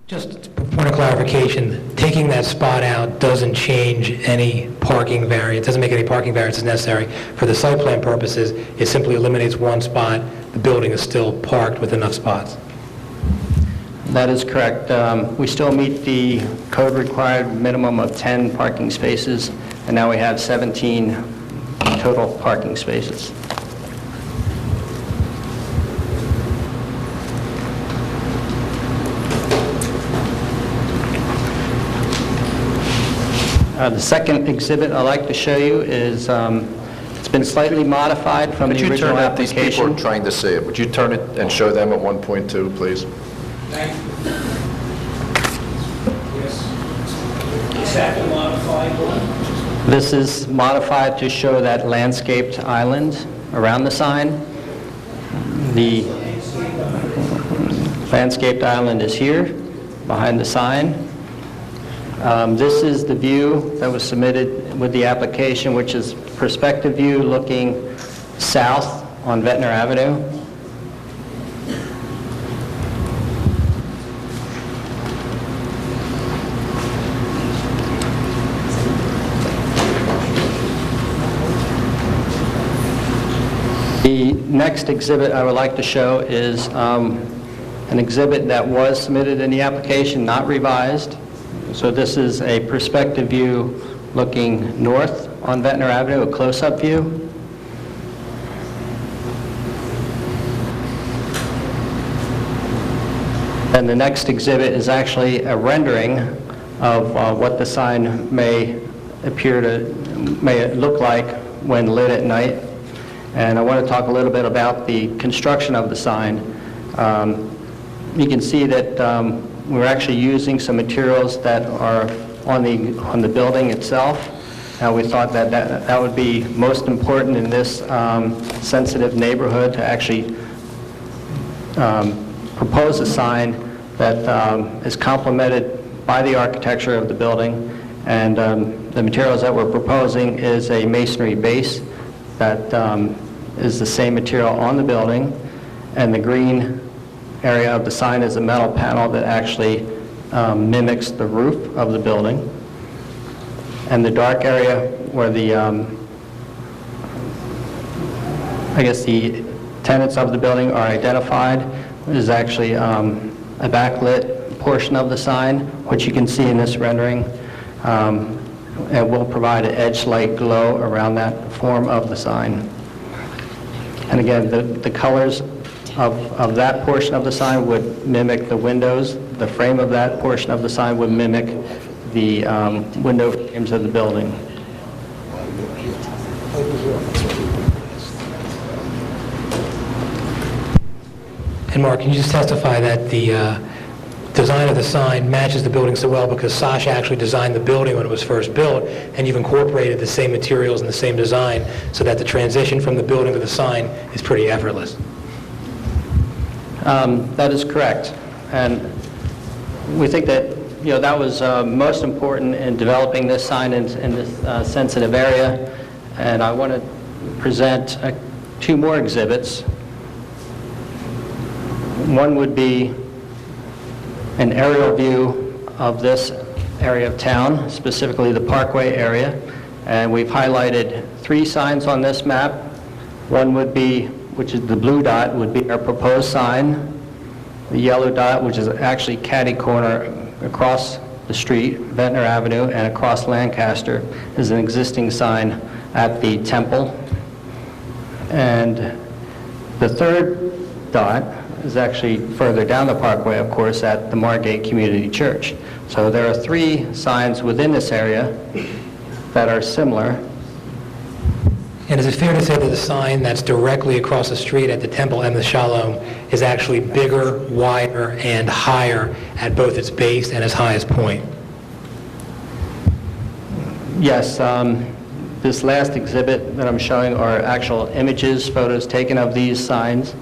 Just a point of clarification, taking that spot out doesn't change any parking variance, doesn't make any parking variances necessary. For the site plan purposes, it simply eliminates one spot. The building is still parked with enough spots. That is correct. We still meet the code required minimum of 10 parking spaces, and now we have 17 total parking spaces. The second exhibit I'd like to show you is, it's been slightly modified from the Could you original turn it, these people application. are trying to see it, would you turn it and show them at 1.2, please? Exactly modified one. This is modified to show that landscaped island around the sign. The landscaped island is here, behind the sign. This is the view that was submitted with the application, which is perspective view looking south on Ventnor Avenue. The next exhibit I would like to show is an exhibit that was submitted in the application, not revised. So this is a perspective view looking north on Ventnor Avenue, a close-up view. And the next exhibit is actually a rendering of what the sign may look like when lit at night. And I want to talk a little bit about the construction of the sign. You can see that we're actually using some materials that are on the building itself. We thought that would be most important in this sensitive neighborhood, to actually propose a sign that is complemented by the architecture of the building. And the materials that we're proposing is a masonry base that is the same material on the building, and the green area of the sign is a metal panel that actually mimics the roof of the building. And the dark area where the, I guess the tenants of the building are identified is actually a backlit portion of the sign, which you can see in this rendering. And will provide an edge light glow around that form of the sign. And again, the colors of that portion of the sign would mimic the windows. The frame of that portion of the sign would mimic the window frames of the building. And Mark, can you just testify that the design of the sign matches the building so well because Sasha actually designed the building when it was first built, and you've incorporated the same materials and the same design so that the transition from the building to the sign is pretty effortless? That is correct. And we think that that was most important in developing this sign in this sensitive area. And I want to present two more exhibits. One would be an aerial view of this area of town, specifically the Parkway area. And we've highlighted 3 signs on this map. One would be, which is the blue dot, would be our proposed sign. The yellow dot, which is actually catty corner across the street, Ventnor Avenue, and across Lancaster, is an existing sign at the Temple. And the third dot is actually further down the Parkway, of course, at the Margate Community Church. So there are 3 signs within this area that are similar. And is it fair to say that the sign that's directly across the street at the Temple and the Shalom is actually bigger, wider, and higher at both its base and its highest point? Yes, this last exhibit that I'm showing are actual images, photos taken of these signs.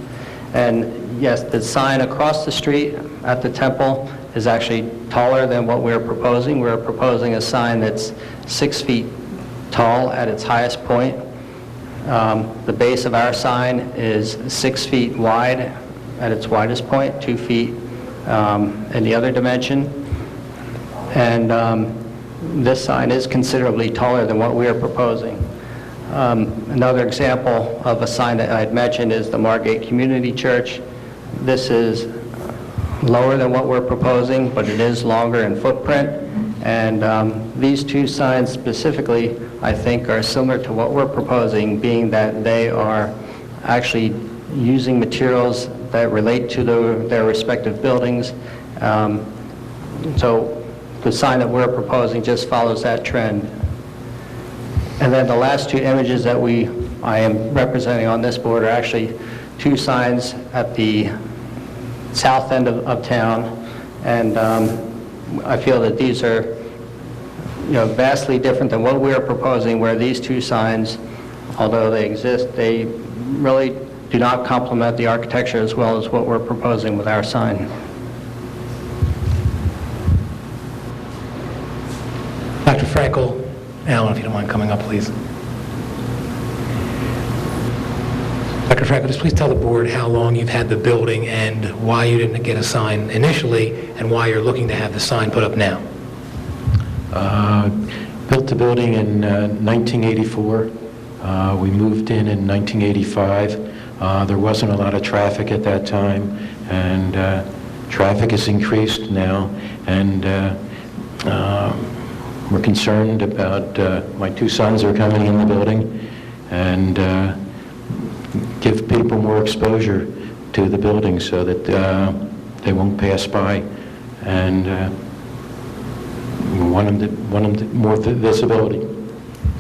And yes, the sign across the street at the Temple is actually taller than what we're proposing. We're proposing a sign that's 6 feet tall at its highest point. The base of our sign is 6 feet wide at its widest point, 2 feet in the other dimension. And this sign is considerably taller than what we are proposing. Another example of a sign that I had mentioned is the Margate Community Church. This is lower than what we're proposing, but it is longer in footprint. And these 2 signs specifically, I think, are similar to what we're proposing, being that they are actually using materials that relate to their respective buildings. So the sign that we're proposing just follows that trend. And then the last 2 images that I am representing on this board are actually 2 signs at the south end of town. And I feel that these are vastly different than what we are proposing, where these 2 signs, although they exist, they really do not complement the architecture as well as what we're proposing with our sign. Dr. Frankel, Alan, if you don't mind coming up, please. Dr. Frankel, just please tell the board how long you've had the building and why you didn't get a sign initially and why you're looking to have the sign put up now. Built the building in 1984. We moved in 1985. There wasn't a lot of traffic at that time, and traffic has increased now, and we're concerned about my 2 sons are coming in the building, and give people more exposure to the building so that they won't pass by, and we want them to more visibility.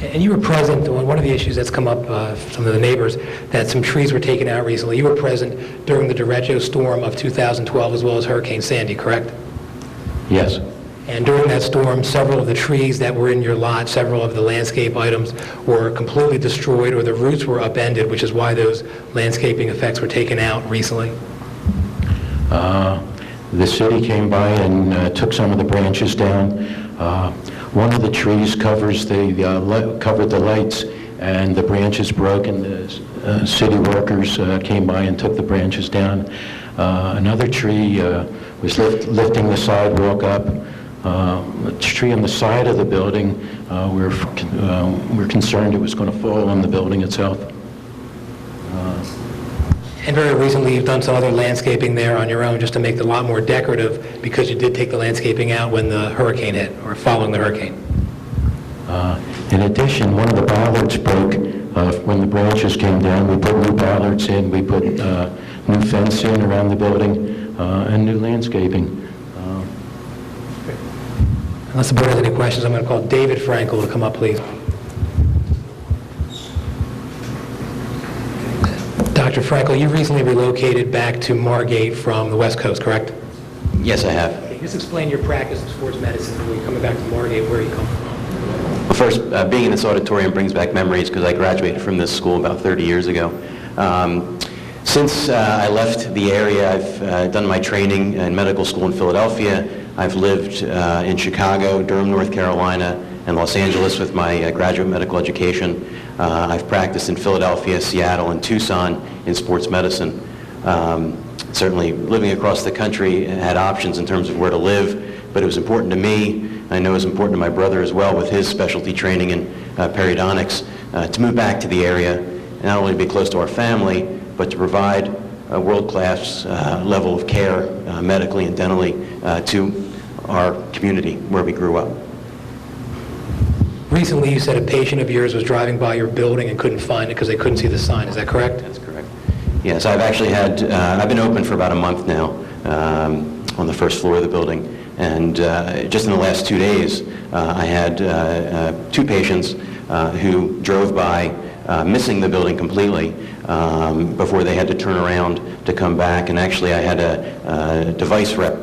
And you were present on one of the issues that's come up, some of the neighbors, that some trees were taken out recently. You were present during the derecho storm of 2012 as well as Hurricane Sandy, correct? Yes. And during that storm, several of the trees that were in your lot, several of the landscape items were completely destroyed or the roots were upended, which is why those landscaping effects were taken out recently. The city came by and took some of the branches down. One of the trees covered the lights, and the branches broke, and the city workers came by and took the branches down. Another tree was lifting the sidewalk up. A tree on the side of the building, we're concerned it was going to fall on the building itself. And very recently, you've done some other landscaping there on your own just to make it a lot more decorative because you did take the landscaping out when the hurricane hit, or following the hurricane. In addition, one of the bollards broke when the branches came down. We put new bollards in, we put new fence in around the building, and new landscaping. Unless the board has any questions, I'm going to call David Frankel to come up, please. Dr. Frankel, you recently relocated back to Margate from the West Coast, correct? Yes, I have. Okay, just explain your practice of sports medicine when you're coming back to Margate, where you come from. Well, first, being in this auditorium brings back memories because I graduated from this school about 30 years ago. Since I left the area, I've done my training in medical school in Philadelphia. I've lived in Chicago, Durham, North Carolina, and Los Angeles with my graduate medical education. I've practiced in Philadelphia, Seattle, and Tucson in sports medicine. Certainly, living across the country had options in terms of where to live, but it was important to me, I know it was important to my brother as well with his specialty training in periodontics, to move back to the area, not only to be close to our family, but to provide a world-class level of care medically and dentally to our community where we grew up. Recently, you said a patient of yours was driving by your building and couldn't find it because they couldn't see the sign. Is that correct? That's correct. Yes, I've actually had, I've been open for about a month now on the first floor of the building. And just in the last 2 days, I had 2 patients who drove by missing the building completely before they had to turn around to come back. And actually, I had a device rep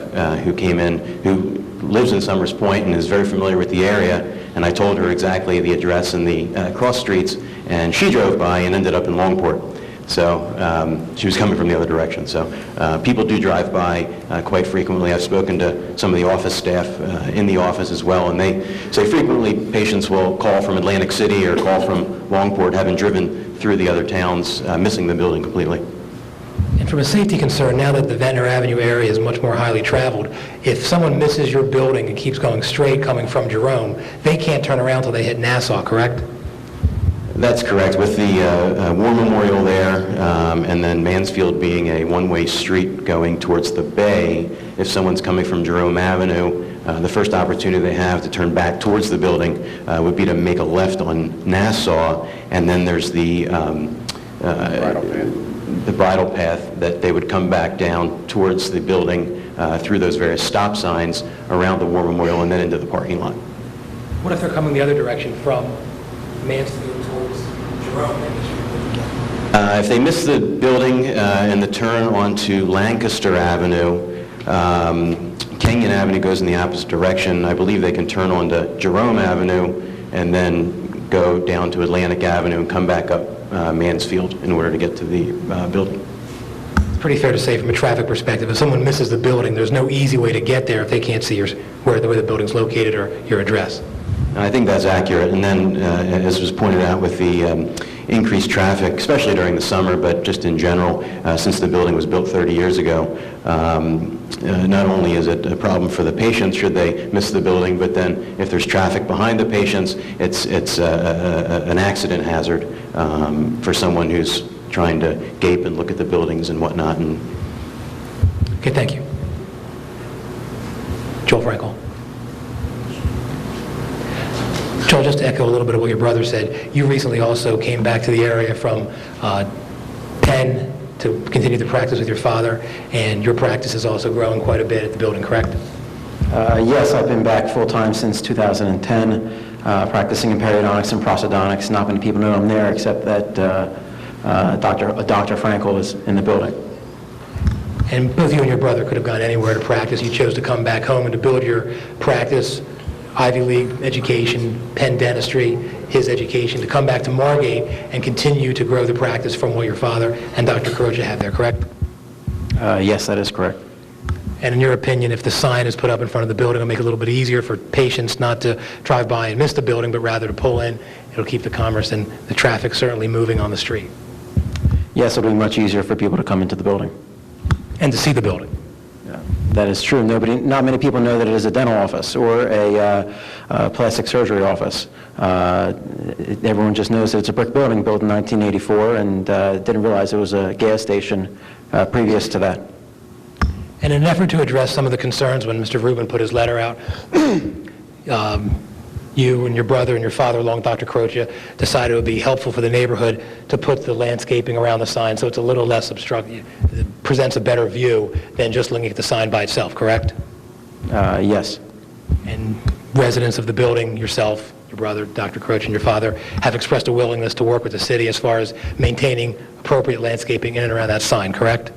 who came in who lives in Summers Point and is very familiar with the area. And I told her exactly the address and the cross streets, and she drove by and ended up in Longport. So she was coming from the other direction. So people do drive by quite frequently. I've spoken to some of the office staff in the office as well, and they say frequently patients will call from Atlantic City or call from Longport, having driven through the other towns, missing the building completely. And from a safety concern, now that the Ventnor Avenue area is much more highly traveled, if someone misses your building and keeps going straight coming from Jerome, they can't turn around until they hit Nassau, correct? That's correct. With the War Memorial there, and then Mansfield being a one-way street going towards the bay, if someone's coming from Jerome Avenue, the first opportunity they have to turn back towards the building would be to make a left on Nassau, and then there's the bridle path that they would come back down towards the building through those various stop signs around the War Memorial and then into the parking lot. What if they're coming the other direction from Mansfield towards Jerome? If they miss the building and the turn onto Lancaster Avenue, Kenyon Avenue goes in the opposite direction. I believe they can turn onto Jerome Avenue and then go down to Atlantic Avenue and come back up Mansfield in order to get to the building. It's pretty fair to say from a traffic perspective, if someone misses the building, there's no easy way to get there if they can't see where the building's located or your address. I think that's accurate. And then, as was pointed out with the increased traffic, especially during the summer, but just in general, since the building was built 30 years ago, not only is it a problem for the patients should they miss the building, but then if there's traffic behind the patients, it's an accident hazard for someone who's trying to gape and look at the buildings and whatnot. And okay, thank you. Joel Frankel. Joel, just to echo a little bit of what your brother said, you recently also came back to the area from Penn to continue the practice with your father, and your practice is also growing quite a bit at the building, correct? Yes, I've been back full-time since 2010. practicing in periodontics and prosthodontics. Not many people know I'm there, except that Dr. Frankel is in the building. And both you and your brother could have gone anywhere to practice. You chose to come back home and to build your practice, Ivy League education, Penn Dentistry, his education, to come back to Margate and continue to grow the practice from what your father and Dr. Carocha had there, correct? Yes, that is correct. And in your opinion, if the sign is put up in front of the building, it'll make it a little bit easier for patients not to drive by and miss the building, but rather to pull in. It'll keep the commerce and the traffic certainly moving on the street. Yes, it'll be much easier for people to come into the building. And to see the building. That is true. Not many people know that it is a dental office or a plastic surgery office. Everyone just knows that it's a brick building built in 1984 and didn't realize it was a gas station previous to that. And in an effort to address some of the concerns when Mr. Rubin put his letter out, you and your brother and your father-in-law, Dr. Carocha, decided it would be helpful for the neighborhood to put the landscaping around the sign so it's a little less obstructive, it presents a better view than just looking at the sign by itself, correct? Yes. And residents of the building, yourself, your brother, Dr. Carocha, and your father, have expressed a willingness to work with the city as far as maintaining appropriate landscaping in and around that sign, correct?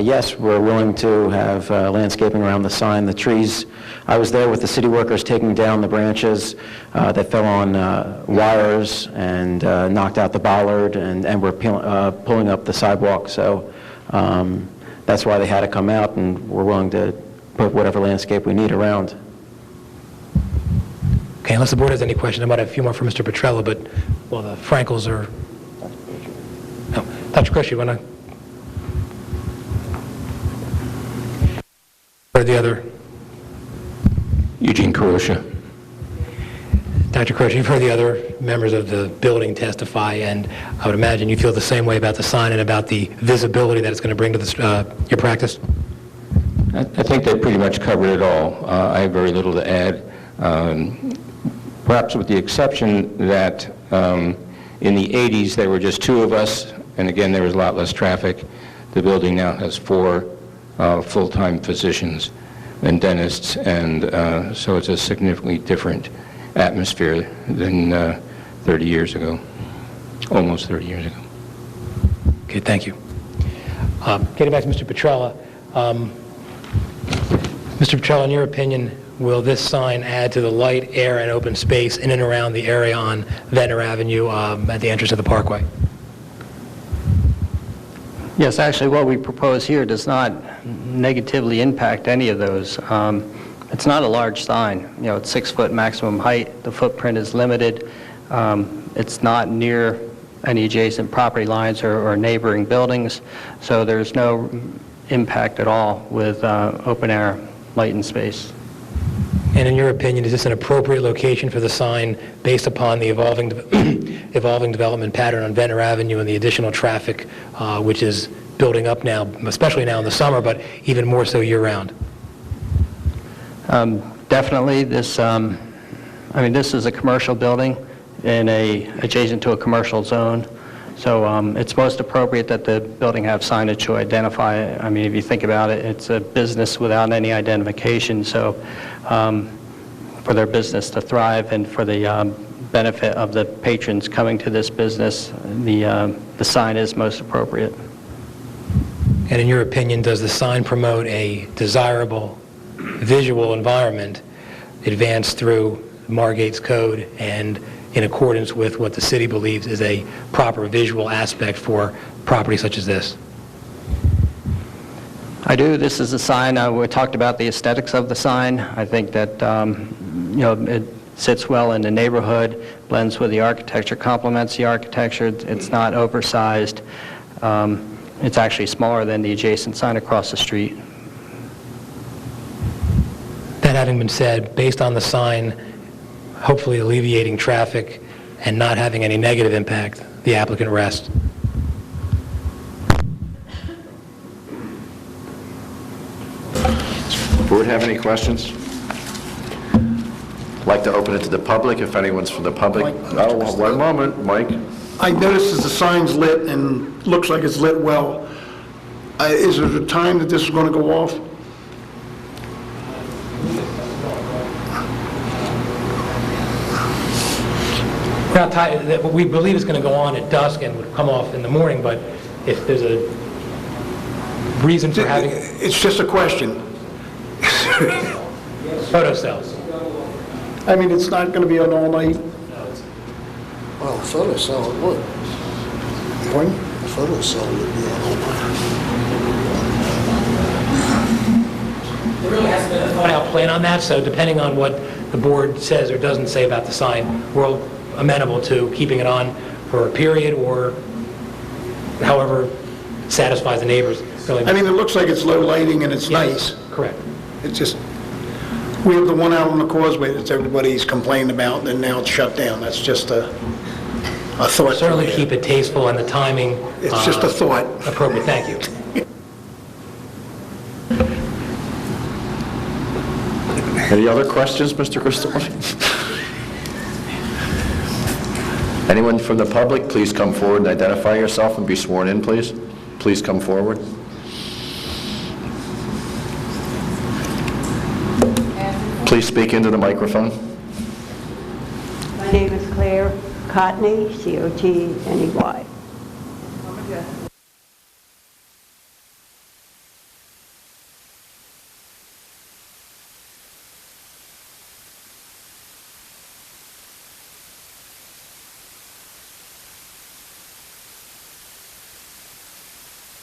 Yes, we're willing to have landscaping around the sign, the trees. I was there with the city workers taking down the branches that fell on wires and knocked out the bollard, and we're pulling up the sidewalk. So that's why they had to come out, and we're willing to put whatever landscape we need around. Okay, unless the board has any questions, I might have a few more for Mr. Petrella, but, well, the Frankels are... No. Dr. Carocha, you want to... Or the other? Eugene Carocha. Dr. Carocha, you've heard the other members of the building testify, and I would imagine you feel the same way about the sign and about the visibility that it's going to bring to your practice? I think they pretty much covered it all. I have very little to add. Perhaps with the exception that in the 80s there were just two of us, and again there was a lot less traffic. The building now has 4 full-time physicians and dentists, and so it's a significantly different atmosphere than 30 years ago, almost 30 years ago. Okay, thank you. Getting back to Mr. Petrella. Mr. Petrella, in your opinion, will this sign add to the light, air, and open space in and around the area on Ventnor Avenue at the entrance of the Parkway? Yes, actually, what we propose here does not negatively impact any of those. It's not a large sign. You know, it's 6 foot maximum height. The footprint is limited. It's not near any adjacent property lines or neighboring buildings, so there's no impact at all with open air light and space. And in your opinion, is this an appropriate location for the sign based upon the evolving development pattern on Ventnor Avenue and the additional traffic which is building up now, especially now in the summer, but even more so year-round? Definitely. This is a commercial building adjacent to a commercial zone. So it's most appropriate that the building have signage to identify it. I mean, if you think about it, it's a business without any identification. So for their business to thrive and for the benefit of the patrons coming to this business, the sign is most appropriate. And in your opinion, does the sign promote a desirable visual environment advanced through Margate's code and in accordance with what the city believes is a proper visual aspect for property such as this? I do. This is a sign. We talked about the aesthetics of the sign. I think that it sits well in the neighborhood, blends with the architecture, complements the architecture. It's not oversized. It's actually smaller than the adjacent sign across the street. That having been said, based on the sign hopefully alleviating traffic and not having any negative impact, the applicant rests. Board have any questions? I'd like to open it to the public, if anyone's from the public. Oh, one moment, Mike. I noticed that the sign's lit and looks like it's lit well. Is there a time that this is going to go off? We're not tied, that we believe it's going to go on at dusk and would come off in the morning, but if there's a reason for having... It's just a question. Photo cells. I mean, it's not going to be an all-night... Well, photo cell it would. Pardon? Photo cell would be on all night. There really hasn't been a thought-out plan on that, so depending on what the board says or doesn't say about the sign, we're amenable to keeping it on for a period or however satisfies the neighbors. Really. I mean, it looks like it's low lighting and it's nice. Correct. It's just, we have the one out on the causeway that everybody's complained about, and now it's shut down. That's just a thought. Certainly keep it tasteful and the timing. It's just a thought. Appropriate. Thank you. Any other questions, Mr. Cristaldi? Anyone from the public, please come forward and identify yourself and be sworn in, please. Please come forward. Please speak into the microphone. My name is Claire Cotney, C-O-T-N-E-Y.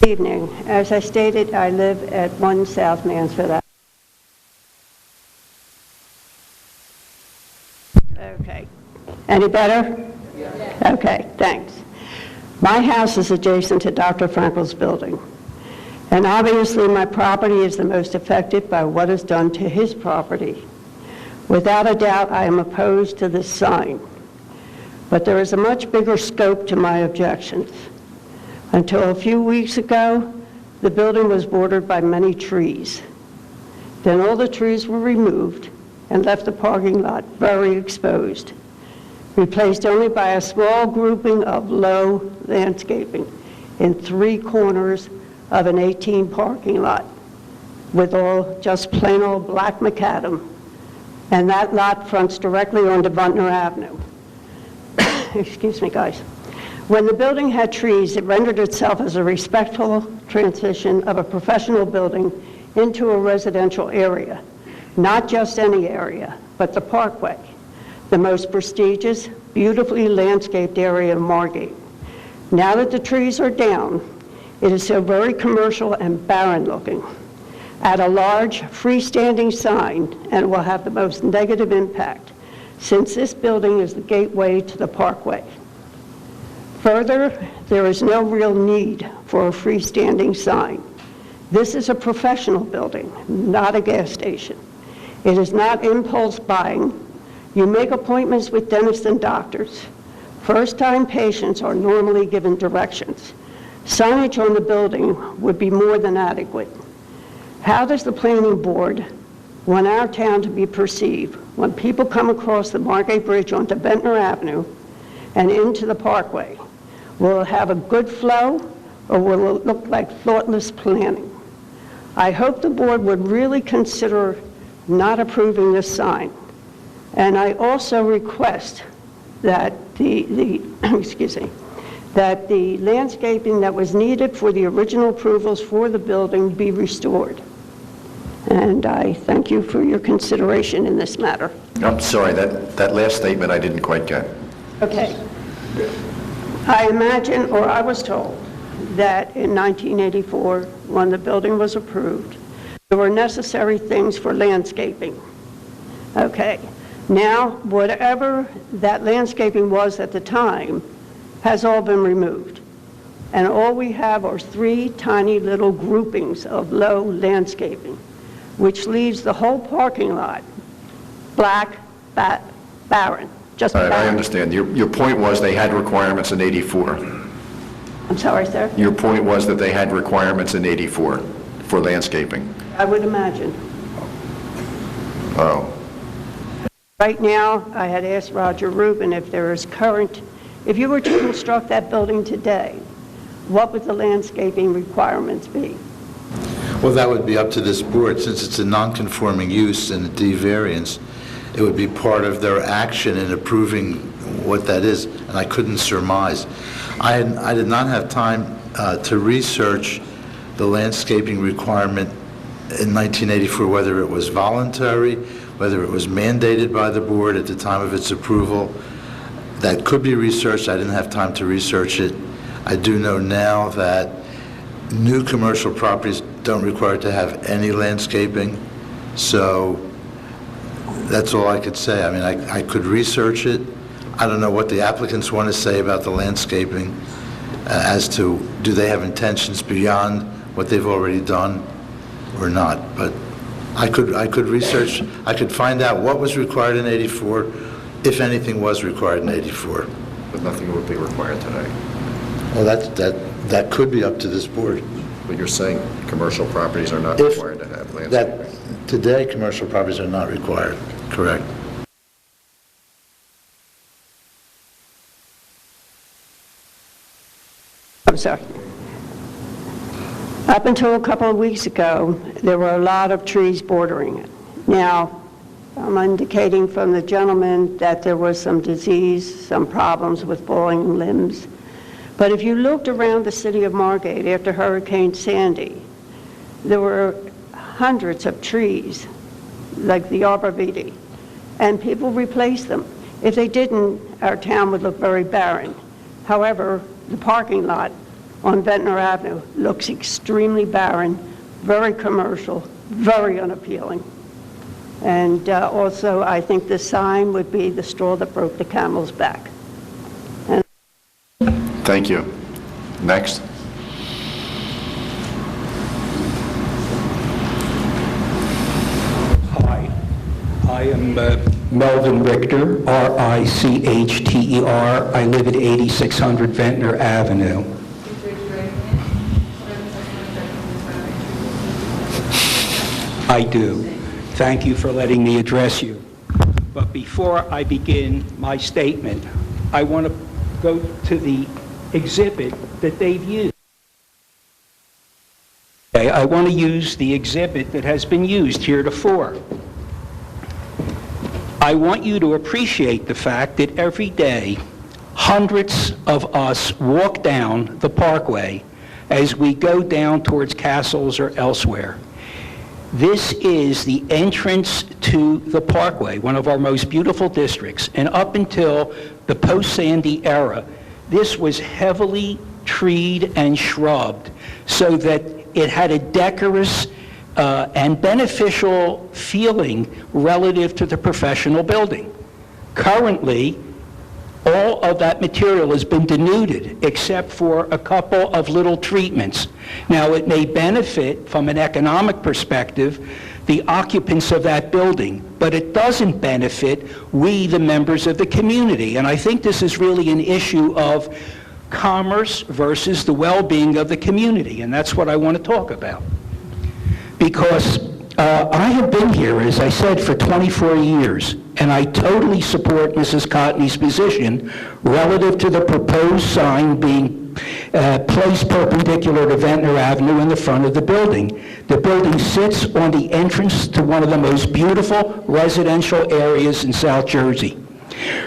Good evening. As I stated, I live at 1 South Mansfield Avenue. Okay. Any better? Okay, thanks. My house is adjacent to Dr. Frankel's building, and obviously my property is the most affected by what is done to his property. Without a doubt, I am opposed to this sign, but there is a much bigger scope to my objections. Until a few weeks ago, the building was bordered by many trees. Then all the trees were removed and left the parking lot very exposed, replaced only by a small grouping of low landscaping in 3 corners of an 18 parking lot with all just plain old black macadam, and that lot fronts directly onto Butner Avenue. Excuse me, guys. When the building had trees, it rendered itself as a respectful transition of a professional building into a residential area. Not just any area, but the Parkway, the most prestigious, beautifully landscaped area of Margate. Now that the trees are down, it is so very commercial and barren looking. Add a large freestanding sign and it will have the most negative impact, since this building is the gateway to the Parkway. Further, there is no real need for a freestanding sign. This is a professional building, not a gas station. It is not impulse buying. You make appointments with dentists and doctors. First-time patients are normally given directions. Signage on the building would be more than adequate. How does the planning board want our town to be perceived when people come across the Margate Bridge onto Bentner Avenue and into the Parkway? Will it have a good flow, or will it look like thoughtless planning? I hope the board would really consider not approving this sign. And I also request that that the landscaping that was needed for the original approvals for the building be restored. And I thank you for your consideration in this matter. I'm sorry, that last statement I didn't quite get. Okay. I imagine, or I was told, that in 1984, when the building was approved, there were necessary things for landscaping. Okay. Now, whatever that landscaping was at the time has all been removed. And all we have are 3 tiny little groupings of low landscaping, which leaves the whole parking lot black, barren. Just All right, barren. I understand. Your point was they had requirements in 84. I'm sorry, sir? Your point was that they had requirements in 84 for landscaping. I would imagine. Oh. Right now, I had asked Roger Rubin if there is current, if you were to construct that building today, what would the landscaping requirements be? Well, that would be up to this board, since it's a non-conforming use and a D variance. it would be part of their action in approving what that is, and I couldn't surmise. I did not have time to research the landscaping requirement in 1984, whether it was voluntary, whether it was mandated by the board at the time of its approval. That could be researched. I didn't have time to research it. I do know now that new commercial properties don't require to have any landscaping, so that's all I could say. I mean, I could research it. I don't know what the applicants want to say about the landscaping as to do they have intentions beyond what they've already done or not. But I could research, I could find out what was required in 84, if anything was required in 84. But nothing would be required today. Well, that could be up to this board. But you're saying commercial properties are not required to have landscaping? Today, commercial properties are not required, correct. I'm sorry. Up until a couple of weeks ago, there were a lot of trees bordering it. Now, I'm indicating from the gentleman that there was some disease, some problems with falling limbs. But if you looked around the city of Margate after Hurricane Sandy, there were hundreds of trees, like the arborvitae, and people replaced them. If they didn't, our town would look very barren. However, the parking lot on Ventnor Avenue looks extremely barren, very commercial, very unappealing. And also, I think the sign would be the straw that broke the camel's back. Thank you. Next. Hi, I am Melvin Richter, R-I-C-H-T-E-R. I live at 8600 Ventnor Avenue. I do. Thank you for letting me address you. But before I begin my statement, I want to go to the exhibit that they've used. Okay, I want to use the exhibit that has been used heretofore. I want you to appreciate the fact that every day, hundreds of us walk down the parkway as we go down towards Castles or elsewhere. This is the entrance to the Parkway, one of our most beautiful districts. And up until the post-Sandy era, this was heavily treed and shrubbed so that it had a decorous and beneficial feeling relative to the professional building. Currently, all of that material has been denuded except for a couple of little treatments. Now, it may benefit from an economic perspective the occupants of that building, but it doesn't benefit we, the members of the community. And I think this is really an issue of commerce versus the well-being of the community, and that's what I want to talk about. Because I have been here, as I said, for 24 years, and I totally support Mrs. Cotney's position relative to the proposed sign being placed perpendicular to Ventnor Avenue in the front of the building. The building sits on the entrance to one of the most beautiful residential areas in South Jersey.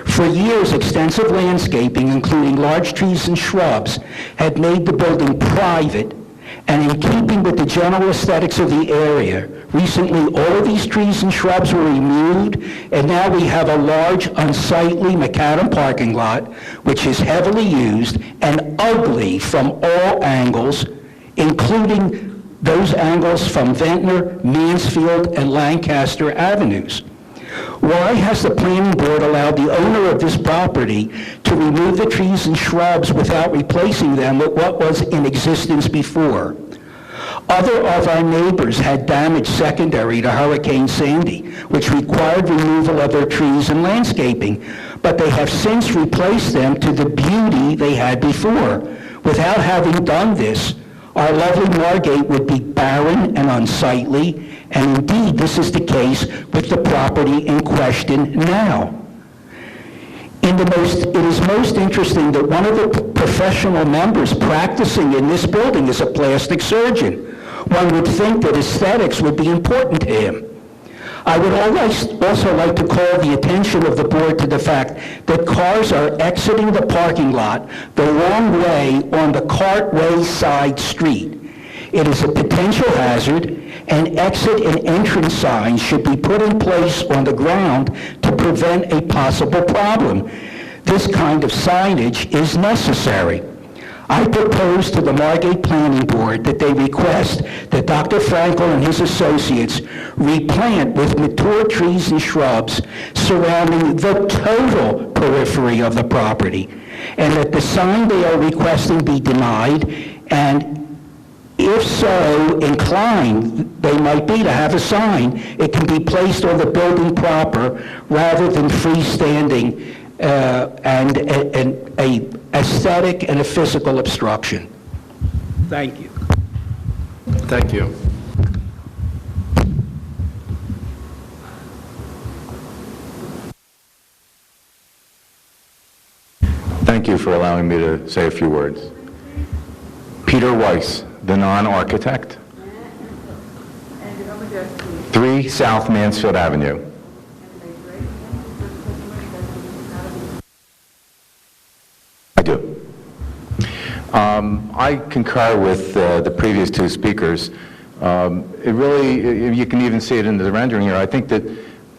For years, extensive landscaping, including large trees and shrubs, had made the building private, and in keeping with the general aesthetics of the area, recently all of these trees and shrubs were removed, and now we have a large, unsightly macadam parking lot, which is heavily used and ugly from all angles, including those angles from Ventnor, Mansfield, and Lancaster Avenues. Why has the planning board allowed the owner of this property to remove the trees and shrubs without replacing them with what was in existence before? Other of our neighbors had damage secondary to Hurricane Sandy, which required removal of their trees and landscaping, but they have since replaced them to the beauty they had before. Without having done this, our lovely Margate would be barren and unsightly, and indeed this is the case with the property in question now. It is most interesting that one of the professional members practicing in this building is a plastic surgeon. One would think that aesthetics would be important to him. I would also like to call the attention of the board to the fact that cars are exiting the parking lot the wrong way on the Cartway side street. It is a potential hazard, and exit and entrance signs should be put in place on the ground to prevent a possible problem. This kind of signage is necessary. I propose to the Margate Planning Board that they request that Dr. Frankel and his associates replant with mature trees and shrubs surrounding the total periphery of the property, and that the sign they are requesting be denied, and if so inclined they might be to have a sign, it can be placed on the building proper rather than freestanding and a aesthetic and a physical obstruction. Thank you. Thank you. Thank you for allowing me to say a few words. Peter Weiss, the non-architect, 3 South Mansfield Avenue. I do. I concur with the previous 2 speakers. It really, you can even see it in the rendering here. I think that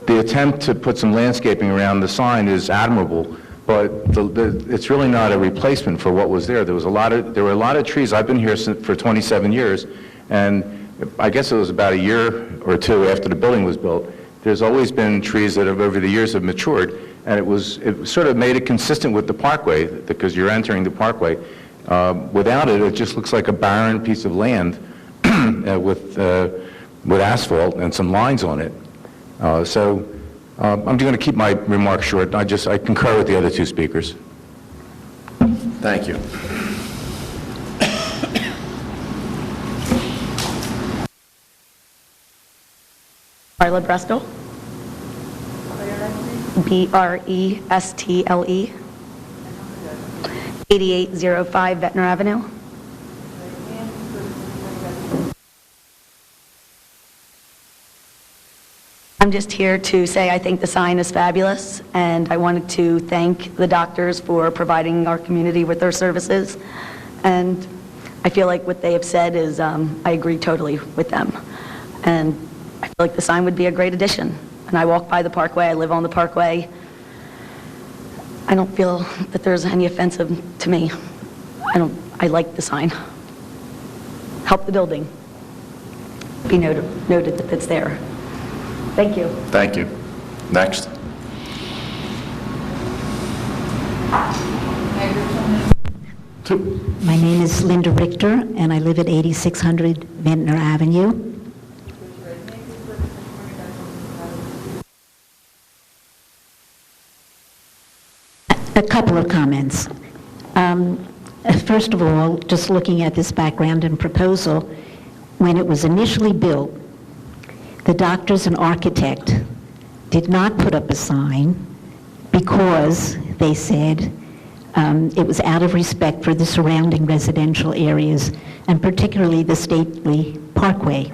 the attempt to put some landscaping around the sign is admirable, but it's really not a replacement for what was there. There were a lot of trees. I've been here for 27 years, and I guess it was about a year or 2 after the building was built. There's always been trees that have over the years have matured, and it sort of made it consistent with the parkway, because you're entering the parkway. Without it, it just looks like a barren piece of land with asphalt and some lines on it. I'm going to keep my remarks short. I concur with the other 2 speakers. Thank you. Carla Brestle. Brestle. 8805 Ventnor Avenue. I'm just here to say I think the sign is fabulous, and I wanted to thank the doctors for providing our community with their services. And I feel like what they have said is, I agree totally with them. And I feel like the sign would be a great addition. And I walk by the Parkway, I live on the Parkway. I don't feel that there's any offensive to me. I like the sign. Help the building. Be noted that it's there. Thank you. Thank you. Next. My name is Linda Richter, and I live at 8600 Ventnor Avenue. A couple of comments. First of all, just looking at this background and proposal, when it was initially built, the doctors and architect did not put up a sign because they said it was out of respect for the surrounding residential areas, and particularly the stately Parkway.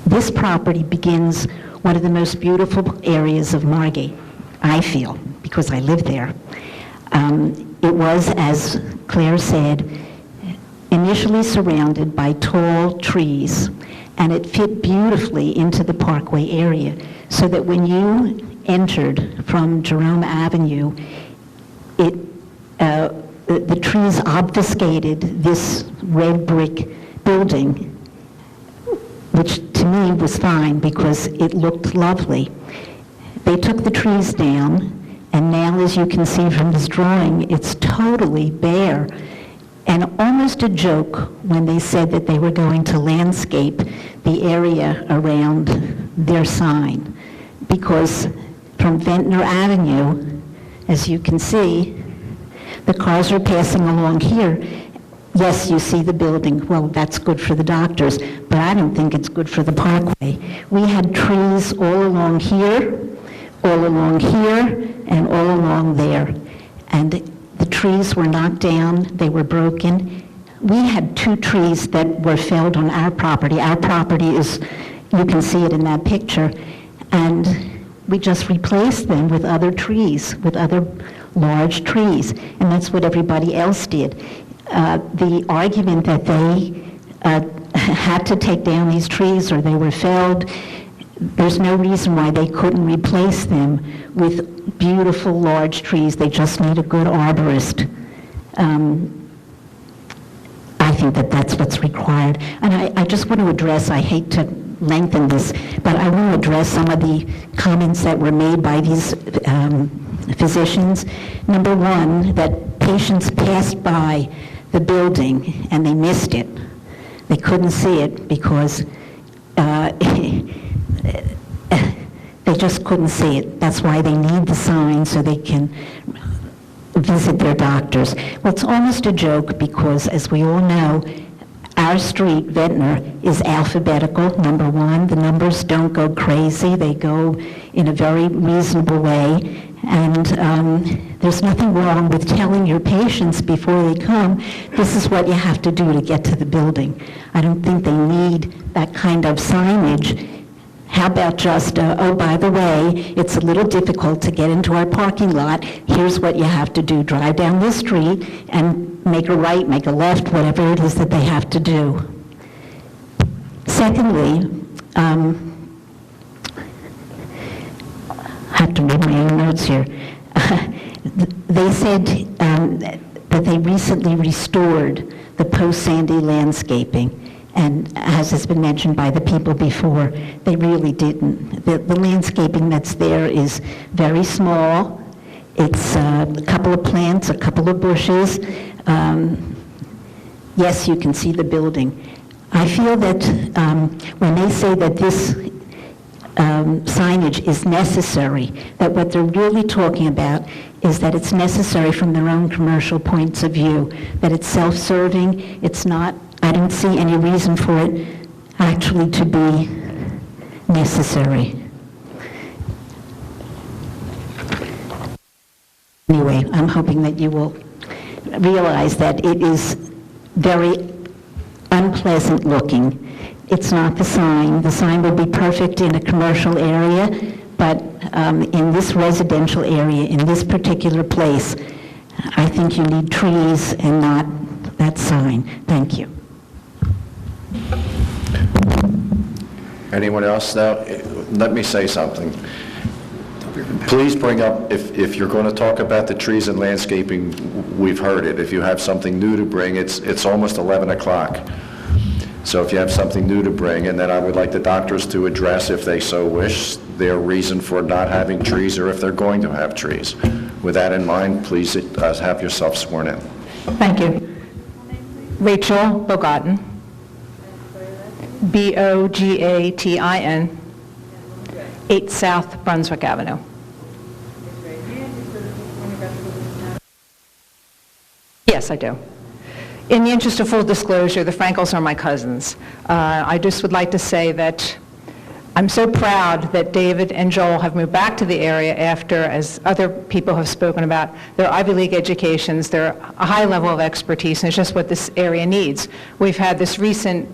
This property begins one of the most beautiful areas of Margate, I feel, because I live there. It was, as Claire said, initially surrounded by tall trees, and it fit beautifully into the Parkway area, so that when you entered from Jerome Avenue, the trees obfuscated this red brick building, which to me was fine because it looked lovely. They took the trees down, and now, as you can see from this drawing, it's totally bare. And almost a joke when they said that they were going to landscape the area around their sign. Because from Ventnor Avenue, as you can see, the cars are passing along here. Yes, you see the building. Well, that's good for the doctors, but I don't think it's good for the Parkway. We had trees all along here, and all along there. And the trees were knocked down, they were broken. We had 2 trees that were felled on our property. Our property is you can see it in that picture. And we just replaced them with other trees, with other large trees, and that's what everybody else did. The argument that they had to take down these trees or they were felled, there's no reason why they couldn't replace them with beautiful large trees. They just need a good arborist. I think that that's what's required. And I just want to address, I hate to lengthen this, but I want to address some of the comments that were made by these physicians. Number one, that patients passed by the building and they missed it. They couldn't see it because they just couldn't see it. That's why they need the sign so they can visit their doctors. Well, it's almost a joke because, as we all know, our street, Ventnor, is alphabetical, number one. The numbers don't go crazy. They go in a very reasonable way. And there's nothing wrong with telling your patients before they come, this is what you have to do to get to the building. I don't think they need that kind of signage. How about just, oh, by the way, it's a little difficult to get into our parking lot. Here's what you have to do. Drive down this street and make a right, make a left, whatever it is that they have to do. Secondly, I have to read my own notes here. They said that they recently restored the post-Sandy landscaping. And as has been mentioned by the people before, they really didn't. The landscaping that's there is very small. It's a couple of plants, a couple of bushes. Yes, you can see the building. I feel that when they say that this signage is necessary, that what they're really talking about is that it's necessary from their own commercial points of view, that it's self-serving, it's not, I don't see any reason for it actually to be necessary. Anyway, I'm hoping that you will realize that it is very unpleasant looking. It's not the sign. The sign would be perfect in a commercial area, but in this residential area, in this particular place, I think you need trees and not that sign. Thank you. Anyone else? Now, let me say something. Please bring up, if you're going to talk about the trees and landscaping, we've heard it. If you have something new to bring, it's almost 11 o'clock. So if you have something new to bring, and then I would like the doctors to address, if they so wish, their reason for not having trees or if they're going to have trees. With that in mind, please have yourself sworn in. Thank you. Rachel Bogatin. Bogatin, 8 South Brunswick Avenue. Yes, I do. In the interest of full disclosure, the Frankels are my cousins. I just would like to say that I'm so proud that David and Joel have moved back to the area after, as other people have spoken about, their Ivy League educations, their a high level of expertise, and it's just what this area needs. We've had this recent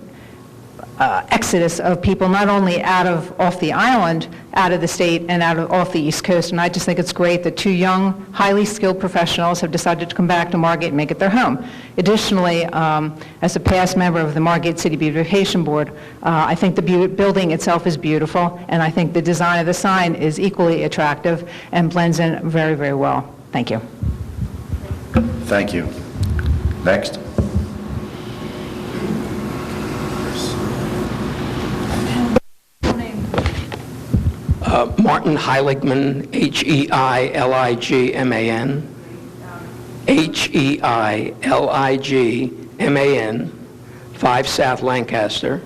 exodus of people not only off the island, out of the state, and off the East Coast, and I just think it's great that two young, highly skilled professionals have decided to come back to Margate and make it their home. Additionally, as a past member of the Margate City Beautification Board, I think the building itself is beautiful, and I think the design of the sign is equally attractive and blends in very, very well. Thank you. Thank you. Next. Martin Heiligman, Heiligman, Heiligman, 5 South Lancaster.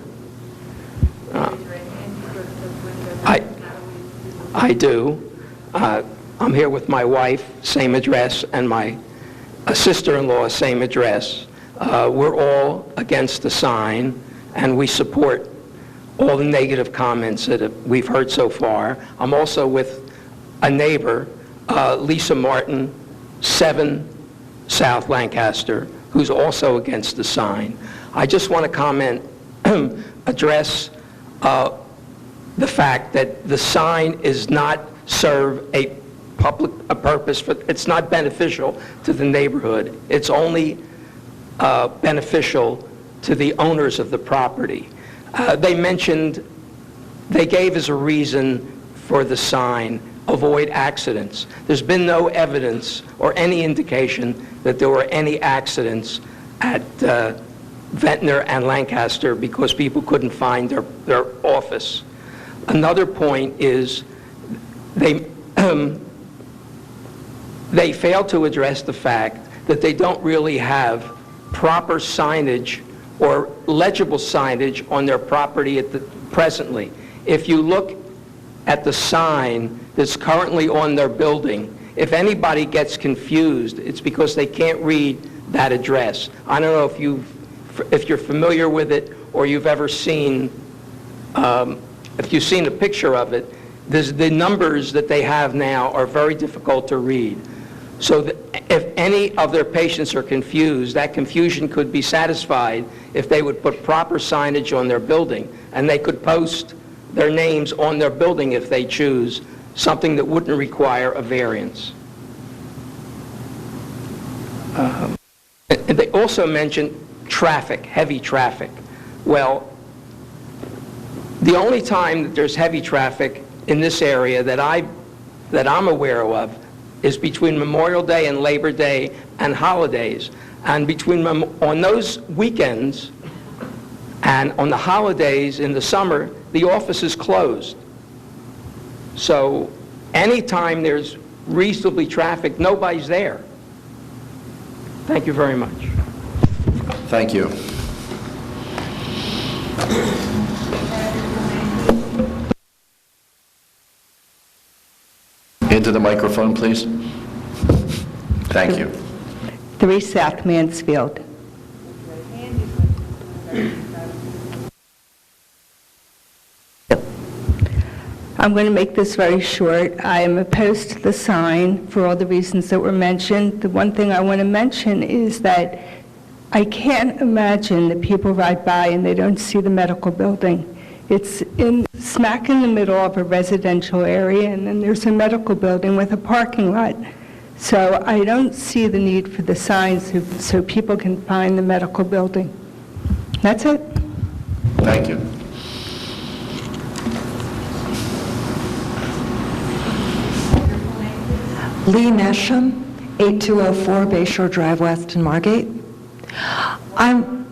I do. I'm here with my wife, same address, and my sister-in-law, same address. We're all against the sign, and we support all the negative comments that we've heard so far. I'm also with a neighbor, Lisa Martin, 7 South Lancaster, who's also against the sign. I just want to comment, address the fact that the sign is not serve a purpose, it's not beneficial to the neighborhood. It's only beneficial to the owners of the property. They gave as a reason for the sign, avoid accidents. There's been no evidence or any indication that there were any accidents at Ventnor and Lancaster because people couldn't find their office. Another point is they failed to address the fact that they don't really have proper signage or legible signage on their property presently. If you look at the sign that's currently on their building, if anybody gets confused, it's because they can't read that address. I don't know if you're familiar with it or you've ever seen, if you've seen a picture of it, the numbers that they have now are very difficult to read. So that if any of their patients are confused, that confusion could be satisfied if they would put proper signage on their building, and they could post their names on their building if they choose, something that wouldn't require a variance. And they also mentioned traffic, heavy traffic. Well, the only time that there's heavy traffic in this area that I'm aware of is between Memorial Day and Labor Day and holidays. And on those weekends and on the holidays in the summer, the office is closed. So anytime there's reasonably traffic, nobody's there. Thank you very much. Thank you. Into the microphone, please. Thank you. 3 South Mansfield. I'm going to make this very short. I am opposed to the sign for all the reasons that were mentioned. The one thing I want to mention is that I can't imagine that people ride by and they don't see the medical building. It's smack in the middle of a residential area, and then there's a medical building with a parking lot. So I don't see the need for the signs so people can find the medical building. That's it. Thank you. Lee Nesham, 8204 Bayshore Drive West in Margate. Mesham.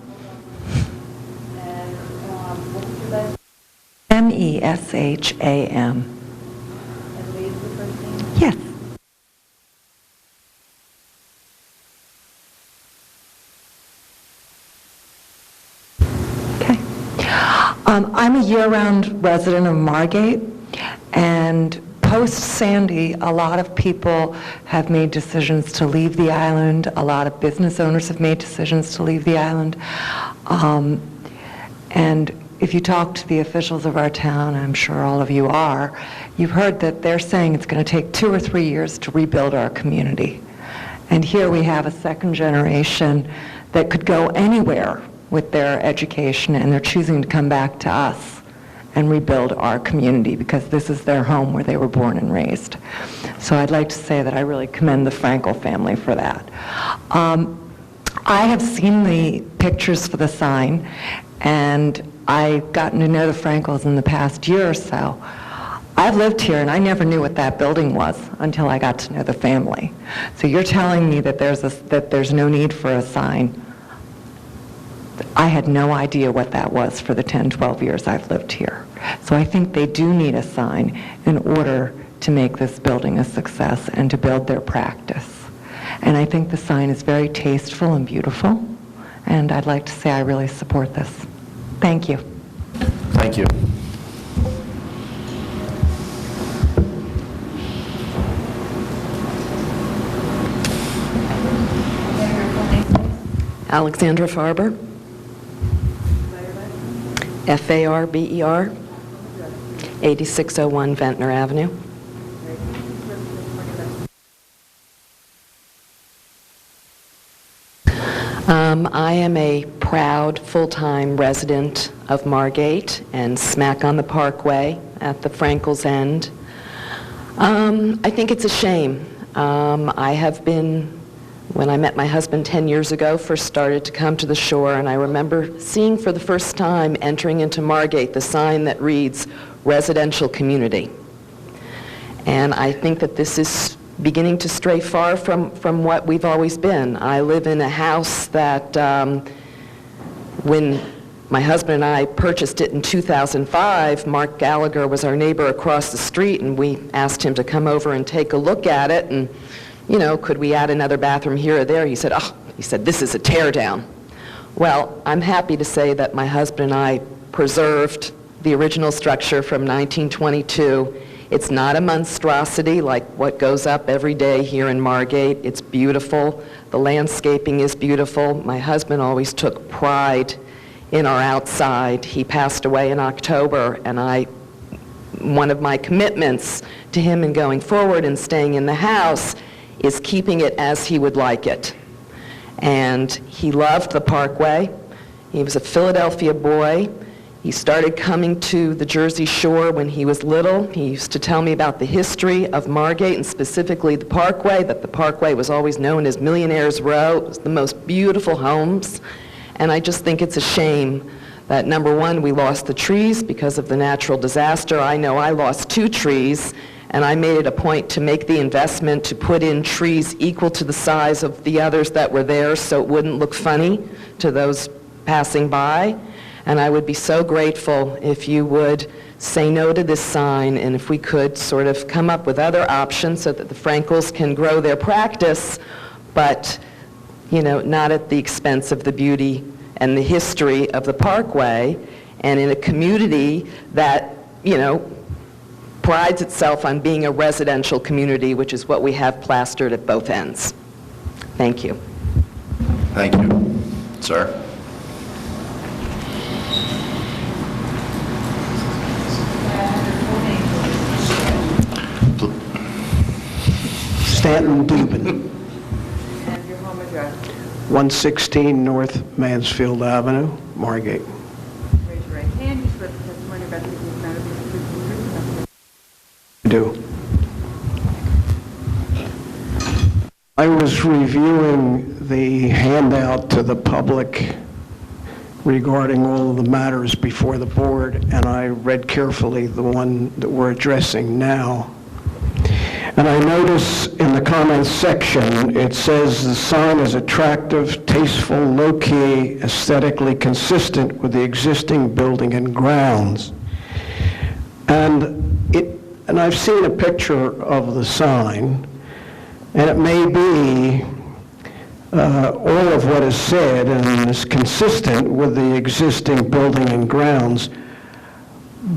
Yes. Okay. I'm a year-round resident of Margate, and post-Sandy, a lot of people have made decisions to leave the island. A lot of business owners have made decisions to leave the island. And if you talk to the officials of our town, I'm sure all of you are, you've heard that they're saying it's going to take 2 or 3 years to rebuild our community. And here we have a second generation that could go anywhere with their education, and they're choosing to come back to us and rebuild our community because this is their home where they were born and raised. So I'd like to say that I really commend the Frankel family for that. I have seen the pictures for the sign, and I've gotten to know the Frankels in the past year or so. I've lived here, and I never knew what that building was until I got to know the family. So you're telling me that there's no need for a sign. I had no idea what that was for the 10, 12 years I've lived here. So I think they do need a sign in order to make this building a success and to build their practice. And I think the sign is very tasteful and beautiful, and I'd like to say I really support this. Thank you. Thank you. Alexandra Farber. F-A-R-B-E-R, 8601 Ventnor Avenue. I am a proud full-time resident of Margate and smack on the Parkway. at the Frankel's End. I think it's a shame. I have been, when I met my husband 10 years ago, first started to come to the shore, and I remember seeing for the first time entering into Margate the sign that reads residential community. And I think that this is beginning to stray far from what we've always been. I live in a house that when my husband and I purchased it in 2005, Mark Gallagher was our neighbor across the street, and we asked him to come over and take a look at it, and, you know, could we add another bathroom here or there? He said, this is a tear down. Well, I'm happy to say that my husband and I preserved the original structure from 1922. It's not a monstrosity like what goes up every day here in Margate. It's beautiful. The landscaping is beautiful. My husband always took pride in our outside. He passed away in October, and one of my commitments to him in going forward and staying in the house is keeping it as he would like it. And he loved the Parkway. He was a Philadelphia boy. He started coming to the Jersey Shore when he was little. He used to tell me about the history of Margate, and specifically the Parkway, that the Parkway was always known as Millionaire's Row. It was the most beautiful homes. And I just think it's a shame that, number one, we lost the trees because of the natural disaster. I know I lost 2 trees, and I made it a point to make the investment to put in trees equal to the size of the others that were there so it wouldn't look funny to those passing by. And I would be so grateful if you would say no to this sign, and if we could sort of come up with other options so that the Frankels can grow their practice, but, you know, not at the expense of the beauty and the history of the Parkway, and in a community that, you know, prides itself on being a residential community, which is what we have plastered at both ends. Thank you. Thank you. Sir? Stanton Dubin. And your home address? 116 North Mansfield Avenue, Margate. Raise your right hand. You swear the testimony about the case matter be the truth and the I do. I was reviewing the handout to the public regarding all of the matters before the board, and I read carefully the one that we're addressing now. And I notice in the comments section, it says the sign is attractive, tasteful, low-key, aesthetically consistent with the existing building and grounds. And I've seen a picture of the sign, and it may be all of what is said and is consistent with the existing building and grounds,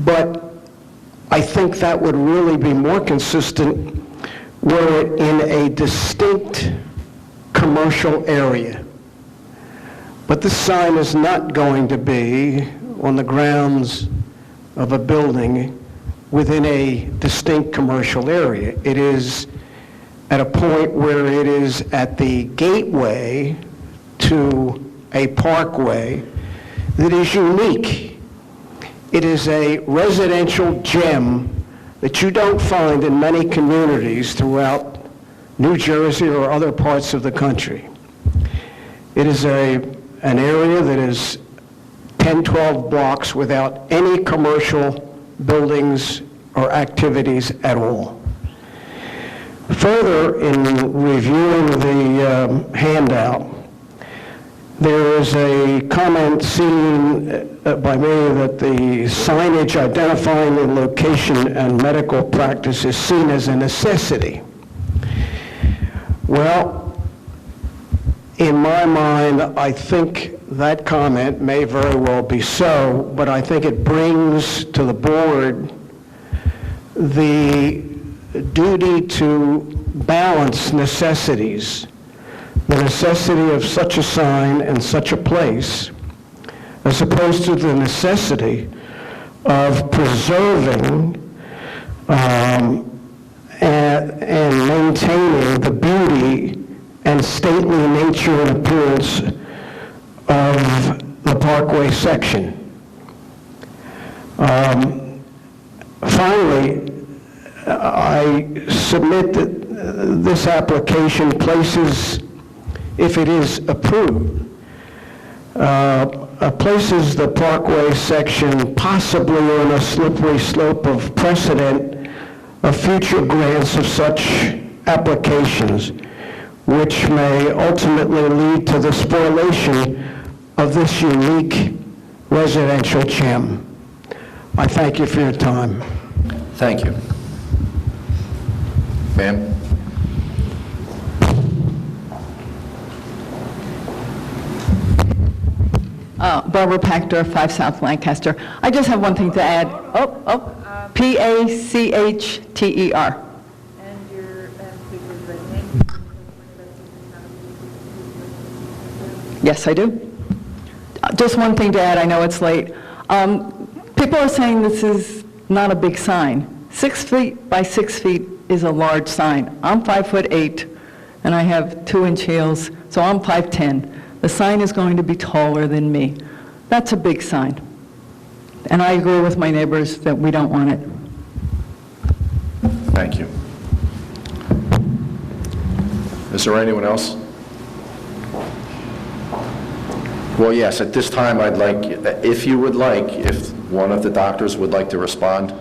but I think that would really be more consistent were it in a distinct commercial area. But this sign is not going to be on the grounds of a building within a distinct commercial area. It is at a point where it is at the gateway to a parkway that is unique. It is a residential gem that you don't find in many communities throughout New Jersey or other parts of the country. It is an area that is 10, 12 blocks without any commercial buildings or activities at all. Further, in reviewing the handout, there is a comment seen by me that the signage identifying the location and medical practice is seen as a necessity. Well, in my mind, I think that comment may very well be so, but I think it brings to the board the duty to balance necessities. The necessity of such a sign and such a place, as opposed to the necessity of preserving and maintaining the beauty and stately nature and appearance of the Parkway section. Finally, I submit that this application places, if it is approved, places the Parkway section possibly on a slippery slope of precedent of future grants of such applications, which may ultimately lead to the spoliation of this unique residential gem. I thank you for your time. Thank you. Ma'am? Barbara Pachter, 5 South Lancaster. I just have one thing to add. P-A-C-H-T-E-R. And your speaker's right hand. Yes, I do. Just one thing to add, I know it's late. People are saying this is not a big sign. 6 feet by 6 feet is a large sign. I'm 5'8", and I have 2-inch heels, so I'm 5'10". The sign is going to be taller than me. That's a big sign. And I agree with my neighbors that we don't want it. Thank you. Is there anyone else? Well, yes, at this time, I'd like, if you would like, if one of the doctors would like to respond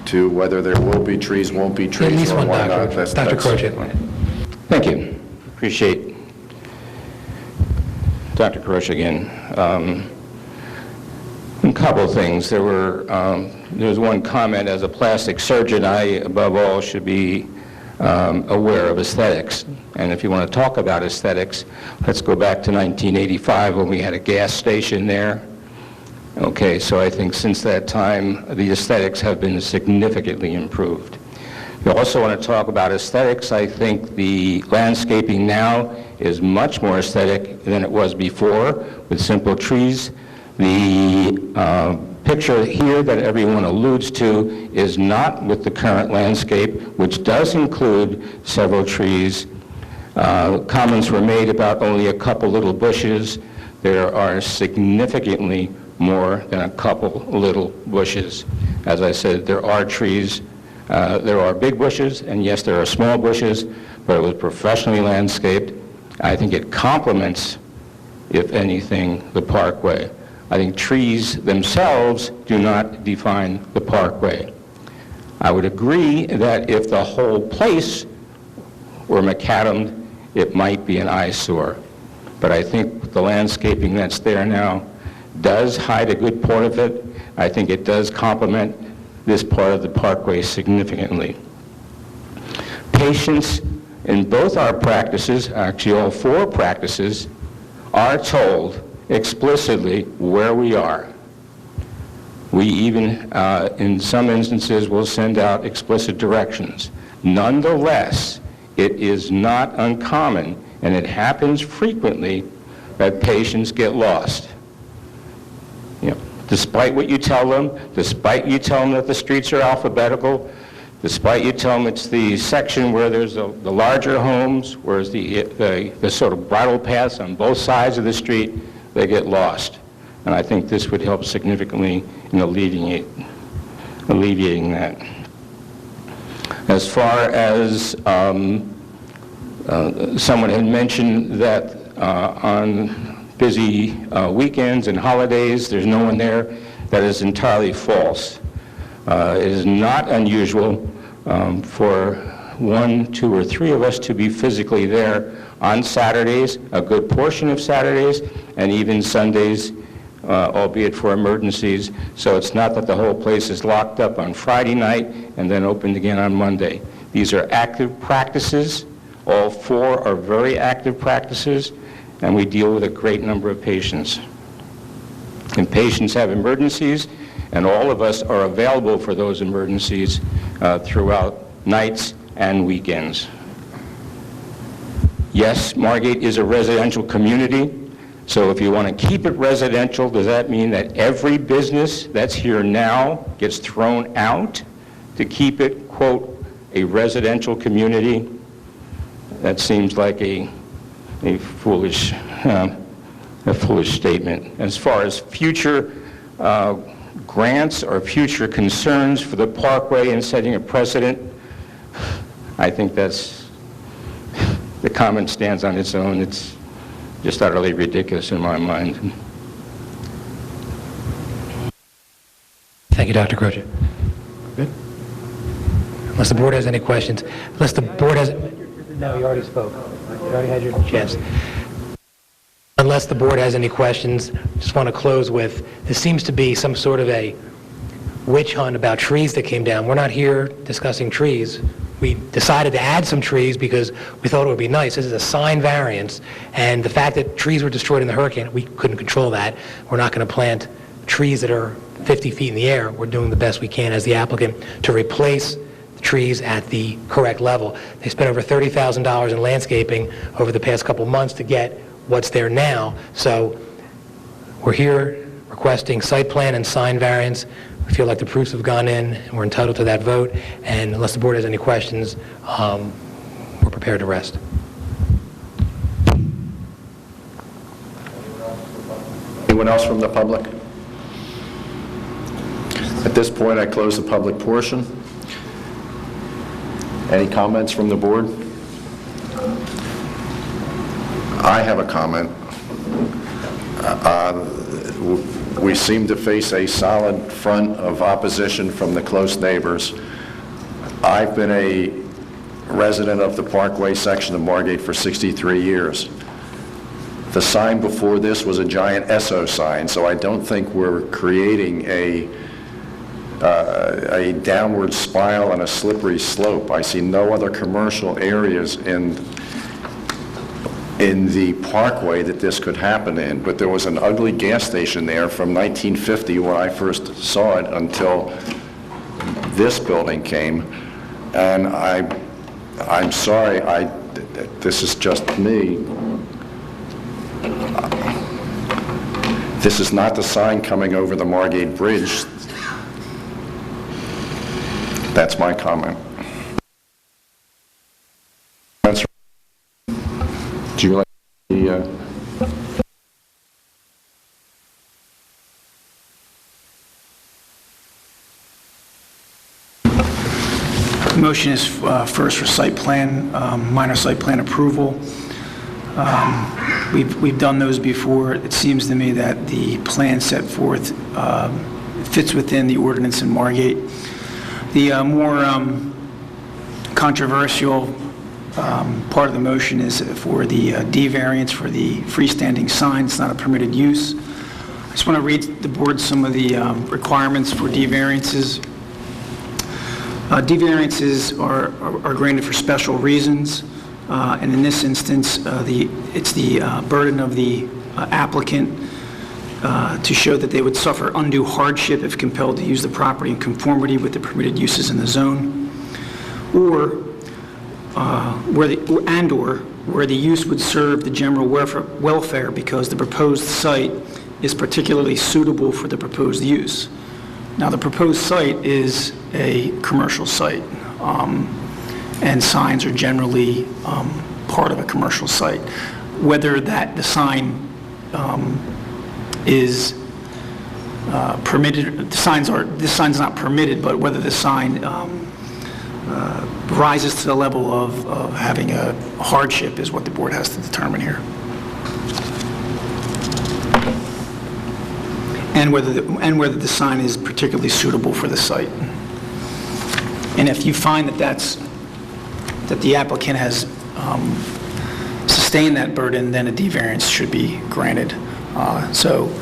to whether there will be trees, won't be trees, At least or one why doctor. not. Dr. Crochet. Thank you. Appreciate Dr. Croce again. A couple of things. There was one comment. As a plastic surgeon, I, above all, should be aware of aesthetics. And if you want to talk about aesthetics, let's go back to 1985 when we had a gas station there. Okay, so I think since that time, the aesthetics have been significantly improved. If you also want to talk about aesthetics, I think the landscaping now is much more aesthetic than it was before, with simple trees. The picture here that everyone alludes to is not with the current landscape, which does include several trees. Comments were made about only a couple little bushes. There are significantly more than a couple little bushes. As I said, there are trees, there are big bushes, and yes, there are small bushes, but it was professionally landscaped. I think it complements, if anything, the parkway. I think trees themselves do not define the parkway. I would agree that if the whole place were macadamed, it might be an eyesore. But I think the landscaping that's there now does hide a good part of it. I think it does complement this part of the parkway significantly. Patients in both our practices, actually all 4 practices, are told explicitly where we are. We even, in some instances, will send out explicit directions. Nonetheless, it is not uncommon, and it happens frequently, that patients get lost. You know, despite what you tell them, despite you tell them that the streets are alphabetical, despite you tell them it's the section where there's the larger homes, whereas the sort of bridle paths on both sides of the street, they get lost. And I think this would help significantly in alleviating that. As far as someone had mentioned that on busy weekends and holidays, there's no one there, that is entirely false. It is not unusual for 1, 2, or 3 of us to be physically there on Saturdays, a good portion of Saturdays, and even Sundays, albeit for emergencies. So it's not that the whole place is locked up on Friday night and then opened again on Monday. These are active practices. All 4 are very active practices, and we deal with a great number of patients. And patients have emergencies, and all of us are available for those emergencies throughout nights and weekends. Yes, Margate is a residential community, so if you want to keep it residential, does that mean that every business that's here now gets thrown out to keep it, quote, a residential community? That seems like a foolish statement. As far as future grants or future concerns for the parkway and setting a precedent, I think that's, the comment stands on its own. It's just utterly ridiculous in my mind. Thank you, Dr. Croce. Good. Unless the board has any questions, unless the board has... No, you already spoke. You already had your chance. Unless the board has any questions, just want to close with, there seems to be some sort of a witch hunt about trees that came down. We're not here discussing trees. We decided to add some trees because we thought it would be nice. This is a sign variance, and the fact that trees were destroyed in the hurricane, we couldn't control that. We're not going to plant trees that are 50 feet in the air. We're doing the best we can as the applicant to replace the trees at the correct level. They spent over $30,000 in landscaping over the past couple months to get what's there now. So we're here requesting site plan and sign variance. We feel like the proofs have gone in, and we're entitled to that vote. And unless the board has any questions, we're prepared to rest. Anyone else from the public? At this point, I close the public portion. Any comments from the board? I have a comment. We seem to face a solid front of opposition from the close neighbors. I've been a resident of the Parkway section of Margate for 63 years. The sign before this was a giant SO sign, so I don't think we're creating a downward spiral and a slippery slope. I see no other commercial areas in the Parkway that this could happen in, but there was an ugly gas station there from 1950 when I first saw it until this building came, and I'm sorry, this is just me. This is not the sign coming over the Margate Bridge. That's my comment. Do you like the... The motion is first for site plan, minor site plan approval. We've done those before. It seems to me that the plan set forth fits within the ordinance in Margate. The more controversial part of the motion is for the D variance for the freestanding sign. It's not a permitted use. I just want to read the board some of the requirements for D variances. D variances are granted for special reasons, and in this instance, it's the burden of the applicant to show that they would suffer undue hardship if compelled to use the property in conformity with the permitted uses in the zone, or where the use would serve the general welfare because the proposed site is particularly suitable for the proposed use. Now, the proposed site is a commercial site, and signs are generally part of a commercial site. Whether the sign is permitted, this sign's not permitted, but whether the sign rises to the level of having a hardship is what the board has to determine here. And whether the sign is particularly suitable for the site. And if you find that the applicant has sustained that burden, then a D variance should be granted. So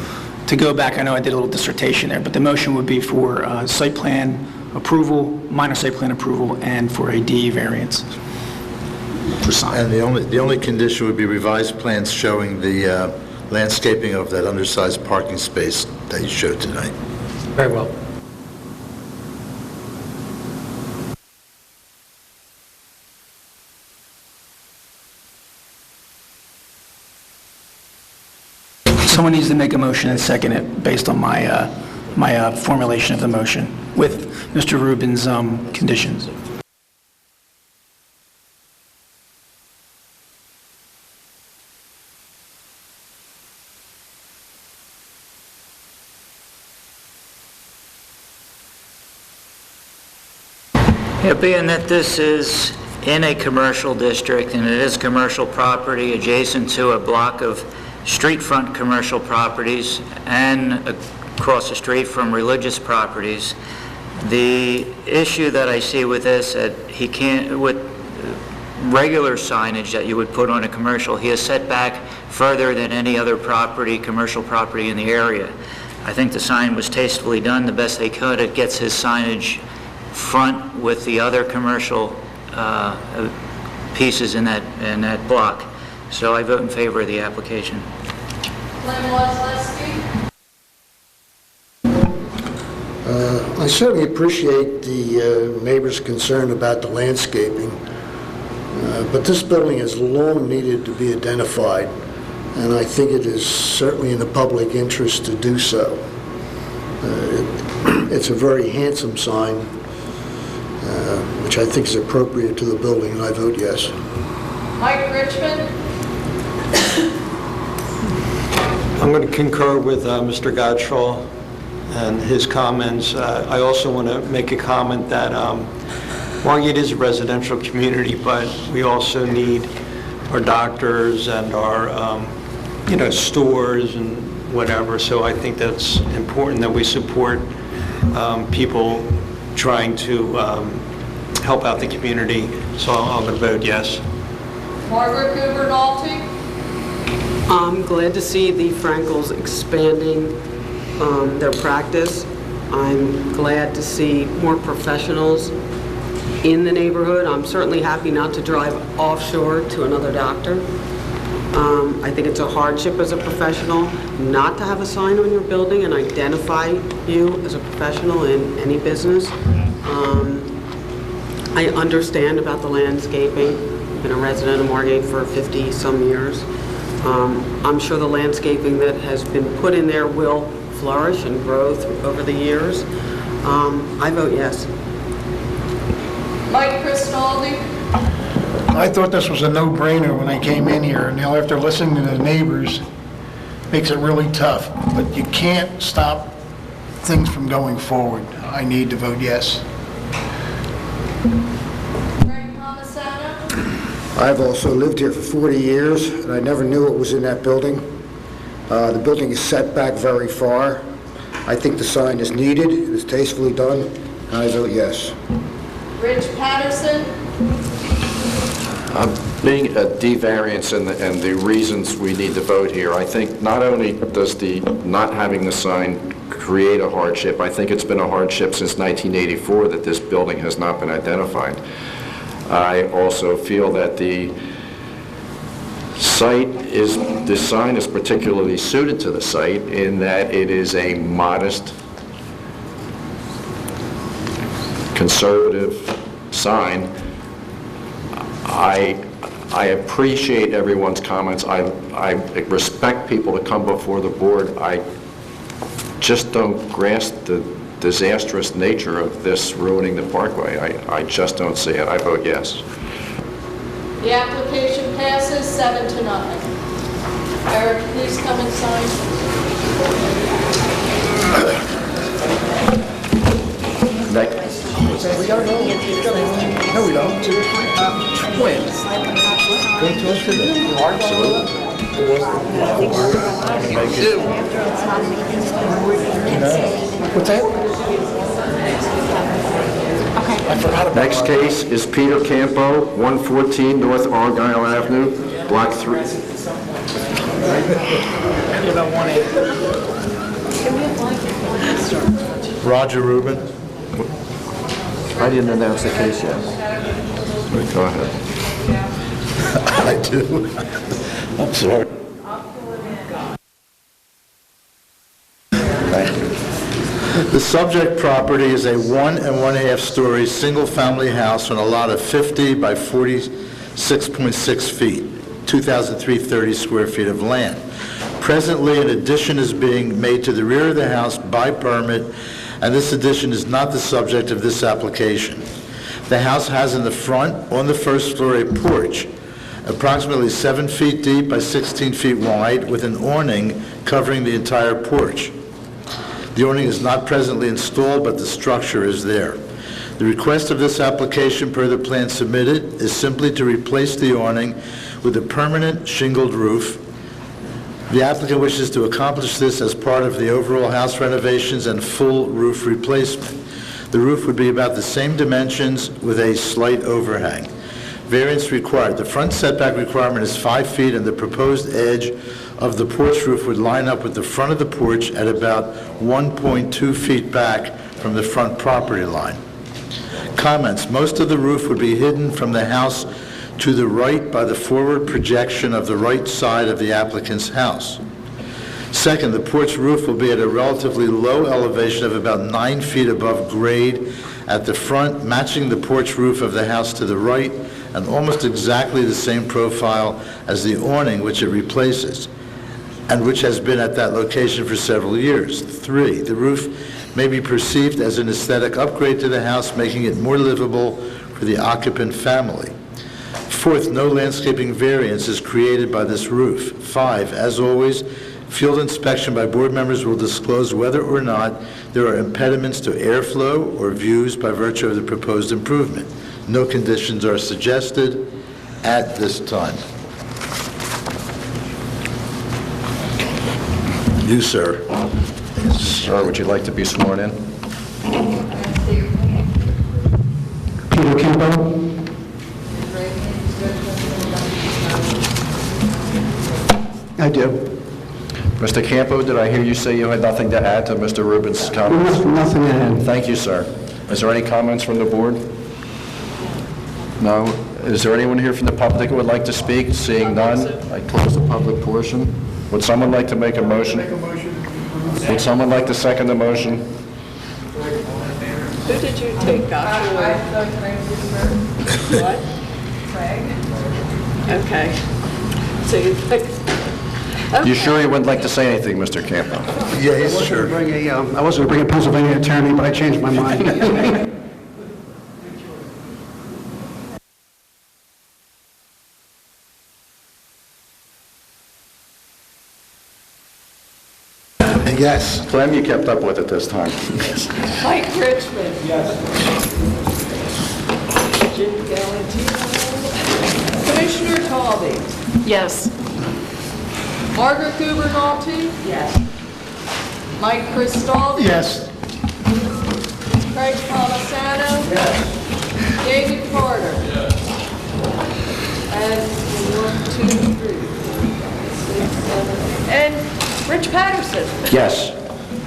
to go back, I know I did a little dissertation there, but the motion would be for site plan approval, minor site plan approval, and for a D variance for sign. And the only condition would be revised plans showing the landscaping of that undersized parking space that you showed tonight. Very well. Someone needs to make a motion and second it based on my formulation of the motion with Mr. Rubin's conditions. Yeah, being that this is in a commercial district and it is commercial property adjacent to a block of street front commercial properties and across the street from religious properties, the issue that I see with this, that he can't, with regular signage that you would put on a commercial, he is set back further than any other property, commercial property in the area. I think the sign was tastefully done the best they could. It gets his signage front with the other commercial pieces in that block. So I vote in favor of the application. I certainly appreciate the neighbors' concern about the landscaping, but this building has long needed to be identified, and I think it is certainly in the public interest to do so. It's a very handsome sign, which I think is appropriate to the building, and I vote yes. Mike Richmond? I'm going to concur with Mr. Gottschall and his comments. I also want to make a comment that Margate is a residential community, but we also need our doctors and our stores and whatever. So I think that's important that we support people trying to help out the community. So I'm going to vote yes. Margaret Gubernalty? I'm glad to see the Frankels expanding their practice. I'm glad to see more professionals in the neighborhood. I'm certainly happy not to drive offshore to another doctor. I think it's a hardship as a professional not to have a sign on your building and identify you as a professional in any business. I understand about the landscaping. I've been a resident of Margate for 50-some years. I'm sure the landscaping that has been put in there will flourish and grow over the years. I vote yes. Mike Cristaldi? I thought this was a no-brainer when I came in here. Now, after listening to the neighbors, makes it really tough. But you can't stop things from going forward. I need to vote yes. I've also lived here for 40 years, and I never knew what was in that building. The building is set back very far. I think the sign is needed, it is tastefully done, and I vote yes. Rich Patterson? Being a D variance and the reasons we need to vote here, I think not only does the not having the sign create a hardship, I think it's been a hardship since 1984 that this building has not been identified. I also feel that the sign is particularly suited to the site in that it is a modest, conservative sign. I appreciate everyone's comments. I respect people that come before the board. I just don't grasp the disastrous nature of this ruining the parkway. I just don't see it. I vote yes. The application passes 7-0. Eric, please come and sign. We don't know. No, we don't. When? Go to us today. What's that? Next case is Peter Campo, 114 North Argyle Avenue, Block 3. Roger Rubin. I didn't announce the case yet. Go ahead. I do. I'm sorry. Thank you. The subject property is a 1 1/2 story single-family house on a lot of 50 by 46.6 feet, 2,330 square feet of land. Presently, an addition is being made to the rear of the house by permit, and this addition is not the subject of this application. The house has in the front, on the first floor, a porch, approximately 7 feet deep by 16 feet wide, with an awning covering the entire porch. The awning is not presently installed, but the structure is there. The request of this application per the plan submitted is simply to replace the awning with a permanent shingled roof. The applicant wishes to accomplish this as part of the overall house renovations and full roof replacement. The roof would be about the same dimensions with a slight overhang. Variance required. The front setback requirement is 5 feet, and the proposed edge of the porch roof would line up with the front of the porch at about 1.2 feet back from the front property line. Comments. Most of the roof would be hidden from the house to the right by the forward projection of the right side of the applicant's house. Second, the porch roof will be at a relatively low elevation of about 9 feet above grade at the front, matching the porch roof of the house to the right, and almost exactly the same profile as the awning which it replaces, and which has been at that location for several years. 3, the roof may be perceived as an aesthetic upgrade to the house, making it more livable for the occupant family. 4th, no landscaping variance is created by this roof. 5, as always, field inspection by board members will disclose whether or not there are impediments to airflow or views by virtue of the proposed improvement. No conditions are suggested at this time. You, sir. Sir, would you like to be sworn in? Peter Campo? I do. Mr. Campo, did I hear you say you had nothing to add to Mr. Rubin's comments? Nothing to add. Thank you, sir. Is there any comments from the board? No? Is there anyone here from the public who would like to speak? Seeing none, I close the public portion. Would someone like to make a motion? Would someone like to second the motion? Who did you take, Dr. What? Craig. Okay. So you picked... You sure you wouldn't like to say anything, Mr. Campo? Yeah, he's sure. I was going to bring a Pennsylvania attorney, but I changed my mind. Yes. Clem, you kept up with it this time. Mike Richmond. Yes. Jim Galantino. Commissioner Talby. Yes. Margaret Gubernati. Yes. Mike Cristaldi. Yes. Craig Polisano. Yes. David Carter. Yes. And 1, 2, 3, 4, 5, 6, 7, and Rich Patterson. Yes.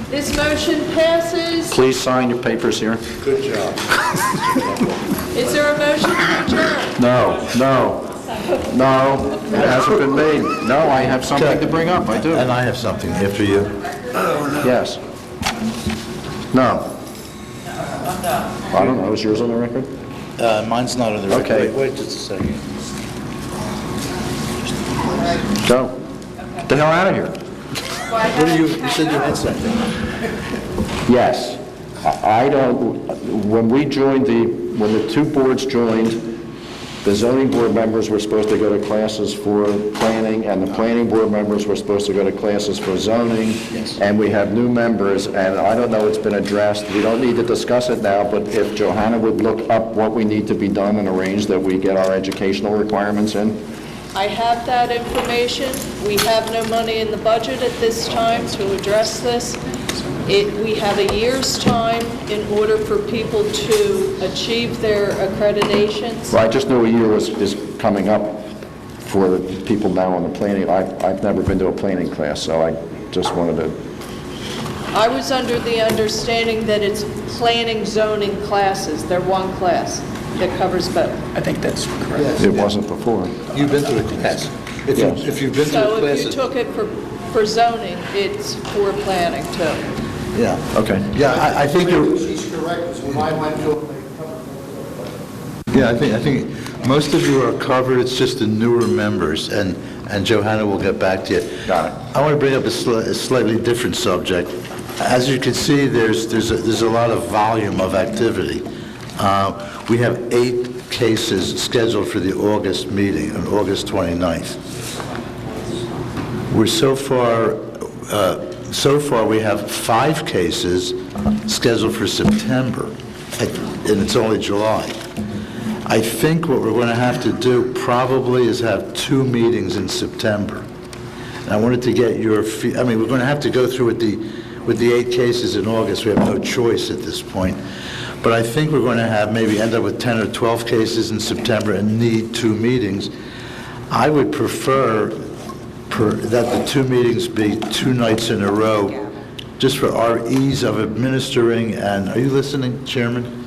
This motion passes. Please sign your papers here. Good job. Is there a motion to adjourn? No, it hasn't been made. No, I have something to bring up, I do. And I have something here for you. Yes. No. I don't know, is yours on the record? Mine's not on the record. Okay. Wait just a second. Go. Get the hell out of here. What do you said you had something. Yes. I don't, when the two boards joined, the zoning board members were supposed to go to classes for planning, and the planning board members were supposed to go to classes for zoning. Yes. And we have new members, and I don't know it's been addressed. We don't need to discuss it now, but if Johanna would look up what we need to be done and arrange that we get our educational requirements in. I have that information. We have no money in the budget at this time to address this. We have a year's time in order for people to achieve their accreditations. Well, I just knew a year is coming up for the people now on the planning. I've never been to a planning class, so I just wanted to... I was under the understanding that it's planning zoning classes. They're one class that covers both. I think that's correct. It wasn't before. You've been to a class. If you've been to a So class... if you took it for zoning, it's for planning too. Yeah. Okay. Yeah, I think you're... She's correct, so why went to... Yeah, I think most of you are covered. It's just the newer members, and Johanna will get back to you. Got it. I want to bring up a slightly different subject. As you can see, there's a lot of volume of activity. We have 8 cases scheduled for the August meeting on August 29th. We're so far we have 5 cases scheduled for September. and it's only July. I think what we're going to have to do probably is have 2 meetings in September. And I wanted to get your, I mean, we're going to have to go through with the 8 cases in August. We have no choice at this point. But I think we're going to have maybe end up with 10 or 12 cases in September and need 2 meetings. I would prefer that the 2 meetings be 2 nights in a row, just for our ease of administering and, are you listening, Chairman?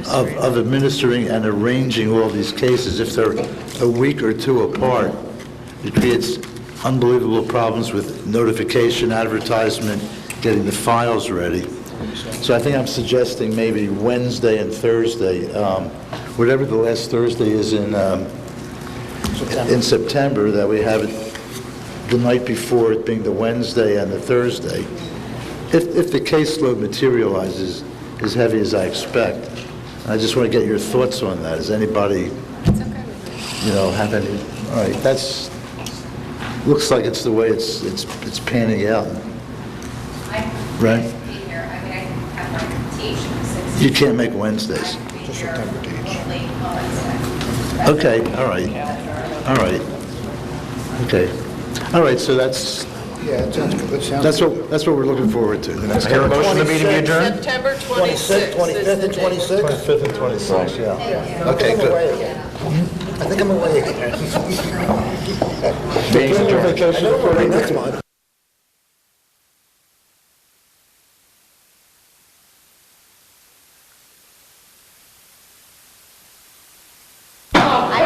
Of administering and arranging all these cases. If they're a week or 2 apart, it creates unbelievable problems with notification, advertisement, getting the files ready. So I think I'm suggesting maybe Wednesday and Thursday, whatever the last Thursday is in September, that we have it the night before, it being the Wednesday and the Thursday. If the caseload materializes as heavy as I expect, I just want to get your thoughts on that. Does anybody, have any? All right, that's looks like it's the way it's panning out, right? You can't make Wednesdays. Okay, all right. Okay. All right, so that's, Yeah, it sounds good. that's what we're looking forward to. The next I hear a motion, the meeting be adjourned? September 26th. 25th and 26th? 25th and 26th, yeah. Okay, good. I think I'm away again. Meeting's adjourned. I know I'm away next month. I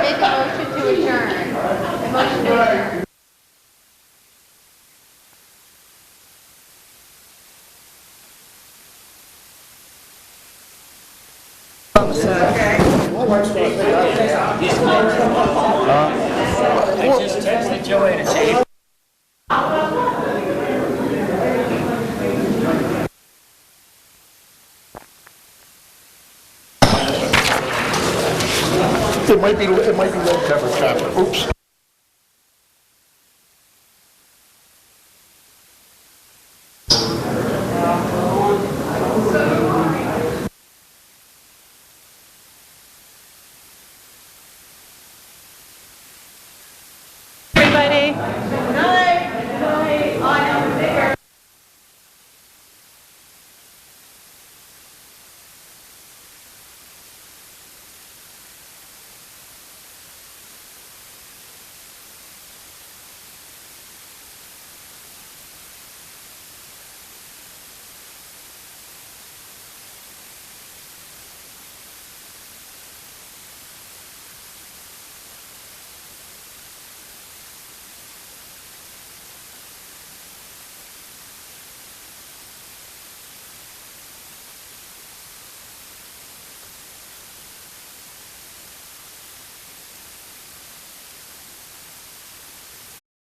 make a motion to adjourn. Motion to adjourn. I just texted Joey to say. It might be low coverage, Oops.